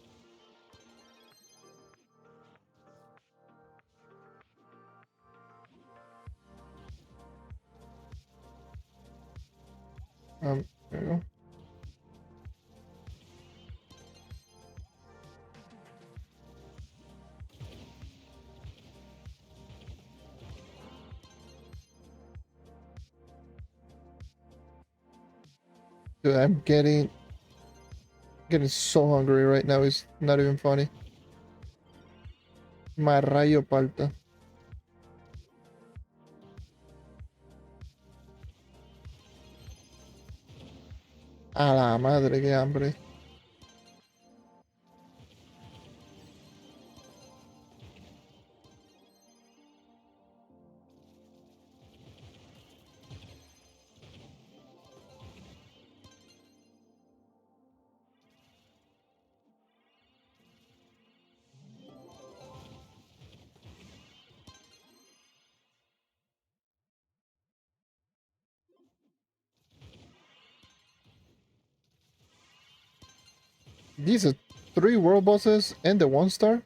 There you go. Dude, I'm getting so hungry right now. It's not even funny. My rayo palta. A la madre, qué hambre. Jesus, 3 world bosses and the 1-star?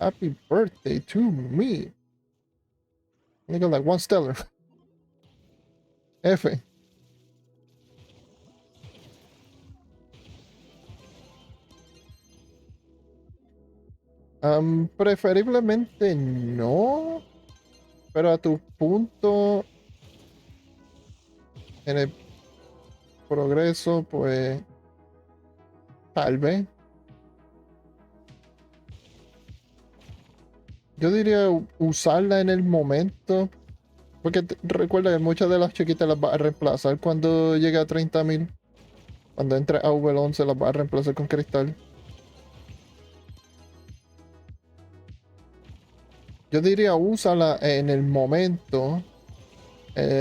Happy birthday to me. Only got like 1 stellar. F. Preferiblemente no. Pero a tu punto en el progreso, pues tal vez. Yo diría usarla en el momento. Porque recuerda que muchas de las chiquitas las va a reemplazar cuando llegue a 30.000. Cuando entre a U11 las va a reemplazar con cristal. Yo diría úsala en el momento.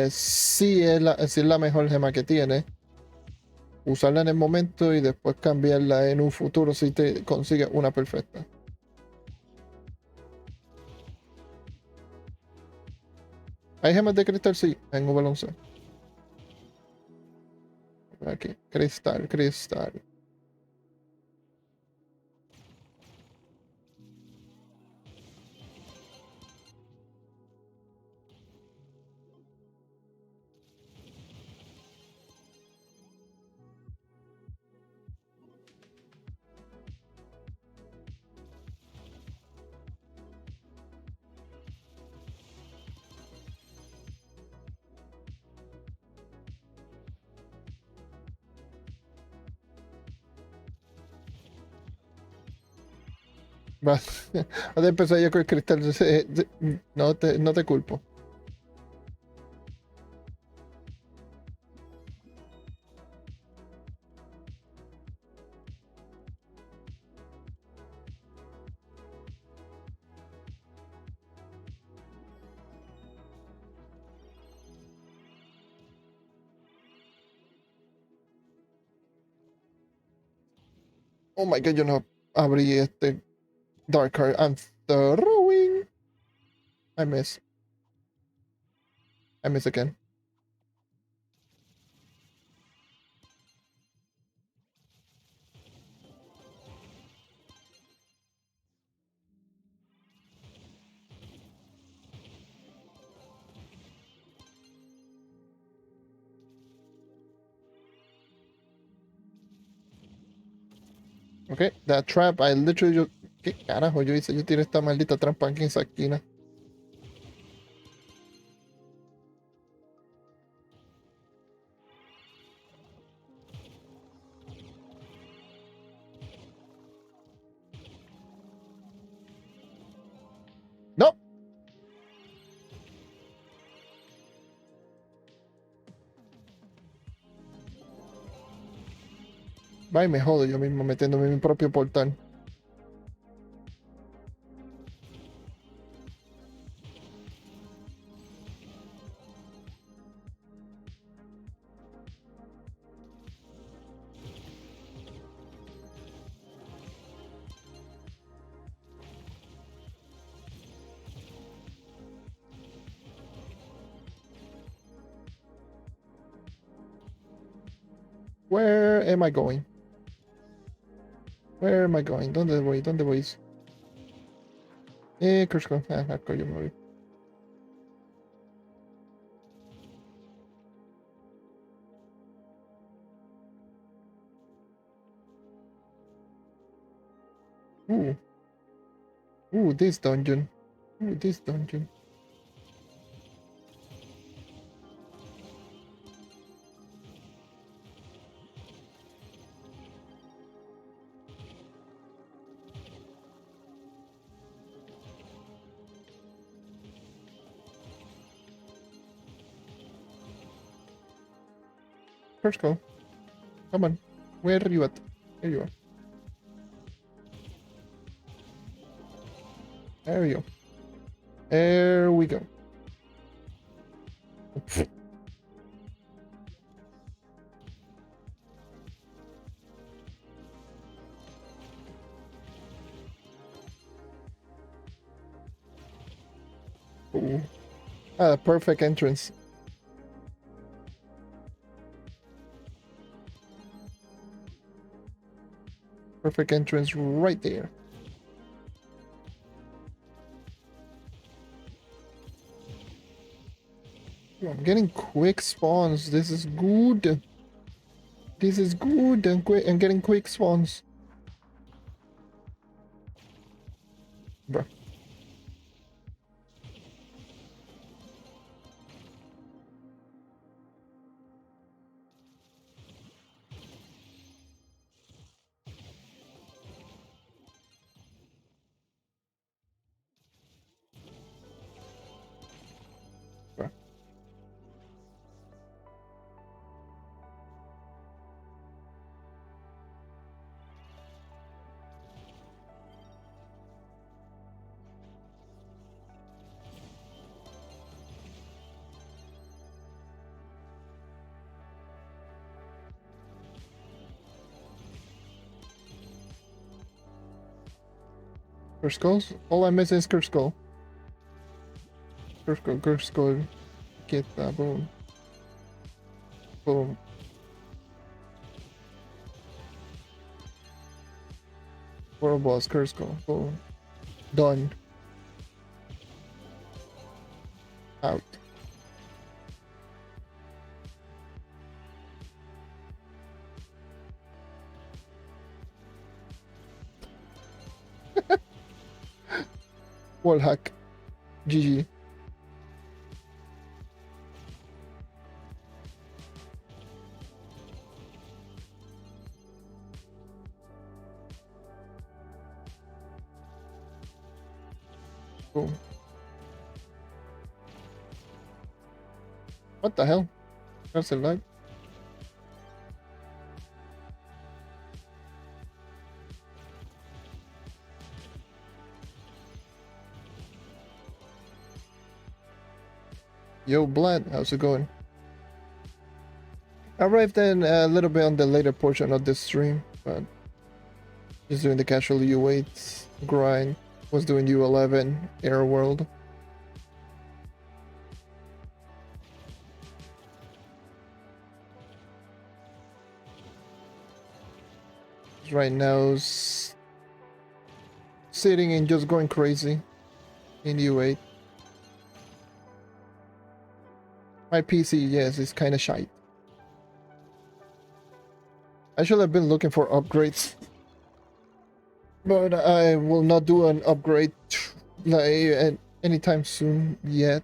Si es la mejor gema que tiene. Usarla en el momento y después cambiarla en un futuro si te consigues una perfecta. ¿Hay gemas de cristal? Sí, en U11. Aquí, cristal, cristal. Va. Antes de empezar yo con el cristal. No te culpo. Oh my god, yo no abrí este Dark Card. I'm throwing. I miss. I miss again. Okay, that trap, I literally ¿qué carajo yo hice? Yo tiré esta maldita trampa aquí en esa esquina. ¡No! Va y me jodo yo mismo metiéndome en mi propio portal. Where am I going? Where am I going? ¿Dónde voy? ¿Dónde voy? Crushco. Acá yo me voy. Ooh. Ooh, this dungeon. Ooh, this dungeon. Crushco. Come on. Where are you at? There you are. There we go. There we go. Ooh. Ah, perfect entrance. Perfect entrance right there. I'm getting quick spawns. This is good. This is good. And quick. I'm getting quick spawns. Bruh. Bruh. Curse skulls? All I'm missing is curse skull. Curse skull, curse skull. Get that, boom. Boom. World boss, curse skull, boom. Done. Out. Wall hack. GG. Boom. What the hell? That's a lag. Yo, Blad, how's it going? I arrived in a little bit on the later portion of this stream, but just doing the casual U8 grind. Was doing U11 Air World. Right now, sitting and just going crazy in U8. My PC, yes, is kind of shite. I should have been looking for upgrades, but I will not do an upgrade like anytime soon yet.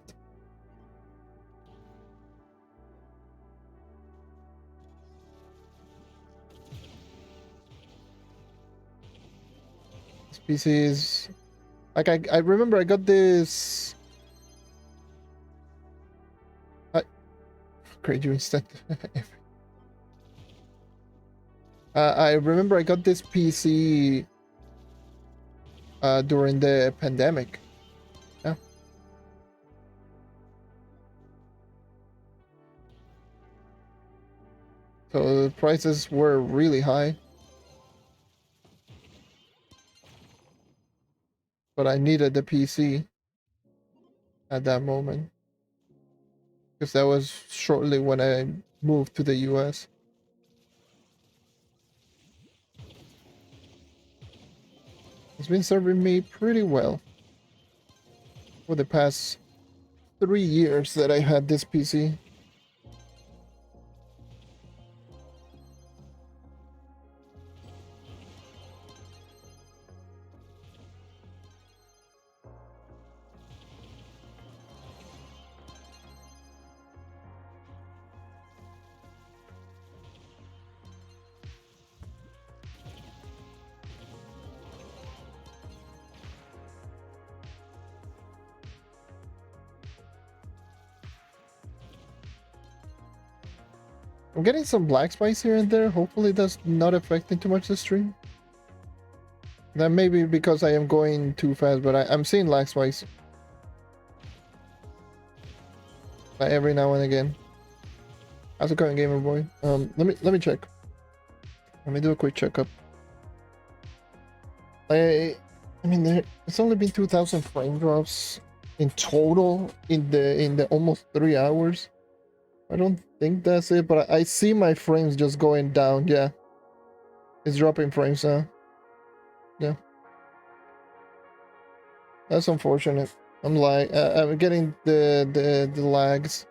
This PC is like I remember I got this. Great, you instant. I remember I got this PC during the pandemic. Yeah. So the prices were really high. But I needed the PC at that moment. Because that was shortly when I moved to the US. It's been serving me pretty well for the past 3 years that I had this PC. I'm getting some black spice here and there. Hopefully that's not affecting too much the stream. That may be because I am going too fast, but I'm seeing black spice. Every now and again. How's it going, gamer boy? Let me check. Let me do a quick checkup. I mean, it's only been 2,000 frame drops in total in the almost 3 hours. I don't think that's it, but I see my frames just going down. Yeah, it's dropping frames now. Yeah, that's unfortunate. I'm like, I'm getting the lags.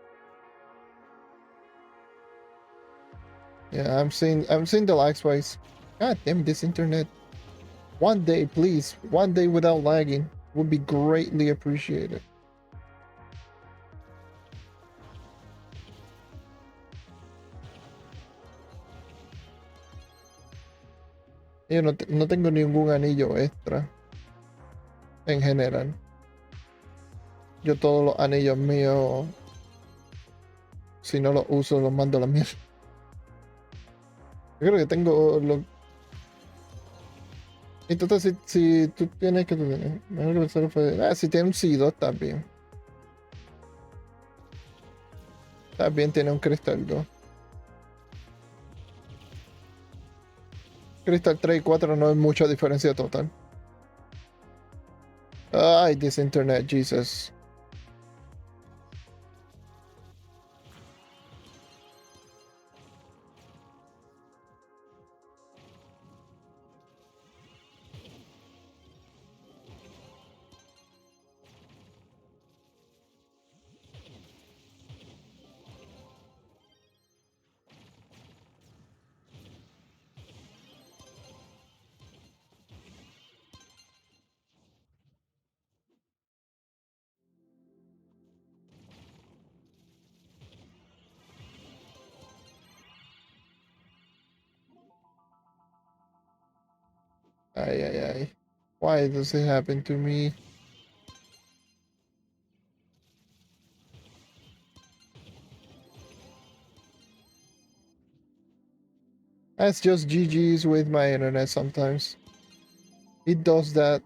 Yeah, I'm seeing the lag spikes. God damn this internet. One day, please. One day without lagging would be greatly appreciated. Yo no tengo ningún anillo extra en general. Yo todos los anillos míos, si no los uso, los mando a la mierda. Yo creo que tengo lo... Entonces, si tú tienes que tener... Mejor que pensar fue... Ah, si tiene un C2, está bien. Está bien, tiene un cristal 2. Cristal 3 y 4 no hay mucha diferencia total. Ay, this internet, Jesus. Ay, ay, ay. Why does it happen to me? That's just GG's with my internet sometimes. It does that.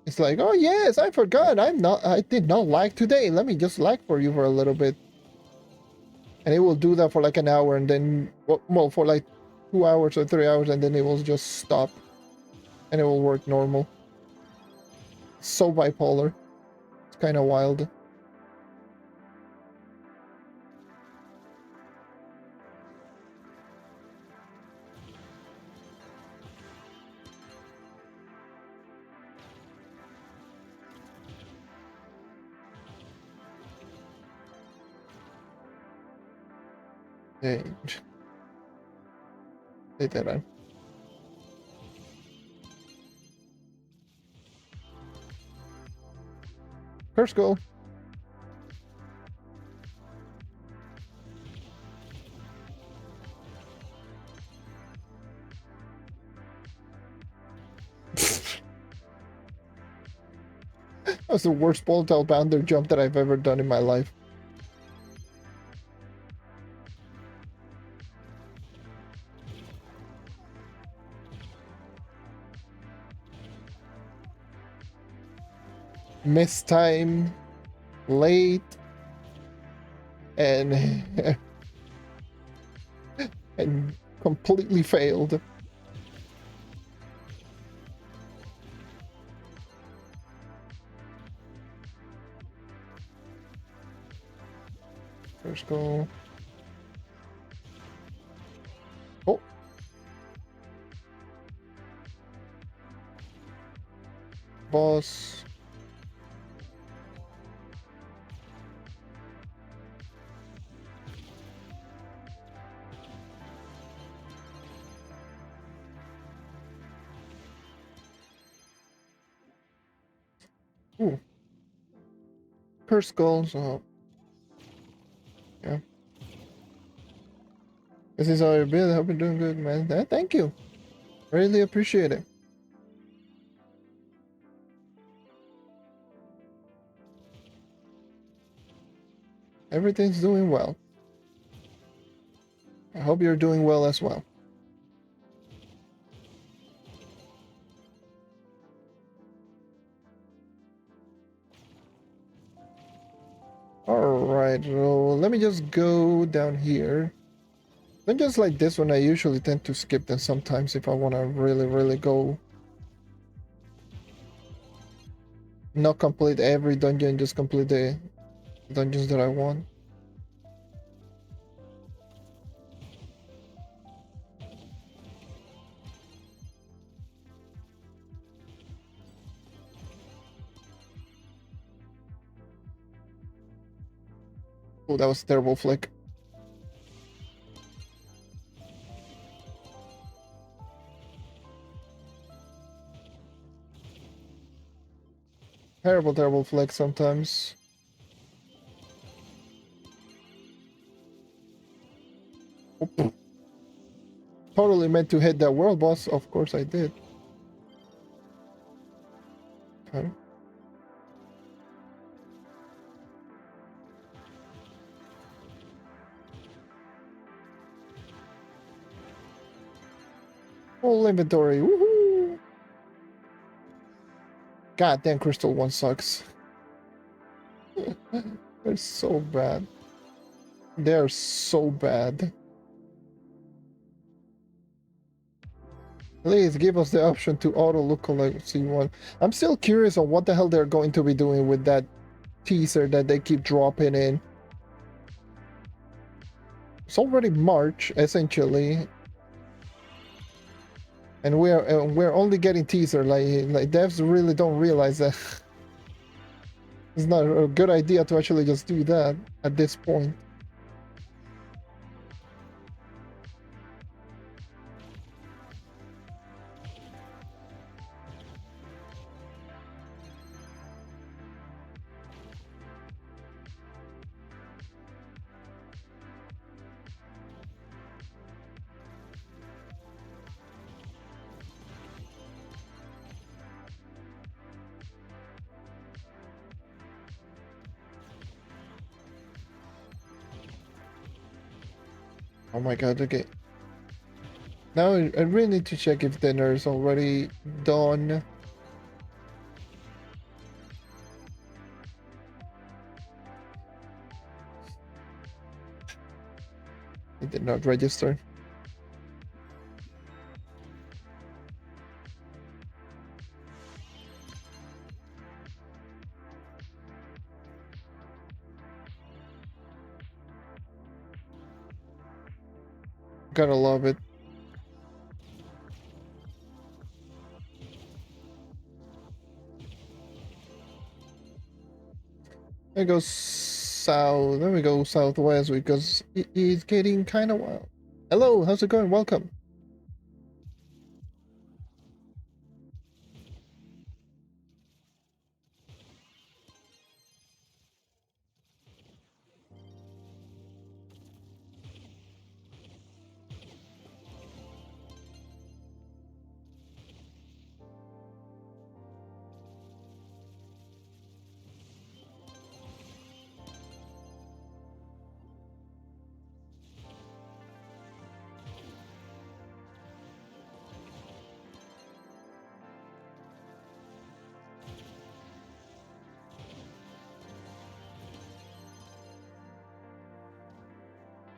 It's like, oh yes, I forgot. I did not lag today. Let me just lag for you for a little bit. And it will do that for like an hour and then, well, for like 2 hours or 3 hours, and then it will just stop. And it will work normal. So bipolar. It's kind of wild. Hey, literal. First goal. That was the worst volatile bounder jump that I've ever done in my life. Missed time, late, and and completely failed. First goal. Oh. Boss. Ooh. First goal, so yeah. This is all your build. I hope you're doing good, man. Thank you. Really appreciate it. Everything's doing well. I hope you're doing well as well. Alright, so let me just go down here. Then just like this one, I usually tend to skip them sometimes if I want to really go. Not complete every dungeon, just complete the dungeons that I want. Oh, that was a terrible flick. Terrible, terrible flick sometimes. Oh, totally meant to hit that world boss. Of course I did. Okay. Full inventory. Woohoo! God damn, Crystal 1 sucks. They're so bad. They're so bad. Please give us the option to auto lookalike C1. I'm still curious on what the hell they're going to be doing with that teaser that they keep dropping in. It's already March, essentially. And we're only getting teaser. Like devs really don't realize that it's not a good idea to actually just do that at this point. Oh my god, okay. Now I really need to check if dinner is already done. It did not register. Gotta love it. There goes south. There we go, southwest, because it is getting kind of wild. Hello, how's it going? Welcome.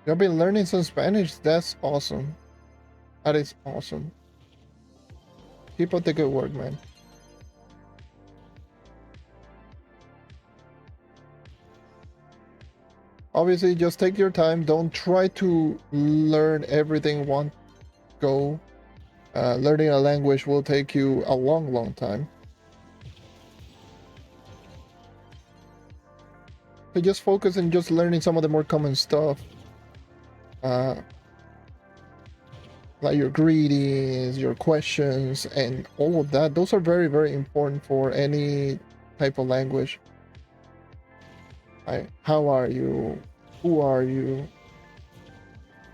You've been learning some Spanish? That's awesome. That is awesome. Keep up the good work, man. Obviously, just take your time. Don't try to learn everything one go. Learning a language will take you a long, long time. So just focus on just learning some of the more common stuff. Like your greetings, your questions, and all of that. Those are very, very important for any type of language. Like, how are you? Who are you?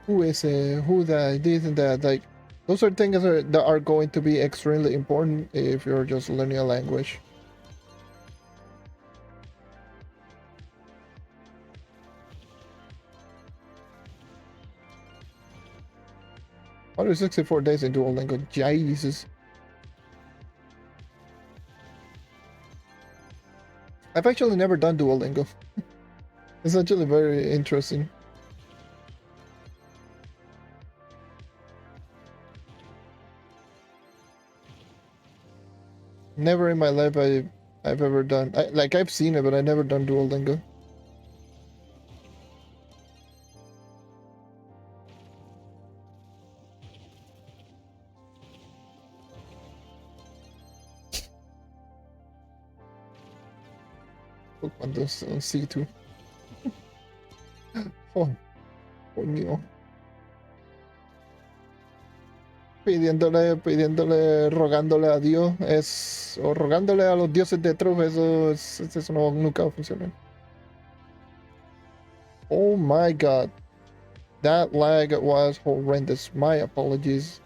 Who is it? Who that? This and that. Like, those are things that are going to be extremely important if you're just learning a language. What are 64 days in Duolingo? Jesus. I've actually never done Duolingo. It's actually very interesting. Never in my life I've ever done. I've seen it, but I never done Duolingo. Look on this on C2. Oh, coño. Pidiéndole, rogándole a Dios, o rogándole a los dioses de Trove, eso no, nunca va a funcionar. Oh my god, that lag was horrendous. My apologies.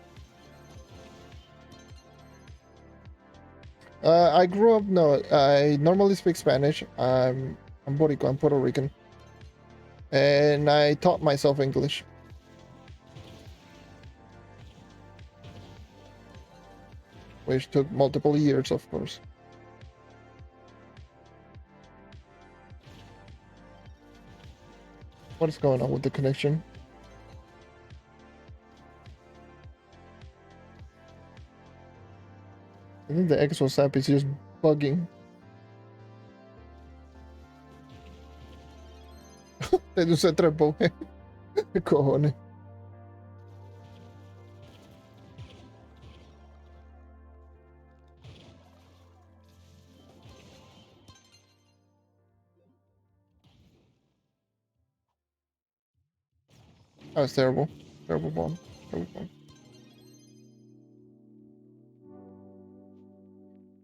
I grew up, no, I normally speak Spanish. I'm Boricua, I'm Puerto Rican. And I taught myself English. Which took multiple years, of course. What is going on with the connection? I think the Exos app is just bugging. Te se trepó. ¿Qué cojones? That was terrible. Terrible bomb. Terrible bomb.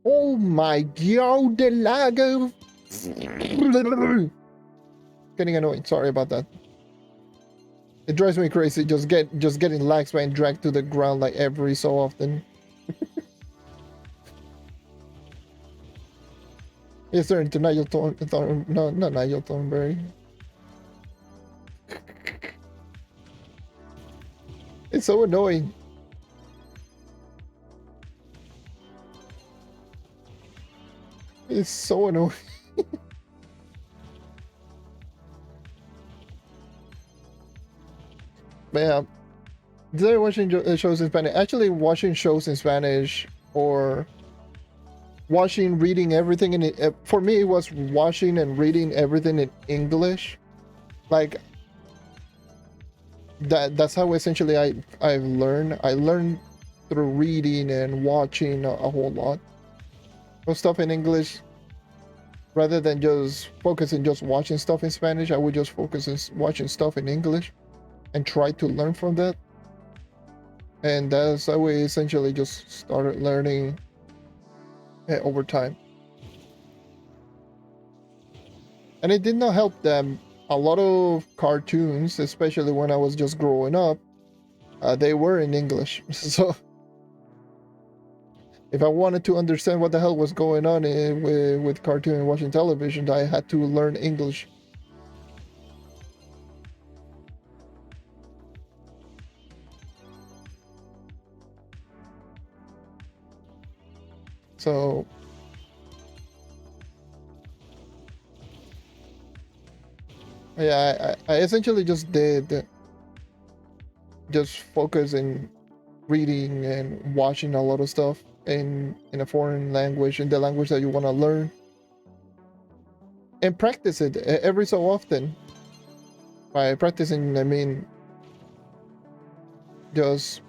Oh my god, the lag. Getting annoying. Sorry about that. It drives me crazy just getting lags being dragged to the ground like every so often. Yes, sir, to Nigel no, not Nigel Thornberry. It's so annoying. It's so annoying. But yeah, today watching shows in Spanish. Actually, watching shows in Spanish or reading everything in it. For me, it was watching and reading everything in English. Like that's how essentially I've learned. I learned through reading and watching a whole lot of stuff in English. Rather than just focusing just watching stuff in Spanish, I would just focus on watching stuff in English and try to learn from that. And that's how we essentially just started learning over time. And it did not help them. A lot of cartoons, especially when I was just growing up, they were in English. So if I wanted to understand what the hell was going on with cartoon and watching television, I had to learn English. So yeah, I essentially just did just focus in reading and watching a lot of stuff in a foreign language, in the language that you want to learn, and practice it every so often. By practicing, I mean just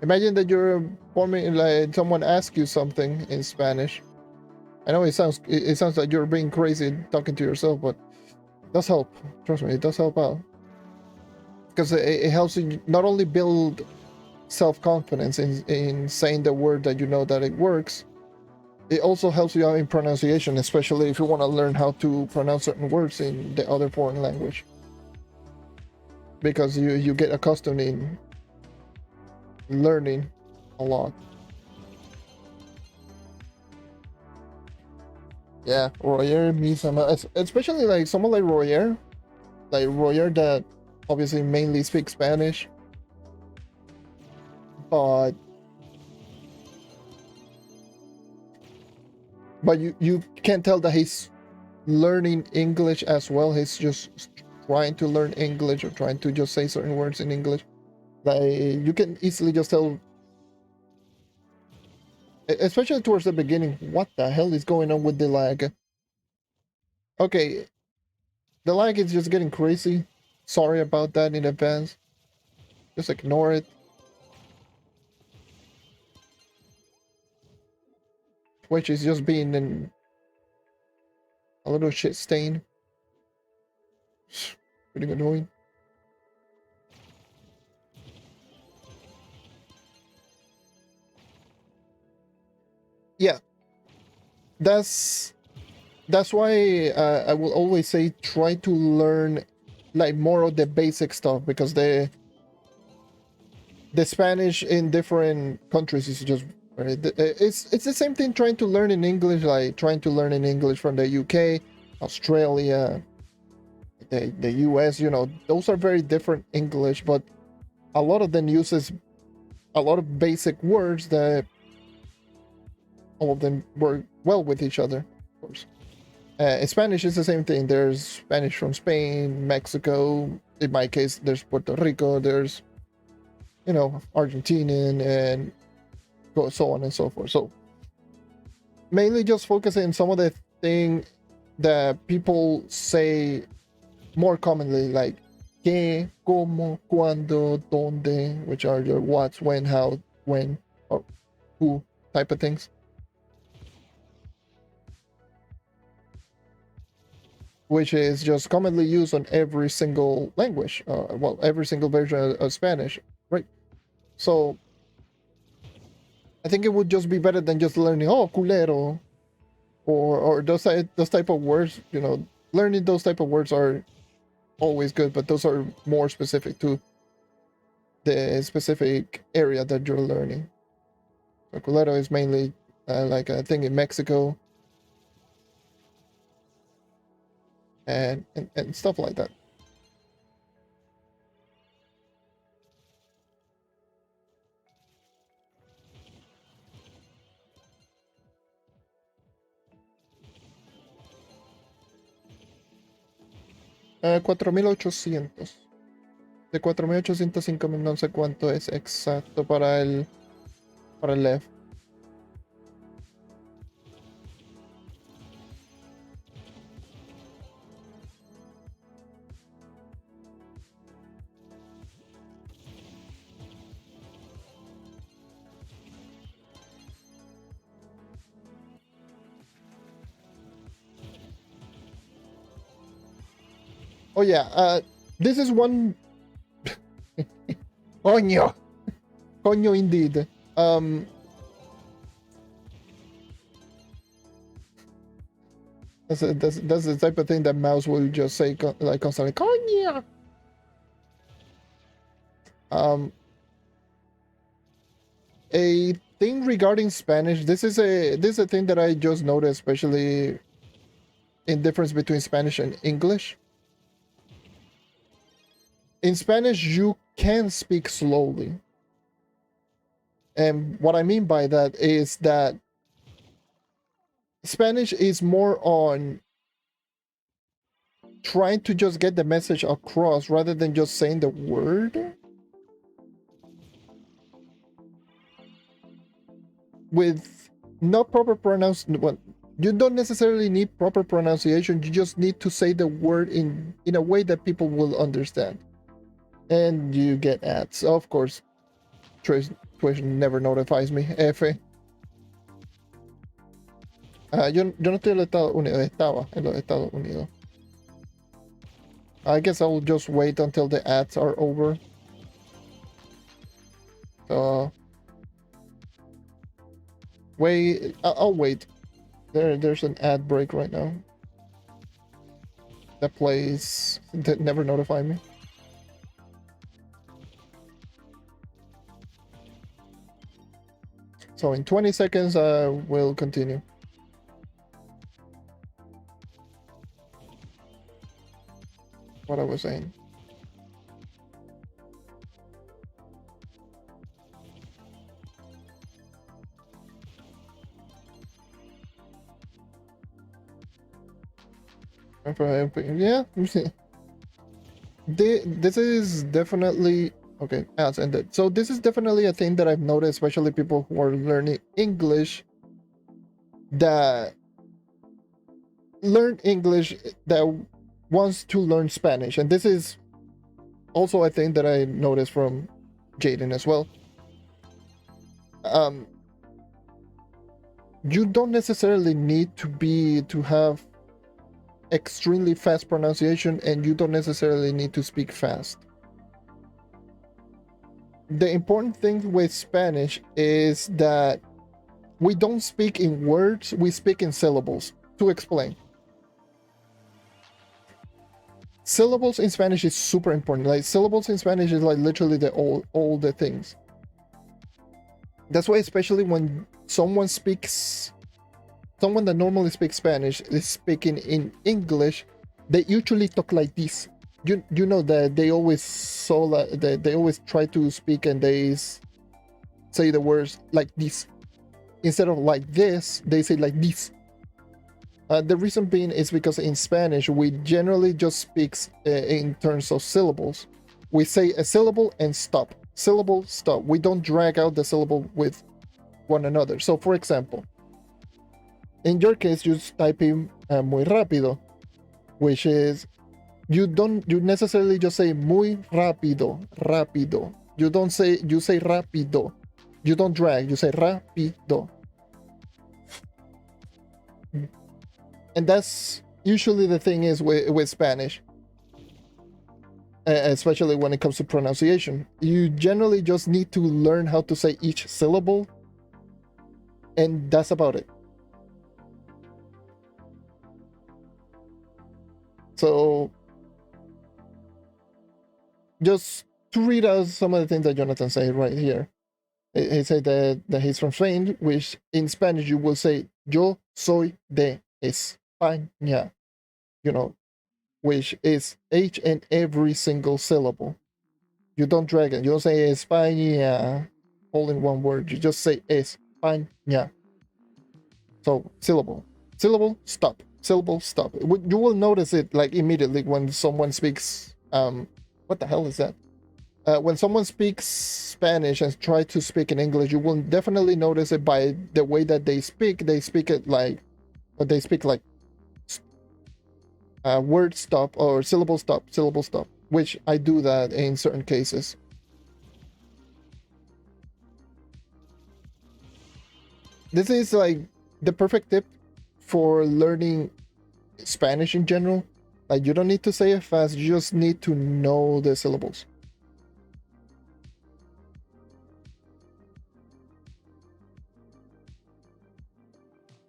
imagine that you're forming, like someone asks you something in Spanish. I know it sounds like you're being crazy talking to yourself, but it does help. Trust me, it does help out, because it helps you not only build self-confidence in saying the word that you know that it works. It also helps you out in pronunciation, especially if you want to learn how to pronounce certain words in the other foreign language, because you get accustomed in learning a lot. Yeah, Royer means especially like someone like Royer that obviously mainly speaks Spanish, but you can't tell that he's learning English as well. He's just trying to learn English or trying to just say certain words in English. Like you can easily just tell, especially towards the beginning, what the hell is going on with the lag. Okay, the lag is just getting crazy. Sorry about that in advance. Just ignore it. Twitch is just being a little shit stain. Pretty annoying. Yeah, that's why I will always say try to learn like more of the basic stuff, because the Spanish in different countries is just it's the same thing trying to learn in English, like trying to learn in English from the UK, Australia, the US. You know, those are very different English, but a lot of them uses a lot of basic words that all of them work well with each other, of course. Spanish is the same thing. There's Spanish from Spain, Mexico. In my case, there's Puerto Rico. There's, you know, Argentinian, and so on and so forth. So mainly just focusing on some of the thing that people say more commonly, like que, como, cuando, donde, which are your what, when, how, when, or who type of things. Which is just commonly used on every single language, well, every single version of Spanish, right? So I think it would just be better than just learning, oh, culero, or those type of words. You know, learning those type of words are always good, but those are more specific to the specific area that you're learning. So culero is mainly like a thing in Mexico, and stuff like that. Uh, 4800. De 4800 a 5000, no sé cuánto es exacto para el left. Oh yeah, this is one. Coño, coño, indeed. That's the type of thing that mouse will just say like constantly. Coño. A thing regarding Spanish. This is a thing that I just noticed, especially in difference between Spanish and English. In Spanish, you can speak slowly. And what I mean by that is that Spanish is more on trying to just get the message across rather than just saying the word. With not proper pronunciation, well, you don't necessarily need proper pronunciation. You just need to say the word in a way that people will understand. And you get ads, of course. Twitch never notifies me. F. Yo no estoy en los Estados Unidos. Estaba en los Estados Unidos. I guess I'll just wait until the ads are over. So wait, I'll wait. There's an ad break right now. That plays that never notify me. So in 20 seconds, we'll continue. What I was saying. Yeah. This is definitely okay. Ads ended. So this is definitely a thing that I've noticed, especially people who are learning English, that learn English that wants to learn Spanish, and this is also a thing that I noticed from Jaden as well. You don't necessarily need to have extremely fast pronunciation, and you don't necessarily need to speak fast. The important thing with Spanish is that we don't speak in words, we speak in syllables. To explain, syllables in Spanish is super important. Like syllables in Spanish is like literally all the things. That's why, especially when someone that normally speaks Spanish is speaking in English, they usually talk like this. You know that they always they always try to speak and they say the words like this instead of like this. They say like this. The reason being is because in Spanish we generally just speak in terms of syllables. We say a syllable and stop. Syllable, stop. We don't drag out the syllable with one another. So, for example, in your case, you type in muy rápido, which is you necessarily just say muy rápido. You say rápido. You don't drag, you say rápido. And that's usually the thing is with Spanish, especially when it comes to pronunciation. You generally just need to learn how to say each syllable, and that's about it. So just to read out some of the things that Jonathan said right here. He said that he's from Spain, which in Spanish you will say yo soy de España, which is H in every single syllable. You don't drag it. You don't say España all in one word. You just say España. So syllable, stop, syllable, stop. You will notice it like immediately when someone speaks. What the hell is that? When someone speaks Spanish and try to speak in English, you will definitely notice it by the way that they speak. They speak it like, or they speak like word stop or syllable stop, which I do that in certain cases. This is like the perfect tip for learning Spanish in general. Like you don't need to say it fast, you just need to know the syllables.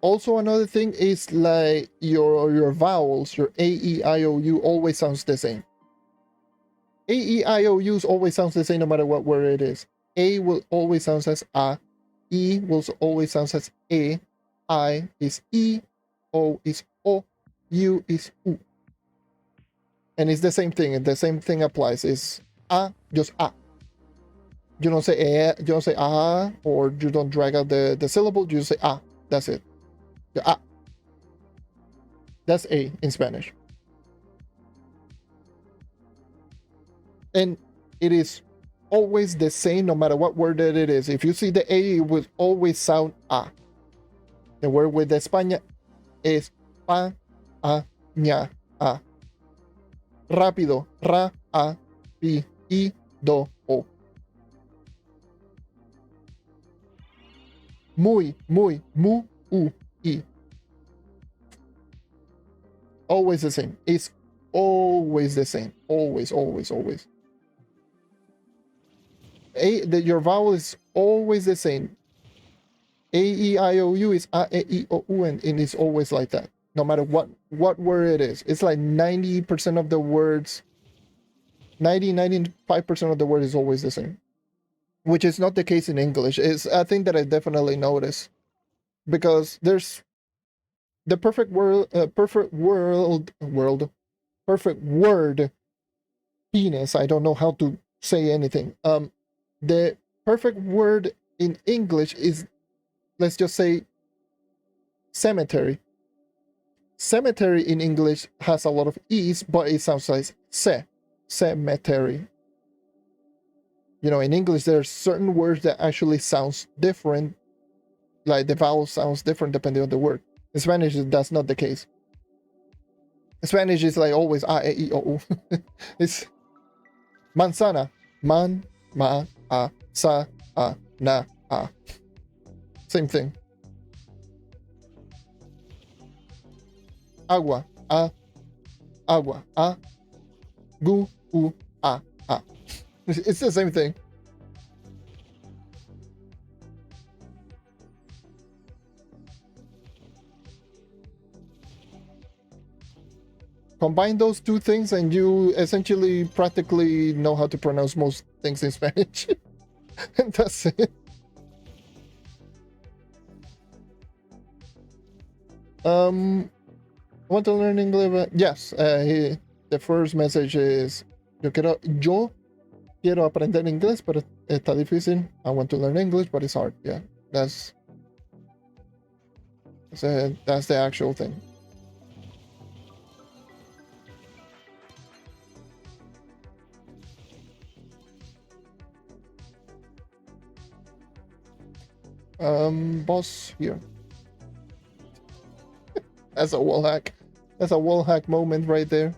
Also, another thing is like your vowels, your A, E, I, O, U always sounds the same. A, E, I, O, U always sounds the same no matter what word it is. A will always sound as A, E will always sound as E, I is E, O is O, U is U. And it's the same thing, and the same thing applies. It's A, just A. You don't say you don't say ah, or you don't drag out the syllable, you just say ah, that's it. Ah. That's A in Spanish. And it is always the same no matter what word that it is. If you see the A, it will always sound A. The word with the España is pa, a, ña, a. Rápido, ra, a, pi, i, do, o. Muy, mu, u, i. Always the same. It's always the same. Always. Your vowel is always the same. A, E, I, O, U is A, E, I, O, U, and it's always like that. No matter what word it is. It's like 90% of the words, 95% of the word is always the same. Which is not the case in English. It's a thing that I definitely notice. Because there's the perfect word, penis. I don't know how to say anything. The perfect word in English is, let's just say, cemetery. Cemetery in English has a lot of E's, but it sounds like cemetery. In English, there are certain words that actually sounds different. Like the vowel sounds different depending on the word. In Spanish, that's not the case. In Spanish is like always A, E, I, O, U. It's manzana. Man, ma, a, sa, a, na, a. Same thing. Agua. A, agua, a, gu, u, a. It's the same thing. Combine those two things and you essentially practically know how to pronounce most things in Spanish. And that's it. I want to learn English. Yes, the first message is yo quiero aprender inglés, pero está difícil. I want to learn English, but it's hard. Yeah, that's the actual thing. Boss here. That's a wall hack. That's a wall hack moment right there.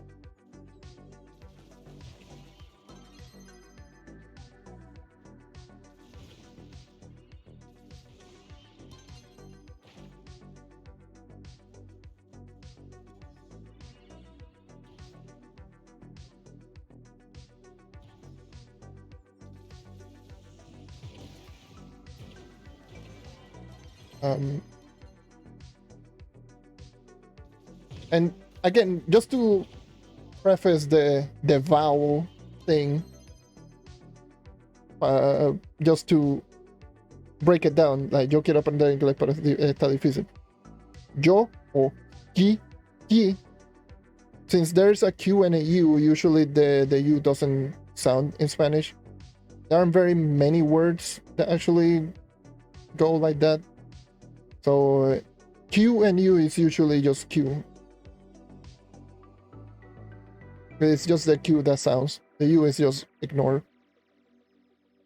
And again, just to preface the vowel thing, just to break it down, like yo quiero aprender inglés, pero está difícil. Yo o qui, since there's a Q and a U, usually the U doesn't sound in Spanish. There aren't very many words that actually go like that. So Q and U is usually just Q. It's just the Q that sounds. The U is just ignored.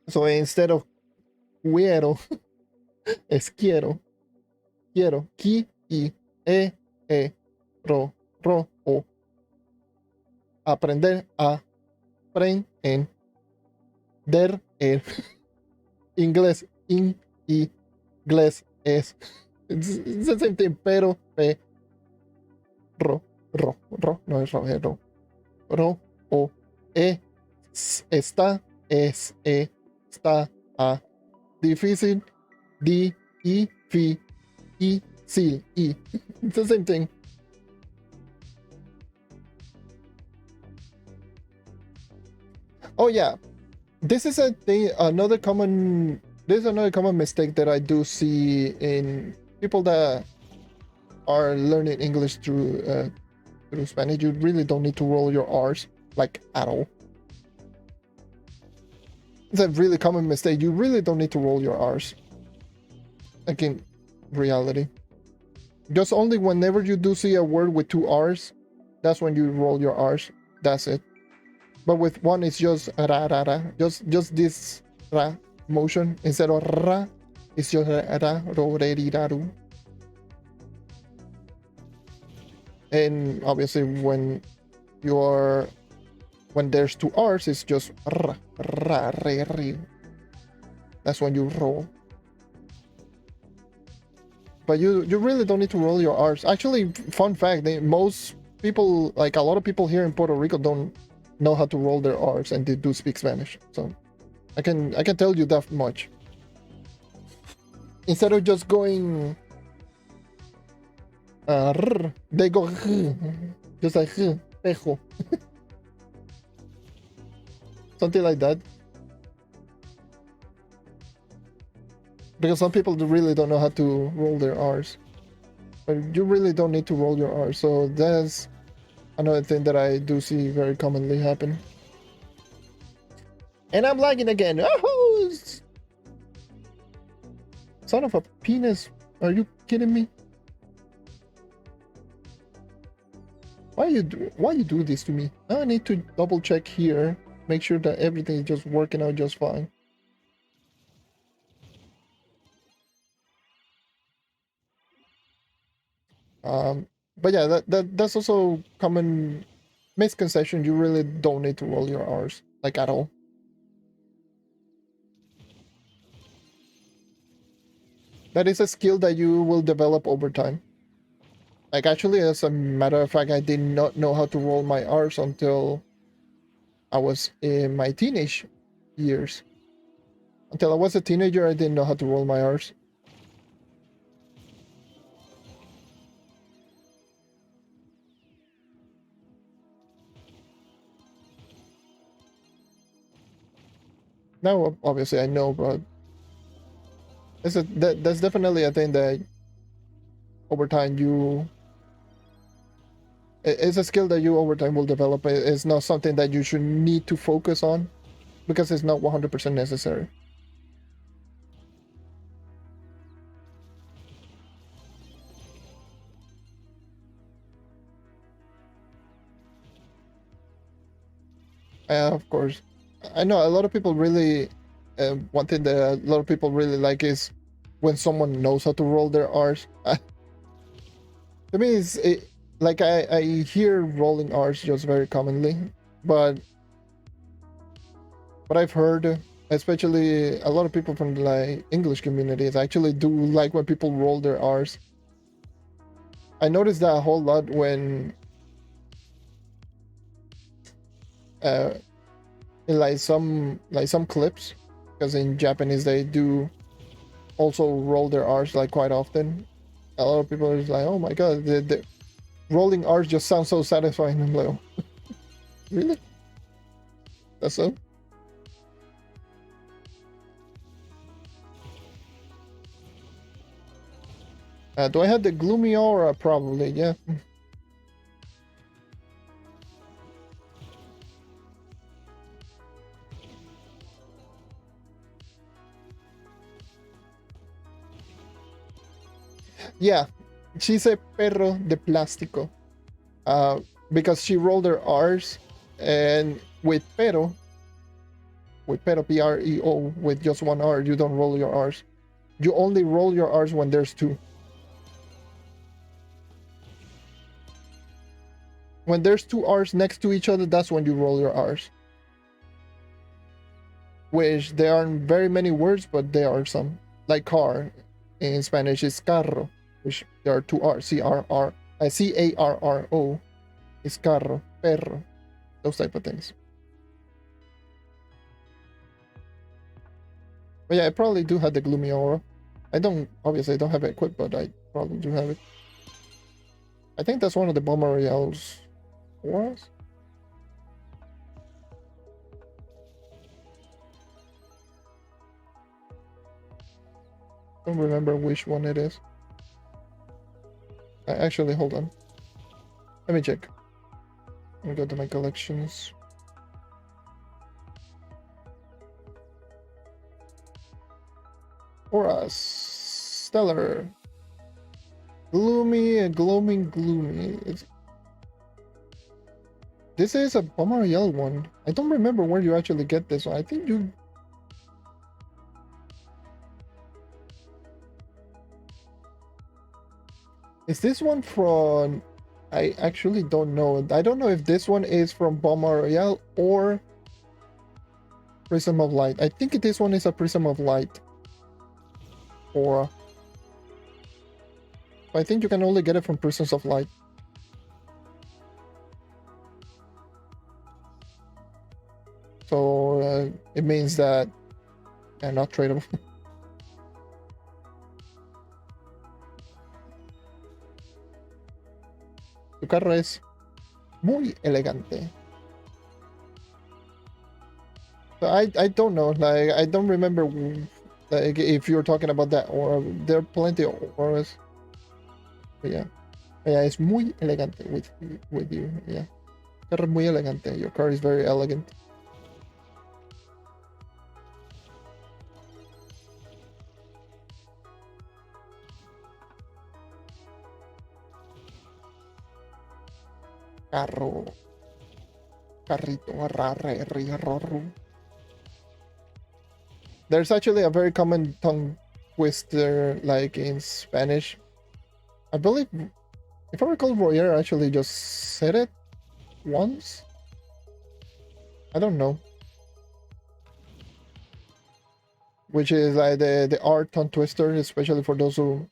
So instead of quiero, es quiero. Quiero. Ki, I, ro, o. Aprender, a, prender, inglés, inglés, es. It's the same thing, pero, ro, no es ro. Ro, o, está, está, a, difícil, di, fi, sil, It's the same thing. Oh yeah, this is another common mistake that I do see in people that are learning English through Spanish. You really don't need to roll your R's, like, at all. It's a really common mistake. You really don't need to roll your R's. Like in reality. Just only whenever you do see a word with two R's, that's when you roll your R's. That's it. But with one, it's just ra. Just this ra motion. Instead of ra, it's just ra, ro, re, ri, ra, ru. And obviously when there's two R's, it's just ra, re, ri. That's when you roll. But you really don't need to roll your R's. Actually, fun fact, most people, like a lot of people here in Puerto Rico, don't know how to roll their R's, and they do speak Spanish. So I can tell you that much. Instead of just going they go just like pejo. Something like that. Because some people really don't know how to roll their R's. But you really don't need to roll your R's. So that's another thing that I do see very commonly happen. And I'm lagging again. Oh, son of a penis. Are you kidding me? Why you do this to me? I need to double check here. Make sure that everything is just working out just fine. But yeah, that's also common misconception. You really don't need to roll your R's, like, at all. That is a skill that you will develop over time. Like, actually, as a matter of fact, I did not know how to roll my R's until I was in my teenage years. Until I was a teenager, I didn't know how to roll my R's. Now, obviously, I know, but that's definitely a thing that over time it's a skill that you over time will develop. It's not something that you should need to focus on because it's not 100% necessary. Of course, I know a lot of people really. One thing that a lot of people really like is when someone knows how to roll their R's. To me, like I hear rolling R's just very commonly, but what I've heard, especially a lot of people from the like English communities, actually do like when people roll their R's. I noticed that a whole lot when uh, in some clips, because in Japanese they do also roll their R's like quite often. A lot of people are just like, oh my god, the rolling R's just sounds so satisfying. I'm like, oh, really? That's so? Do I have the gloomy aura? Probably, yeah. Yeah, she's a perro de plástico. Because she rolled her R's, and with pero, P-R-E-O, with just one R, you don't roll your R's. You only roll your R's when there's two. When there's two R's next to each other, that's when you roll your R's. Which there aren't very many words, but there are some. Like car in Spanish is carro, which there are two R's. C-A-R-R-O is carro, perro, those type of things. But yeah, I probably do have the gloomy aura. Obviously I don't have it equipped, but I probably do have it. I think that's one of the Bomber Royale's auras. Don't remember which one it is. Actually, hold on. Let me check. Let me go to my collections. Auras. Stellar. Gloomy, gloaming, gloomy. This is a Bomber Royale one. I don't remember where you actually get this one. I think you... Is this one from... I actually don't know. I don't know if this one is from Bomber Royale or Prism of Light. I think this one is a Prism of Light. Or... I think you can only get it from Prisms of Light. So it means that... Yeah, not tradable. Tu carro es muy elegante. So I don't know, like I don't remember like if you're talking about that or there are plenty of auras. But yeah. Yeah, it's muy elegante with you. Yeah. Carro es muy elegante. Your car is very elegant. Carro. Carrito. There's actually a very common tongue twister like in Spanish. I believe, if I recall, Royer actually just said it once. I don't know. Which is like the R tongue twister, especially for those who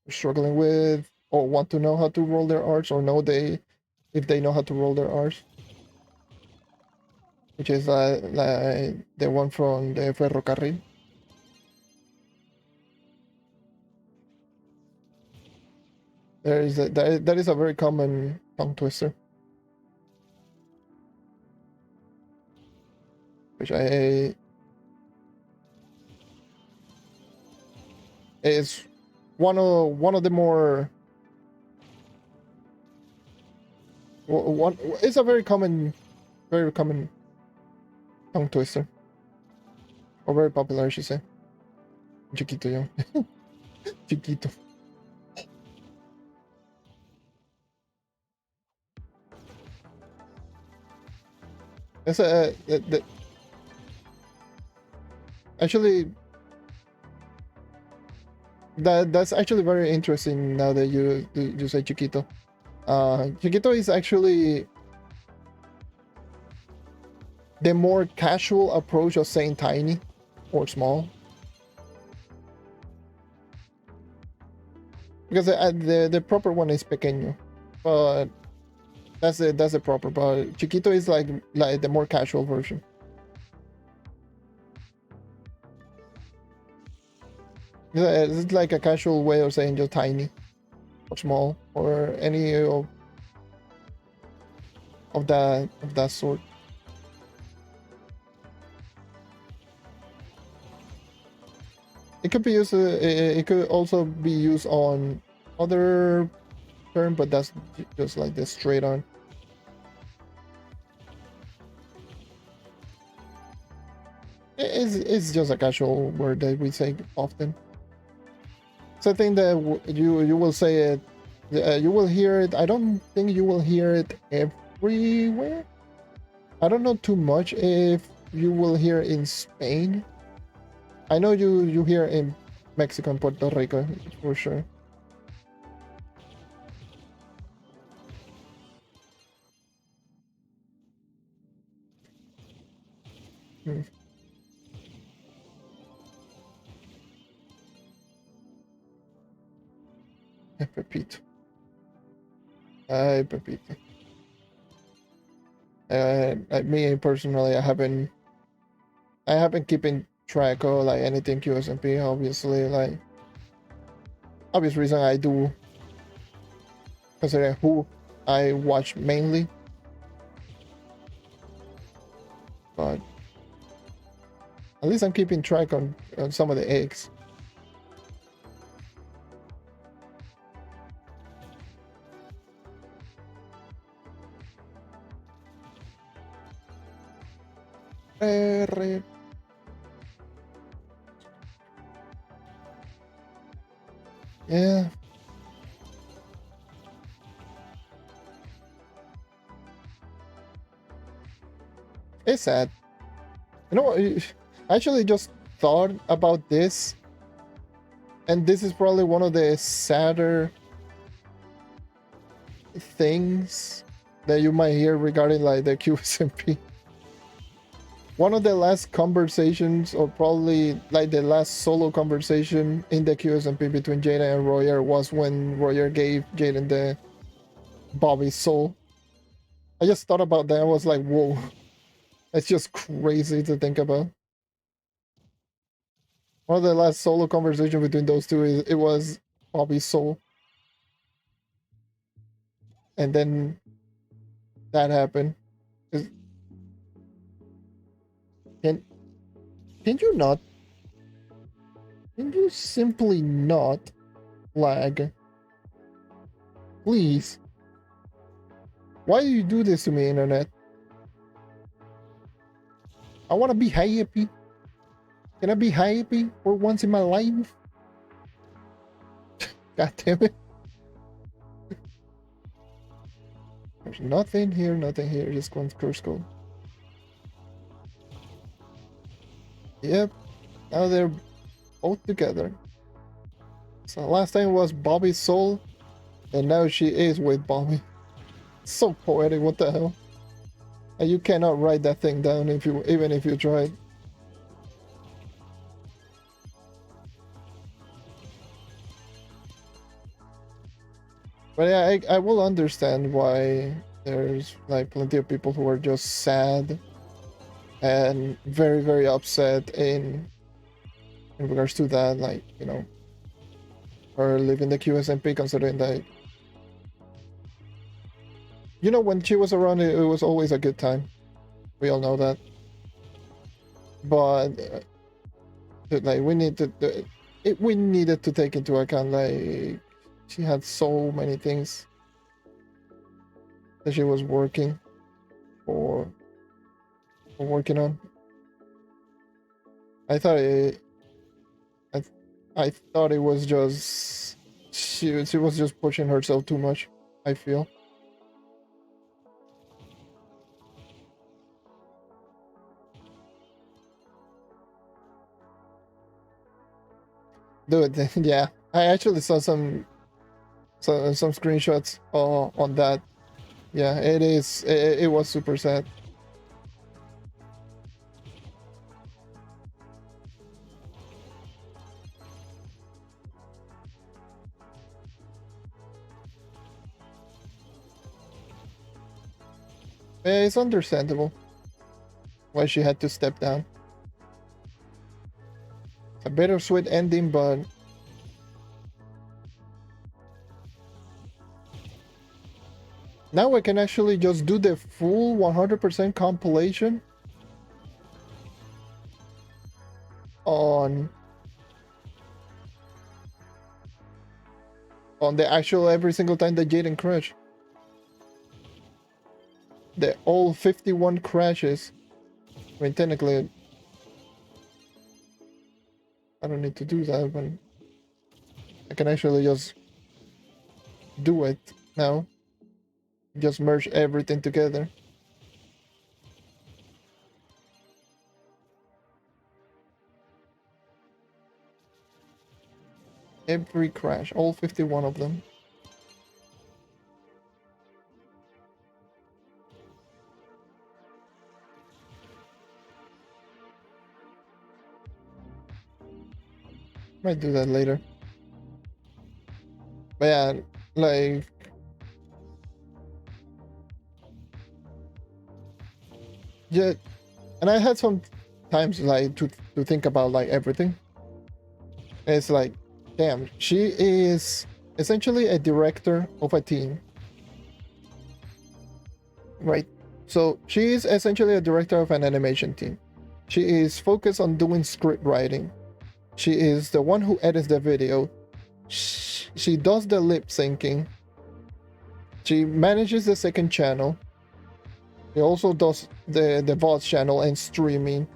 are struggling with or want to know how to roll their R's, or know if they know how to roll their R's, which is like the one from the ferrocarril. That is a very common tongue twister, which is one of the more one. It's a very common tongue twister, or very popular, I should say. Chiquito, yo. Chiquito. It's actually that's actually very interesting now that you say Chiquito. Chiquito is actually the more casual approach of saying tiny or small, because the proper one is pequeño, but that's the proper. But Chiquito is like the more casual version. It's like a casual way of saying just tiny or small or any of that sort. It could be used. It could also be used on other term, but that's just like the straight on. It's just a casual word that we say often. So I think that you will say it. You will hear it. I don't think you will hear it everywhere. I don't know too much if you will hear in Spain. I know you hear in Mexico and Puerto Rico for sure. Pepito. Pepito. Me personally, I haven't keeping track of like anything QSMP. Obviously, like obvious reason I do, considering who I watch mainly. But at least I'm keeping track on some of the eggs. Yeah. It's sad. You know, I actually just thought about this, and this is probably one of the sadder things that you might hear regarding like the QSMP. One of the last conversations, or probably like the last solo conversation in the QSMP between Jaden and Royer, was when Royer gave Jaden the Bobby's soul. I just thought about that. I was like, whoa, that's just crazy to think about. One of the last solo conversation between those two it was Bobby's soul, and then that happened. Can you not? Can you simply not lag? Please. Why do you do this to me, internet? I want to be happy. Can I be happy for once in my life? God damn it. There's nothing here, just one curse code. Yep, now they're both together. So last time was Bobby's soul, and now she is with Bobby. So poetic, what the hell? And you cannot write that thing down even if you tried. But yeah, I will understand why there's like plenty of people who are just sad and very, very upset in regards to that, like, you know, her leaving the QSMP, considering that, you know, when she was around, it was always a good time. We all know that. But like we need to, we needed to take into account, like, she had so many things that she was working for working on. I thought it, I thought it was just she was just pushing herself too much, I feel. Dude, yeah, I actually saw some screenshots on that. Yeah, it was super sad. It's understandable why she had to step down. It's a bittersweet ending, but now I can actually just do the full 100% compilation on the actual every single time that Jaden crashed. The all 51 crashes. I mean, technically, I don't need to do that, but I can actually just do it now. Just merge everything together. Every crash, all 51 of them. Might do that later. But yeah, like, yeah, and I had some times like to think about like everything. And it's like, damn, she is essentially a director of a team, right? So she is essentially a director of an animation team. She is focused on doing script writing. She is the one who edits the video. She does the lip syncing. She manages the second channel. She also does the VOD channel and streaming.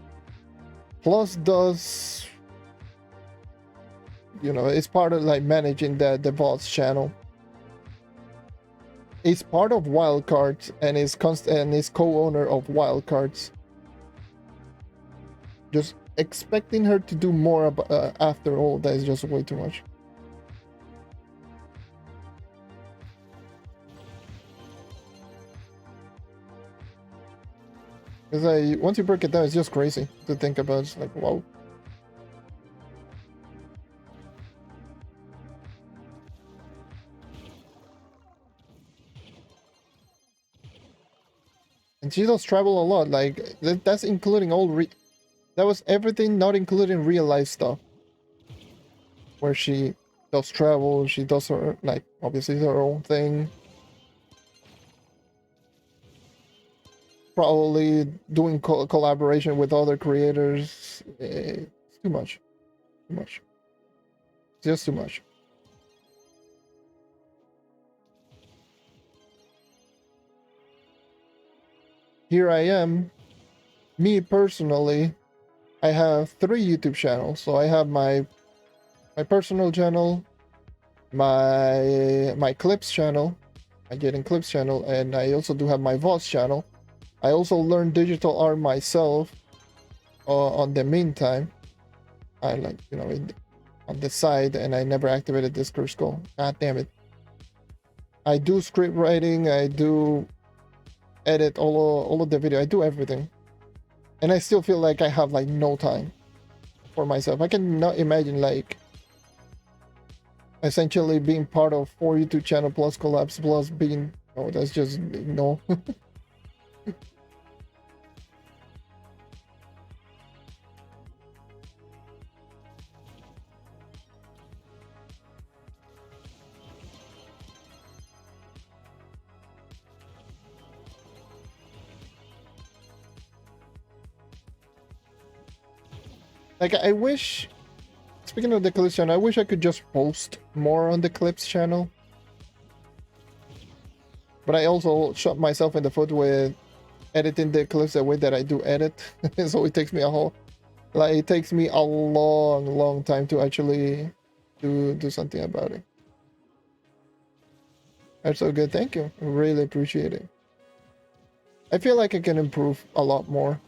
Plus does, you know, it's part of like managing the VODs channel. It's part of Wildcards and is co-owner of Wildcards. Just expecting her to do more after all, that is just way too much. Because once you break it down, it's just crazy to think about. It's like, wow. And she does travel a lot. Like, that's including all that was everything, not including real life stuff. Where she does travel, she does her, like, obviously her own thing. Probably doing collaboration with other creators. It's too much. Too much. It's just too much. Here I am. Me personally, I have 3 YouTube channels. So I have my personal channel, my clips channel, my Getting Clips channel, and I also do have my VODs channel. I also learned digital art myself on the meantime. I like, you know, on the side, and I never activated Discord Skull. God damn it. I do script writing, I do edit all of the video, I do everything. And I still feel like I have like no time for myself. I cannot imagine like essentially being part of 4 YouTube channel plus collabs plus being, oh, that's just no. Like, I wish, speaking of the clips channel, I wish I could just post more on the clips channel. But I also shot myself in the foot with editing the clips the way that I do edit. So it takes me a whole, like, it takes me a long time to actually do something about it. That's so good. Thank you. I really appreciate it. I feel like I can improve a lot more.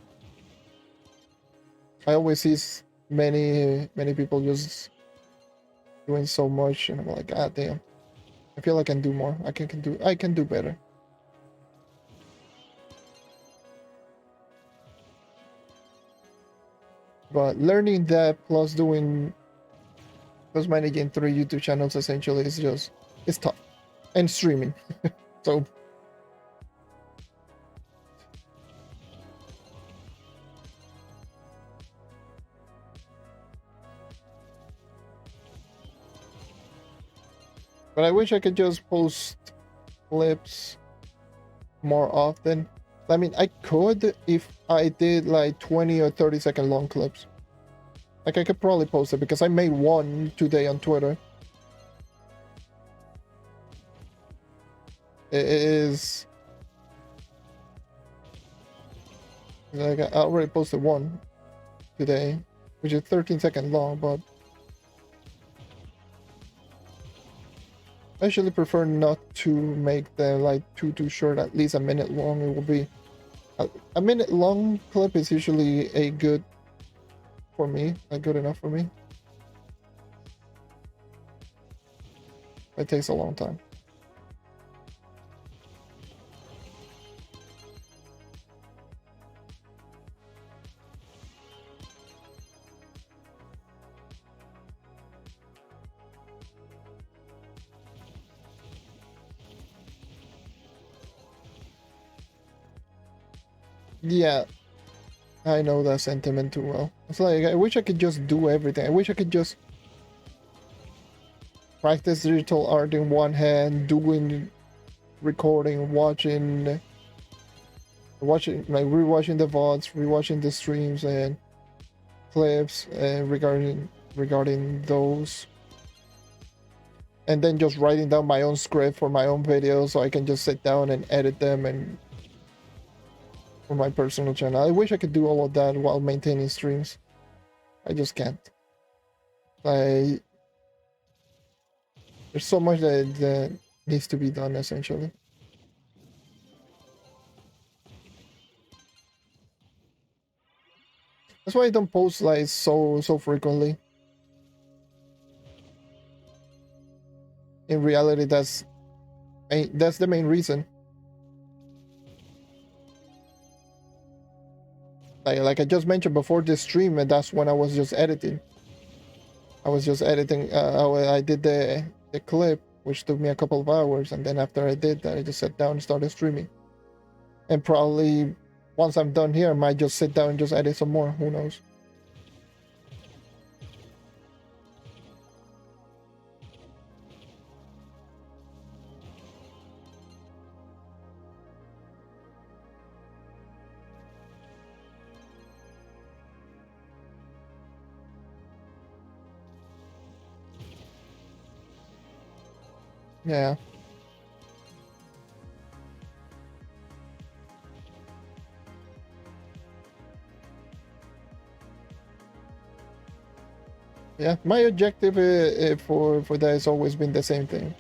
I always see many people just doing so much, and I'm like, God damn. I feel like I can do more. I can do better. But learning that plus managing 3 YouTube channels essentially is just, it's tough. And streaming. So but I wish I could just post clips more often. I mean, I could if I did like 20 or 30-second long clips. Like, I could probably post it because I made one today on Twitter. It is like, I already posted one today, which is 13-second long, but I actually prefer not to make them like too short, at least a minute long. It will be a minute long clip is usually a good for me, like good enough for me. It takes a long time. Yeah, I know that sentiment too well. It's like, I wish I could just do everything. I wish I could just practice digital art in one hand, doing recording, watching, like rewatching the VODs, rewatching the streams and clips regarding those, and then just writing down my own script for my own videos so I can just sit down and edit them and for my personal channel. I wish I could do all of that while maintaining streams. I just can't. There's so much that needs to be done essentially. That's why I don't post like so frequently. In reality, that's the main reason. Like I just mentioned before this stream, and that's when I was just editing. I did the clip, which took me a couple of hours, and then after I did that, I just sat down and started streaming. And probably once I'm done here, I might just sit down and just edit some more. Who knows? Yeah. Yeah, my objective for that has always been the same thing.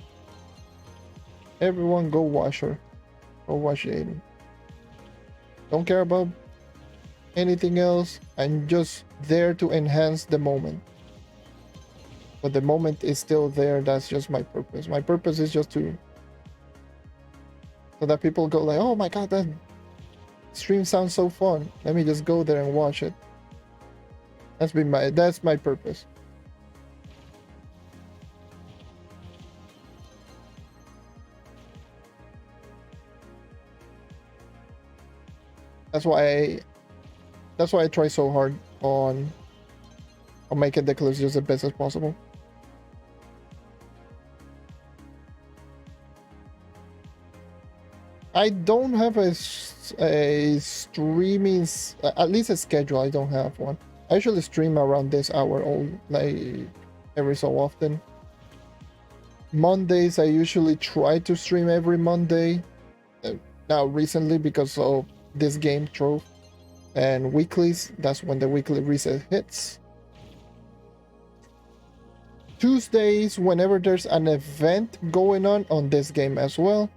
Everyone go watch her. Go watch Aiden. Don't care about anything else. I'm just there to enhance the moment. But the moment is still there. That's just my purpose. My purpose is just to, so that people go like, oh my god, that stream sounds so fun. Let me just go there and watch it. That's my purpose. That's why I try so hard on making the clips just the best as possible. I don't have a streaming, at least a schedule. I don't have one. I usually stream around this hour, all like every so often. Mondays, I usually try to stream every Monday. Now recently, because of this game Trove, and weeklies, that's when the weekly reset hits. Tuesdays, whenever there's an event going on this game as well,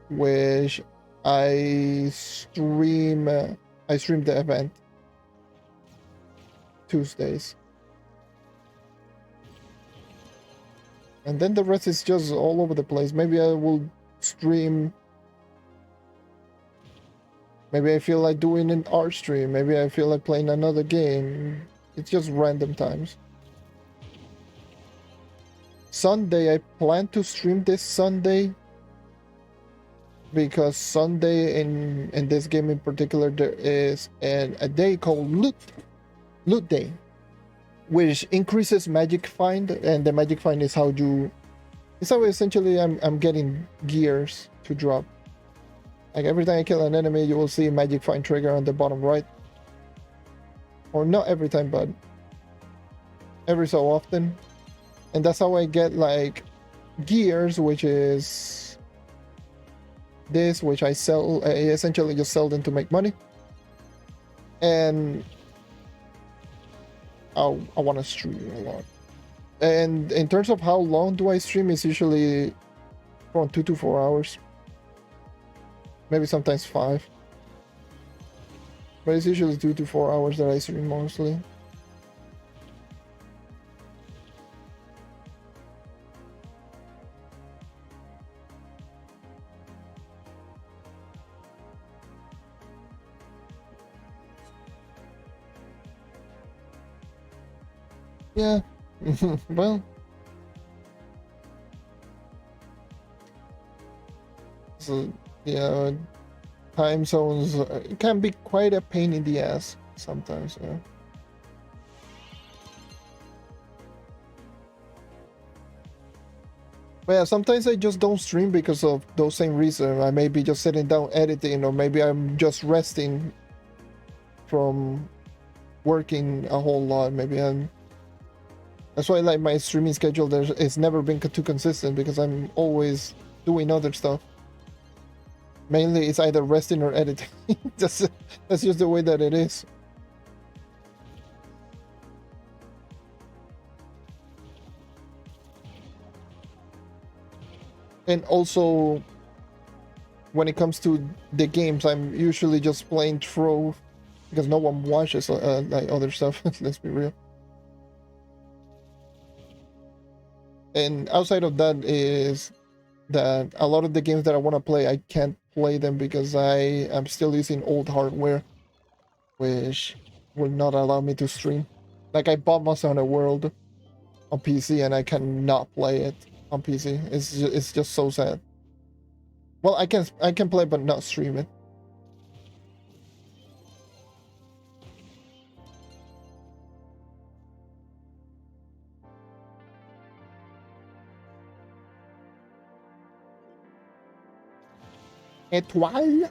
which I stream the event Tuesdays, and then the rest is just all over the place. Maybe I will stream, maybe I feel like doing an art stream, maybe I feel like playing another game. It's just random times. Sunday, I plan to stream this Sunday, because Sunday in this game in particular, there is a day called loot day, which increases magic find, and the magic find is how essentially I'm getting gears to drop. Like every time I kill an enemy, you will see a magic find trigger on the bottom right, or not every time, but every so often, and that's how I get like gears, which is this, which I sell. I essentially just sell them to make money, and I want to stream a lot. And in terms of how long do I stream, it's usually from 2 to 4 hours, maybe sometimes 5, but it's usually 2 to 4 hours that I stream mostly. Yeah. Well, so yeah, time zones can be quite a pain in the ass sometimes. Yeah. But yeah, sometimes I just don't stream because of those same reasons. I may be just sitting down editing, or maybe I'm just resting from working a whole lot. Maybe that's why like my streaming schedule it's never been too consistent, because I'm always doing other stuff. Mainly it's either resting or editing. that's just the way that it is. And also, when it comes to the games, I'm usually just playing Trove, because no one watches like other stuff. Let's be real. And outside of that is that a lot of the games that I want to play, I can't play them because I am still using old hardware, which will not allow me to stream. Like I bought Monster Hunter World on PC and I cannot play it on PC. It's just so sad. Well, I can play but not stream it. Étoile.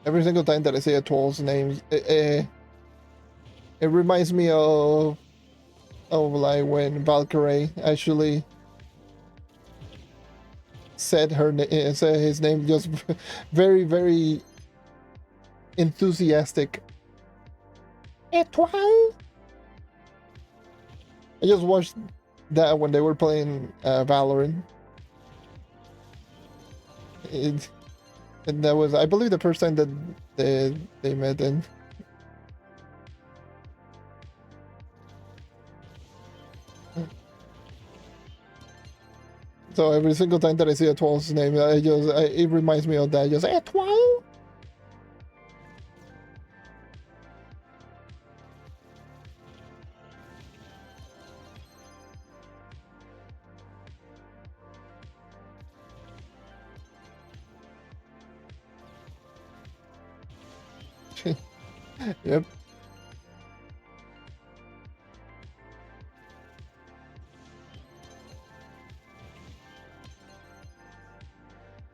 Every single time that I say Étoile's name, it reminds me of like when Valkyrie actually said said his name just very, very enthusiastic. Étoile. I just watched that when they were playing Valorant. And that was, I believe, the first time that they met. And so every single time that I see Étoile's name, it reminds me of that. Just Étoile. Yep.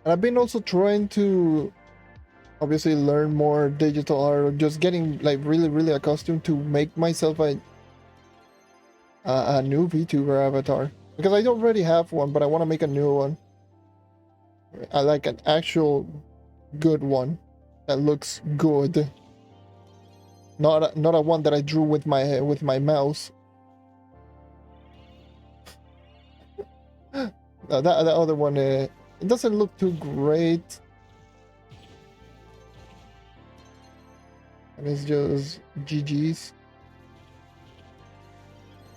And I've been also trying to obviously learn more digital art, or just getting like really accustomed to make myself a new VTuber avatar, because I don't already have one, but I want to make a new one. I like an actual good one that looks good, not a one that I drew with my mouse. That the other one, it doesn't look too great, and it's just GG's.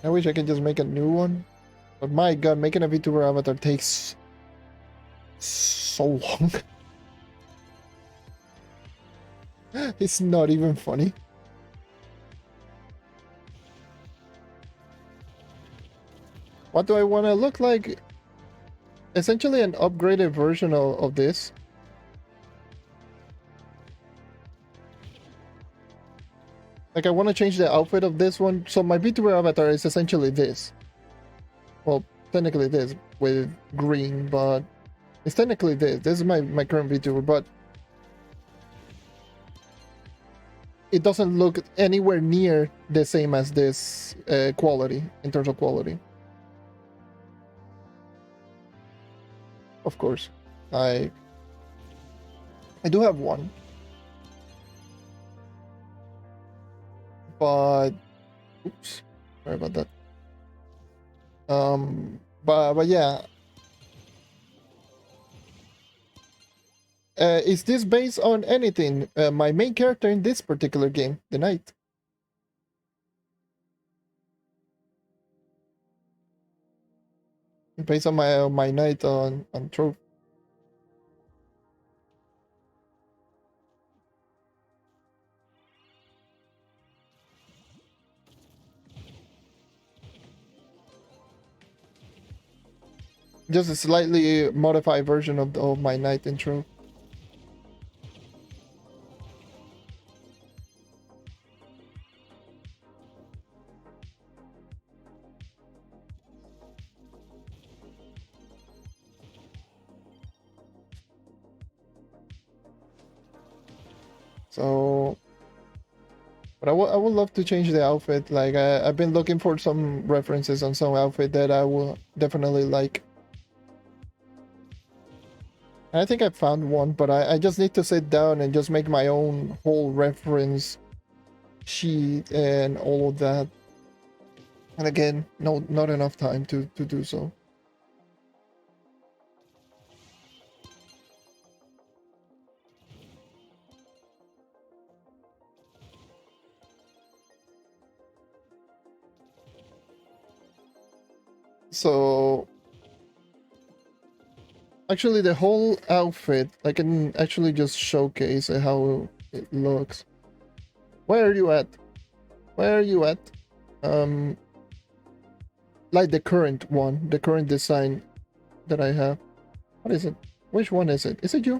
I wish I could just make a new one, but my god, making a VTuber avatar takes so long. It's not even funny. What do I want to look like? Essentially an upgraded version of this. Like, I want to change the outfit of this one. So my VTuber avatar is essentially this. Well, technically this with green, but it's technically this. This is my current VTuber, but it doesn't look anywhere near the same as this quality, in terms of quality. Of course, I do have one, but oops, sorry about that. But yeah. Is this based on anything? My main character in this particular game, the knight. Based on my knight on Trove. Just a slightly modified version of my knight in Trove. So, but I would love to change the outfit. Like, I've been looking for some references on some outfit that I will definitely like. I think I found one, but I just need to sit down and just make my own whole reference sheet and all of that. And again, no, not enough time to do so. So actually the whole outfit, I can actually just showcase how it looks. Where are you at? Where are you at? Like the current one, the current design that I have. What is it? Which one is it? Is it you?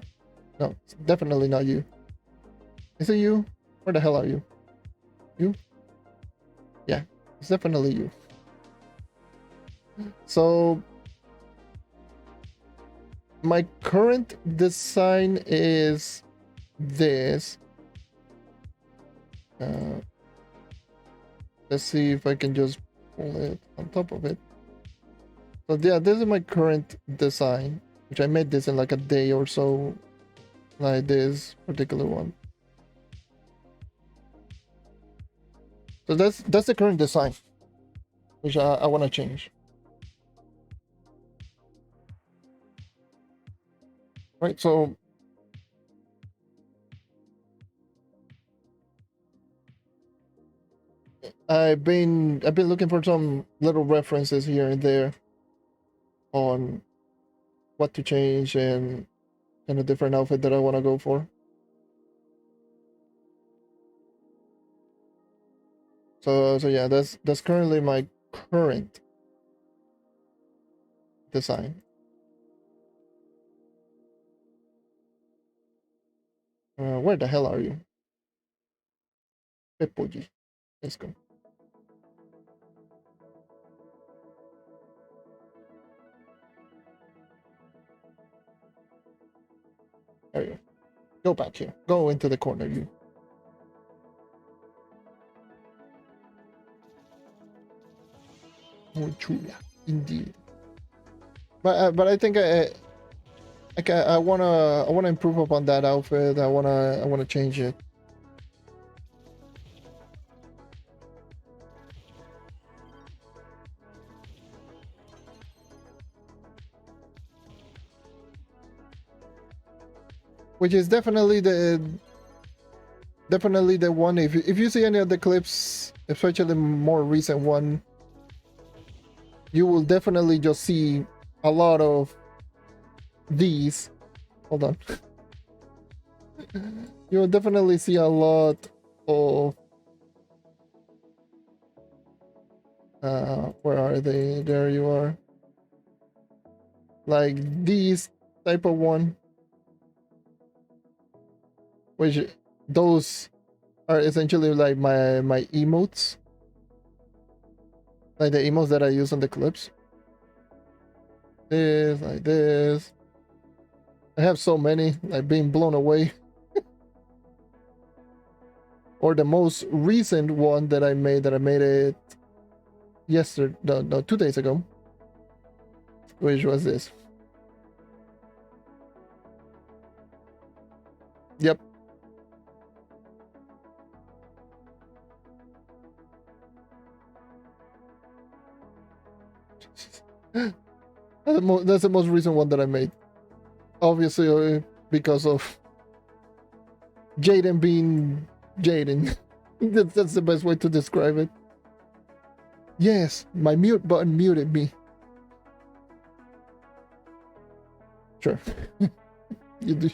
No, it's definitely not you. Is it you? Where the hell are you? You? Yeah, it's definitely you. So my current design is this. Let's see if I can just pull it on top of it. So yeah, this is my current design, which I made this in like a day or so, like this particular one. So that's the current design, which I want to change. Right, so I've been looking for some little references here and there on what to change and kind of different outfit that I want to go for. So yeah, that's currently my current design. Where the hell are you? Pepoji. Let's go. There you go. Go back here. Go into the corner, you. Muy chula, indeed. But I think I wanna improve upon that outfit. I wanna change it. Which is definitely the one. If you see any of the clips, especially the more recent one, you will definitely just see a lot of these. Hold on. You will definitely see a lot of where are they? There you are. Like these type of one, which those are essentially like my emotes, like the emotes that I use on the clips. This, like this. I have so many, like being blown away. Or the most recent one that I made it yesterday, no, 2 days ago, which was this. Yep. That's the most recent one that I made. Obviously, because of Jaden being Jaden. That's the best way to describe it. Yes, my mute button muted me. Sure. You do.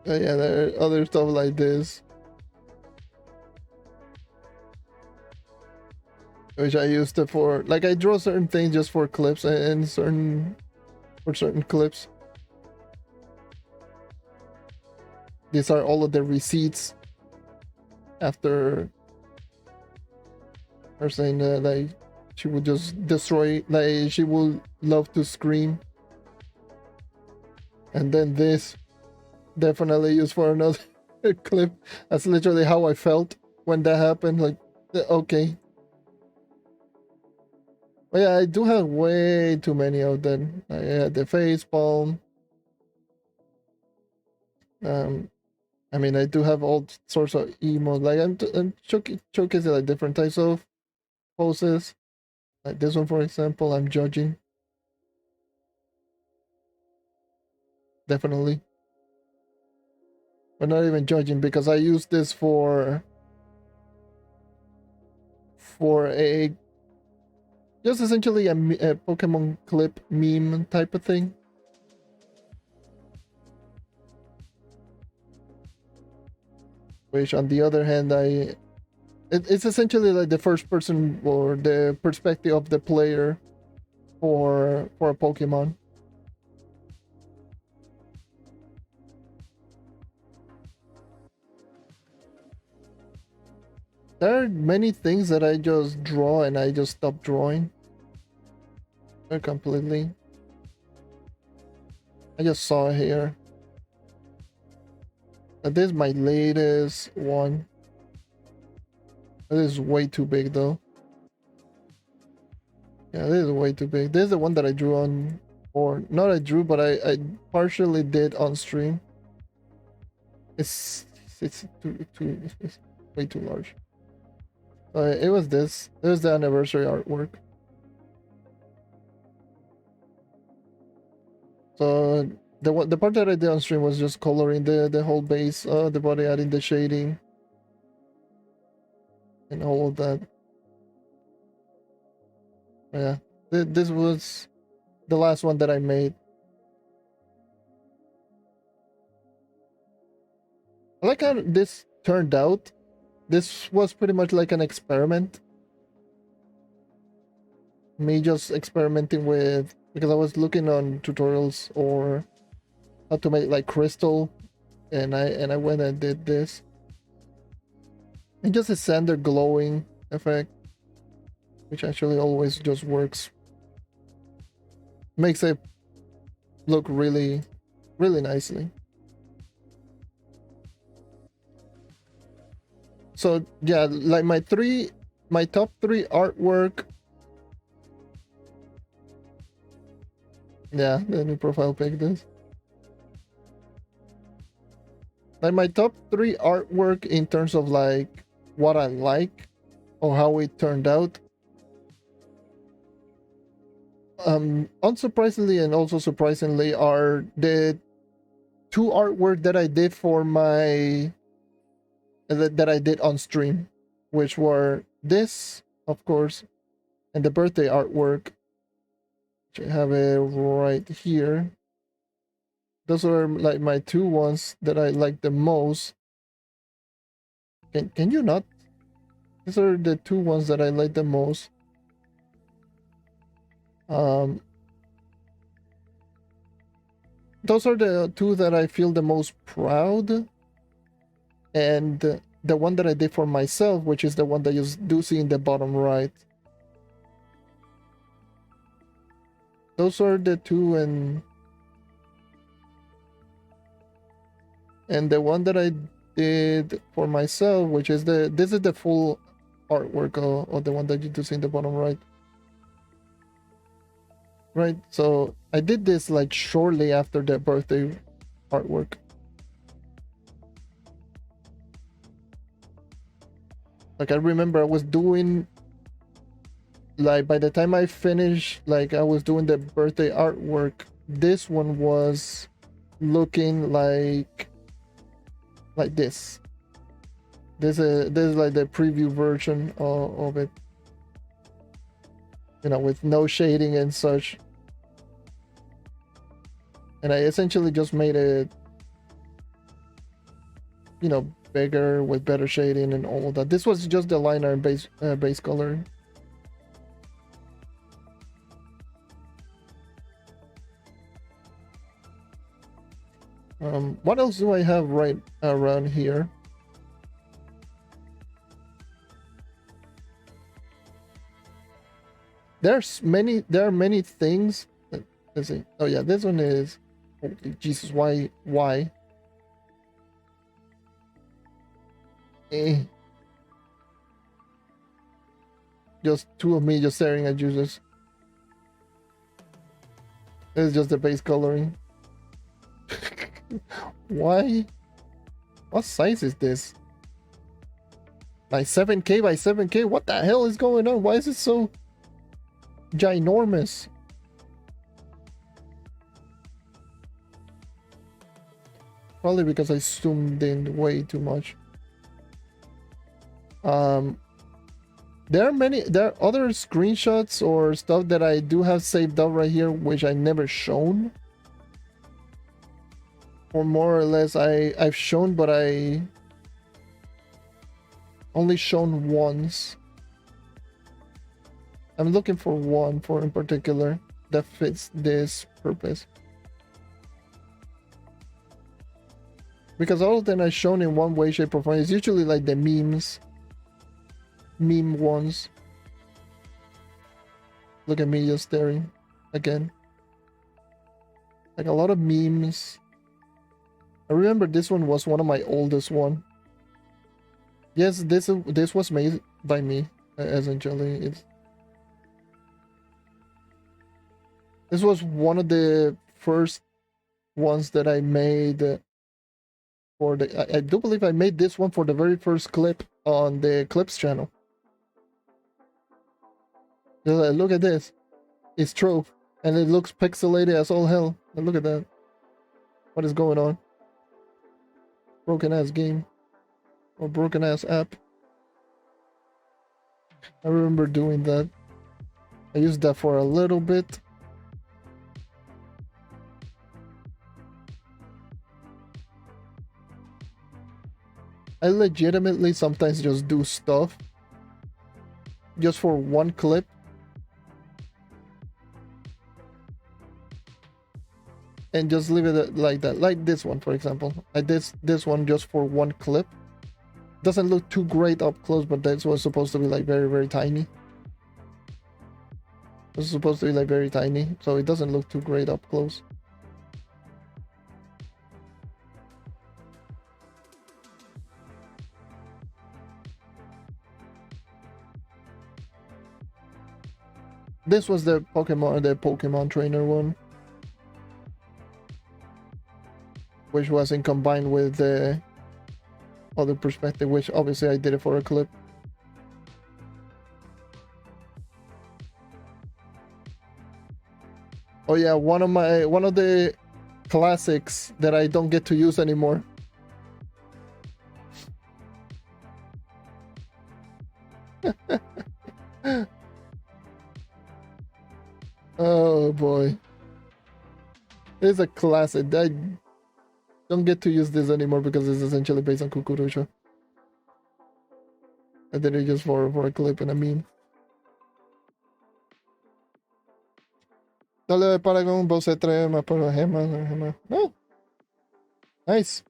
Yeah, there are other stuff like this, which I used it for. Like I draw certain things just for clips and certain clips. These are all of the receipts after her saying that like she would just destroy, like she would love to scream. And then this definitely used for another clip. That's literally how I felt when that happened. Like, okay. But yeah, I do have way too many of them. I had the face palm. I mean, I do have all sorts of emotes. Like I'm showcasing like different types of poses. Like this one, for example, I'm judging. Definitely. But not even judging because I use this for a just essentially a Pokemon clip meme type of thing. Which on the other hand, it's essentially like the first person or the perspective of the player for a Pokemon. There are many things that I just draw and I just stop drawing. Completely. I just saw it here. This is my latest one. This is way too big though. Yeah, this is way too big. This is the one that I drew on, or not I drew, but I partially did on stream. It's way too large. It was this. It was the anniversary artwork. So the part that I did on stream was just coloring the whole base, the body, adding the shading, and all of that. Yeah, this was the last one that I made. I like how this turned out. This was pretty much like an experiment. Me just experimenting with, because I was looking on tutorials or how to make like crystal, and I went and did this. And just a standard glowing effect, which actually always just works. Makes it look really, really nicely. So yeah, like my top three artwork. Yeah, the new profile pic this. Like my top three artwork in terms of like what I like or how it turned out. Unsurprisingly and also surprisingly are the two artwork that I did for my that I did on stream, which were this, of course, and the birthday artwork, which I have it right here. Those are like my two ones that I like the most. Can you not? These are the two ones that I like the most. Those are the two that I feel the most proud. And the one that I did for myself, which is the one that you do see in the bottom right. Those are the two, and the one that I did for myself, which is this is the full artwork of the one that you do see in the bottom right. Right, so I did this like shortly after the birthday artwork. Like I remember I was doing, like by the time I finished, like I was doing the birthday artwork, this one was looking like this. This is like the preview version of it, you know, with no shading and such. And I essentially just made it, you know, bigger with better shading and all of that. This was just the liner and base color. What else do I have right around here? There are many things. Let's see. Oh yeah, this one is, holy Jesus, why? Eh. Just two of me just staring at users. This is just the base coloring. Why? What size is this? Like 7K by 7K? What the hell is going on? Why is it so ginormous? Probably because I zoomed in way too much. There are other screenshots or stuff that I do have saved up right here, which I never shown. Or more or less I've shown, but I only shown once. I'm looking for one in particular that fits this purpose. Because all of them are shown in one way, shape, or form. It's usually like the meme ones. Look at me just staring again. Like a lot of memes. I remember this one was one of my oldest one. Yes, this was made by me, essentially. This was one of the first ones that I made for the. I do believe I made this one for the very first clip on the Clips channel. Look at this. It's Trove, and it looks pixelated as all hell. And look at that. What is going on? Broken ass game. Or broken ass app. I remember doing that. I used that for a little bit. I legitimately sometimes just do stuff just for one clip and just leave it like that. Like this one, for example. I did this one just for one clip. Doesn't look too great up close, but this was supposed to be like very, very tiny. This is supposed to be like very tiny, so it doesn't look too great up close. This was the Pokemon trainer one, which wasn't combined with the other perspective, which obviously I did it for a clip. Oh yeah, one of the classics that I don't get to use anymore. Oh boy. It's a classic. I don't get to use this anymore because it's essentially based on Kukurusha. I did it just for a clip and a meme. Dale para con pose 3 más por la gema. Oh. Nice.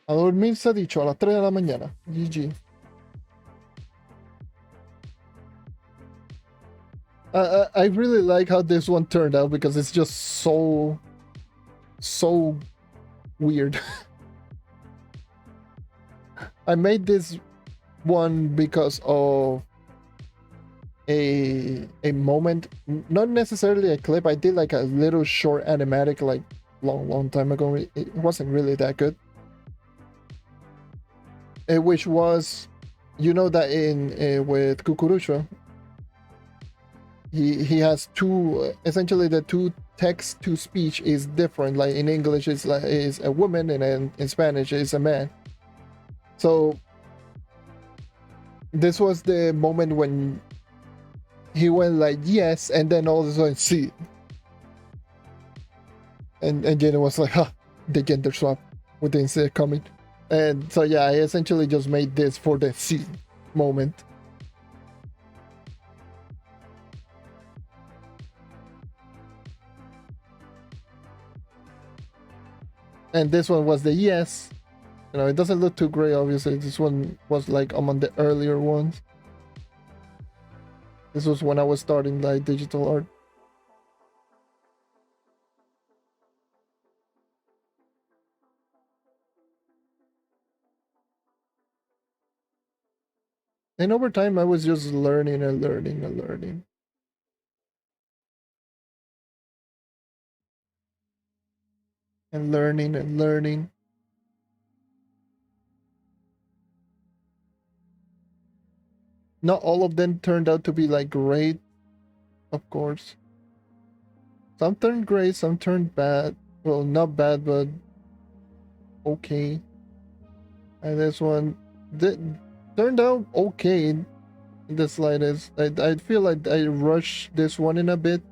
A dormir se ha dicho a las 3 de la mañana. GG. I really like how this one turned out because it's just so weird. I made this one because of a moment, not necessarily a clip. I did like a little short animatic like long time ago. It wasn't really that good. Which was, you know, that in with Kukurusha, he has two, essentially the two text to speech is different. Like in English is a woman, and in Spanish is a man. So this was the moment when he went like yes, and then all of a sudden see, and Jenna was like, huh, the gender swap with the insert coming. And so yeah, I essentially just made this for the see moment. And this one was the yes. You know, it doesn't look too great, obviously. This one was like among the earlier ones. This was when I was starting like digital art. And over time, I was just learning and learning and learning. And learning and learning. Not all of them turned out to be like great, of course. Some turned great, some turned bad. Well, not bad, but okay. And this one turned out okay in the slightest. I feel like I rushed this one in a bit.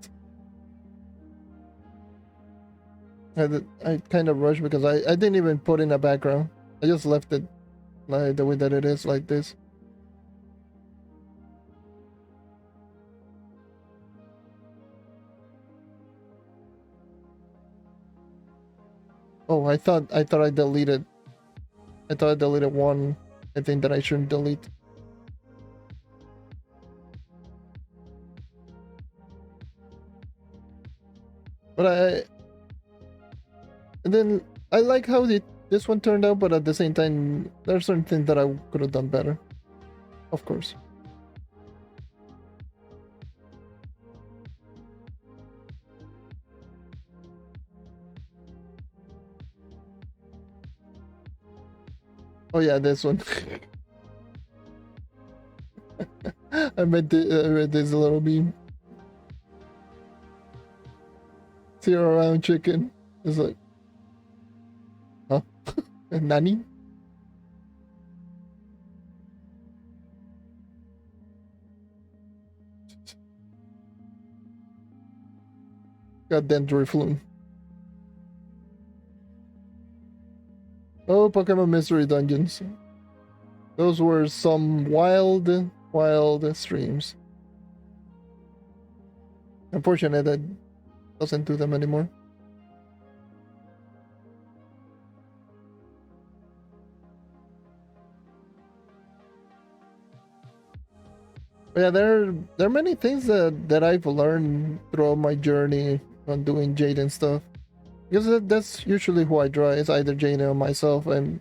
I kind of rushed because I didn't even put in a background. I just left it like the way that it is, like this. Oh, I thought I deleted. I thought I deleted one. I think that I shouldn't delete. But and then I like how this one turned out, but at the same time, there are certain things that I could have done better. Of course. Oh yeah, this one. I made this little meme. Zero round chicken. It's like, huh? Nani? Goddamn Drifloon. Oh, Pokemon Mystery Dungeons. Those were some wild streams. Unfortunately, that doesn't do them anymore. But yeah, there are many things that I've learned throughout my journey on doing Jaden stuff. Because that's usually who I draw. It's either Jaden or myself, and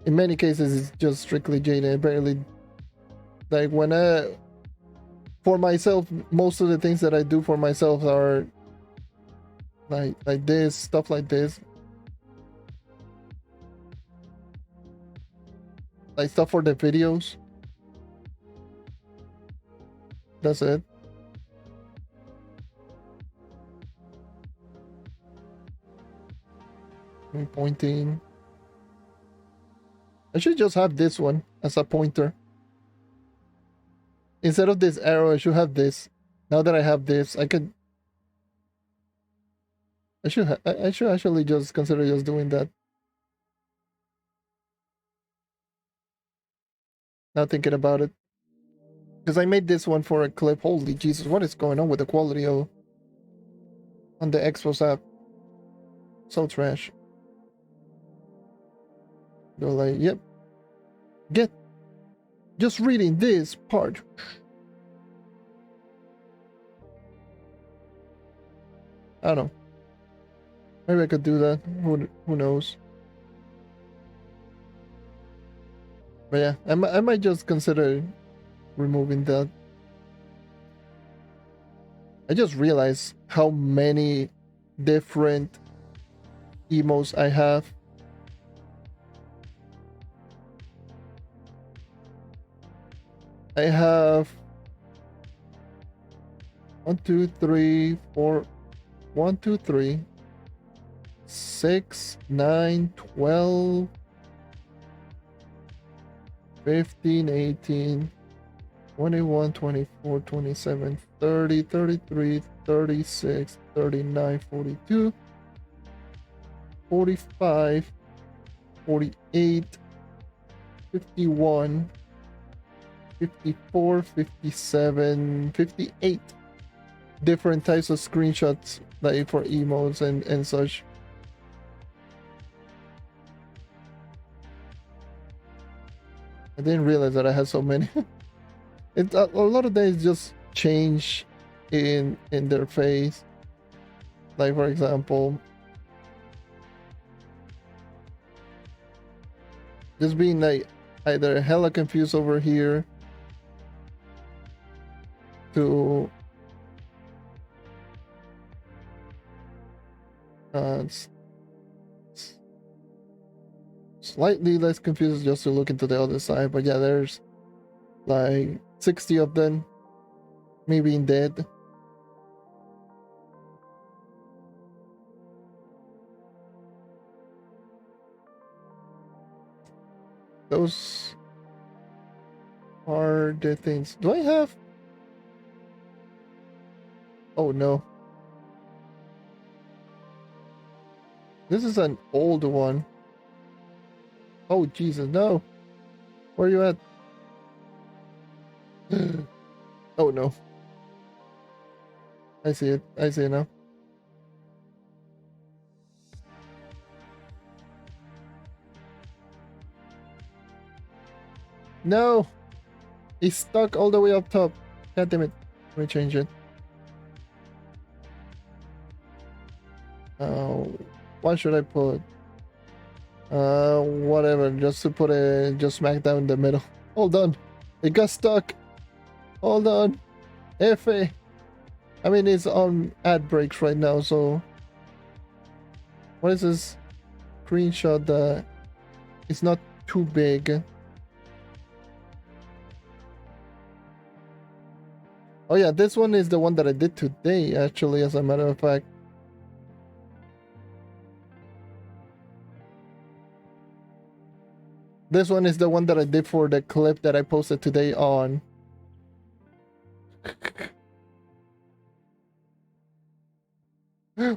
in many cases it's just strictly Jaden. Barely like when I for myself, most of the things that I do for myself are like this stuff like this, like stuff for the videos. That's it. I'm pointing. I should just have this one as a pointer. Instead of this arrow, I should have this. Now that I have this, I could. I should actually just consider just doing that. Now thinking about it, because I made this one for a clip. Holy Jesus, what is going on with the quality of on the Xbox app? So trash. They're like, yep. Get just reading this part. I don't know. Maybe I could do that. Who knows? But yeah, I might just consider removing that. I just realized how many different emotes I have. I have 1, 2, 3, 4, 1, 2, 3, 6, 9, 12, 15, 18, 21, 24, 27, 30, 33, 36, 39, 42, 45, 48, 51, 54, 57, 58 different types of screenshots like for emotes and such. I didn't realize that I had so many. It's a lot of days just change in their face. Like for example, just being like either hella confused over here to slightly less confused just to look into the other side. But yeah, there's like 60 of them, me being dead. Those are the things. Do I have? Oh no. This is an old one. Oh Jesus, no. Where are you at? Oh no. I see it. I see it now. No! It's stuck all the way up top. God damn it. Let me change it. What should I put? Whatever. Just to put it just smack down in the middle. Hold on. It got stuck. Hold on. F.A. I mean, it's on ad breaks right now, so... What is this screenshot that... It's not too big. Oh yeah, this one is the one that I did today, actually, as a matter of fact. This one is the one that I did for the clip that I posted today on.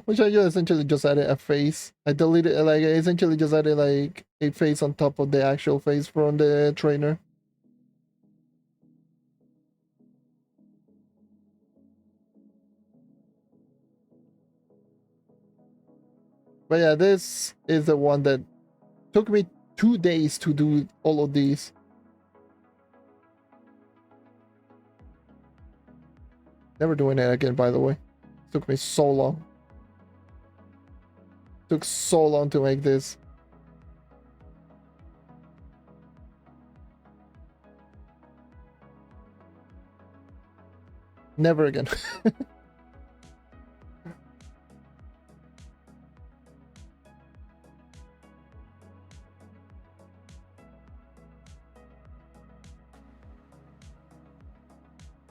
Which I just essentially just added a face. I deleted, like, I essentially just added, like, a face on top of the actual face from the trainer. But yeah, this is the one that took me 2 days to do all of these. Never doing it again, by the way. It took me so long. Took so long to make this. Never again.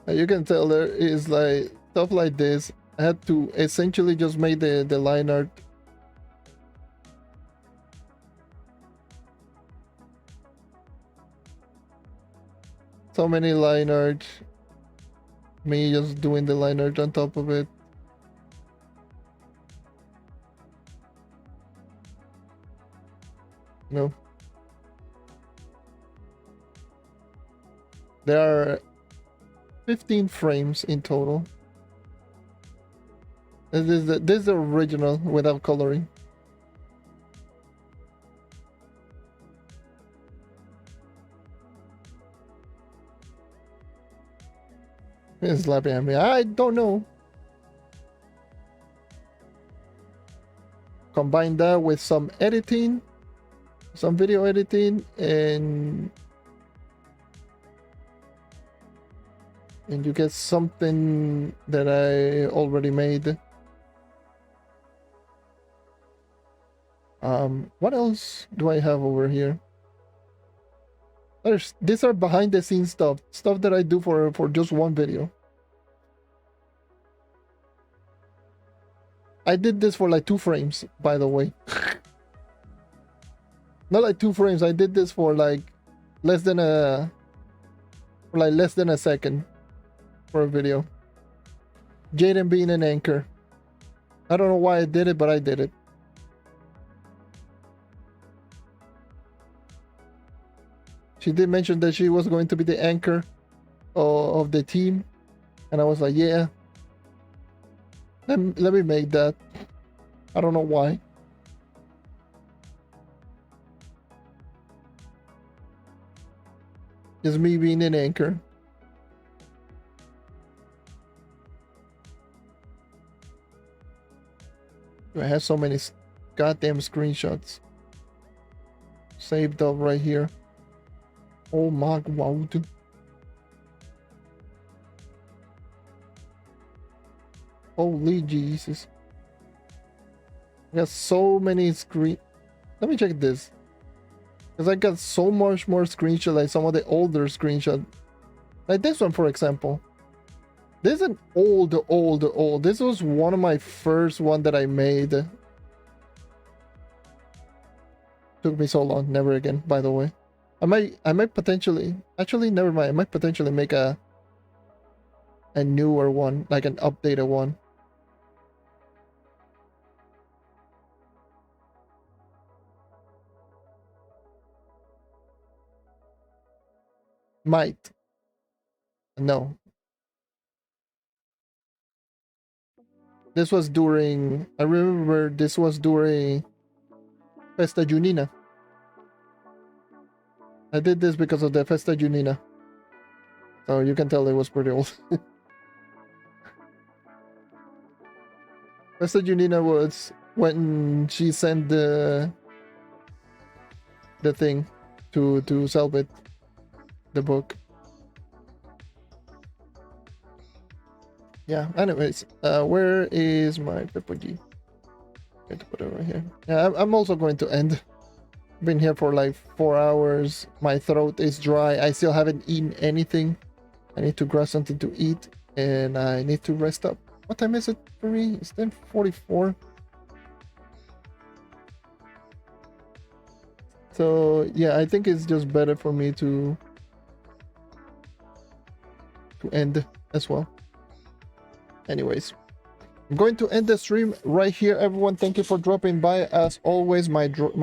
You can tell there is like stuff like this. I had to essentially just make the line art. So many line art. Me just doing the line art on top of it. No. There are 15 frames in total. This is the original without coloring. It's laughing at me. I don't know. Combine that with some editing, some video editing, and you get something that I already made. What else do I have over here? These are behind the scenes stuff that I do for just one video. I did this for like 2 frames, by the way. Not like 2 frames. I did this for like less than a second for a video. Jaden being an anchor. I don't know why I did it, but I did it. She did mention that she was going to be the anchor of the team, and I was like, yeah, let me make that. I don't know why. Just me being an anchor. I have so many goddamn screenshots saved up right here. Oh my god. Holy Jesus. I got so many screen. Let me check this. Because I got so much more screenshots, like some of the older screenshots. Like this one, for example. This is an old. This was one of my first one that I made. Took me so long. Never again, by the way. I might potentially, actually never mind. I might potentially make a newer one, like an updated one. Might. No. This was during, I remember this was during Festa Junina. I did this because of the Festa Junina. So you can tell it was pretty old. Festa Junina was when she sent the thing to Selbit, the book. Yeah, anyways, where is my Peppergy? Going to put it right here. Yeah, I'm also going to end. Been here for like 4 hours. My throat is dry. I still haven't eaten anything. I need to grab something to eat, and I need to rest up. What time is it for me? It's 10:44. So yeah, I think it's just better for me to end as well. Anyways, I'm going to end the stream right here, everyone. Thank you for dropping by. As always, my throat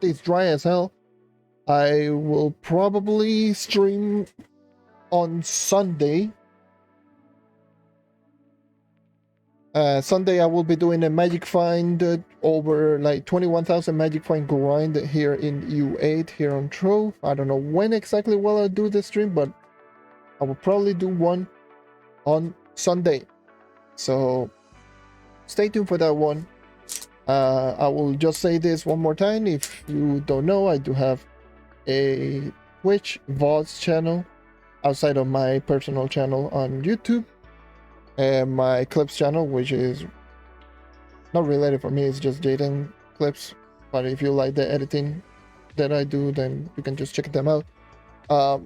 is dry as hell. I will probably stream on Sunday. Sunday I will be doing a magic find over like 21,000 magic find grind here in U8 here on Trove. I don't know when exactly will I do the stream, but I will probably do one. on Sunday. So stay tuned for that one. I will just say this one more time. If you don't know, I do have a Twitch VODs channel outside of my personal channel on YouTube, and my clips channel, which is not related for me, it's just Jaden clips. But if you like the editing that I do, then you can just check them out. I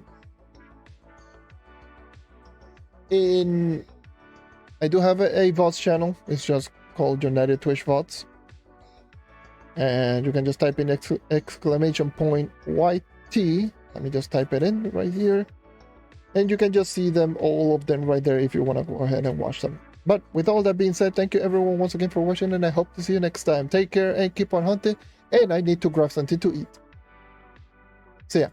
do have a VODs channel. It's just called United Twitch VODs, and you can just type in exclamation point YT. Let me just type it in right here, and you can just see them, all of them right there, if you want to go ahead and watch them. But with all that being said, thank you everyone once again for watching, and I hope to see you next time. Take care and keep on hunting, and I need to grab something to eat. See ya.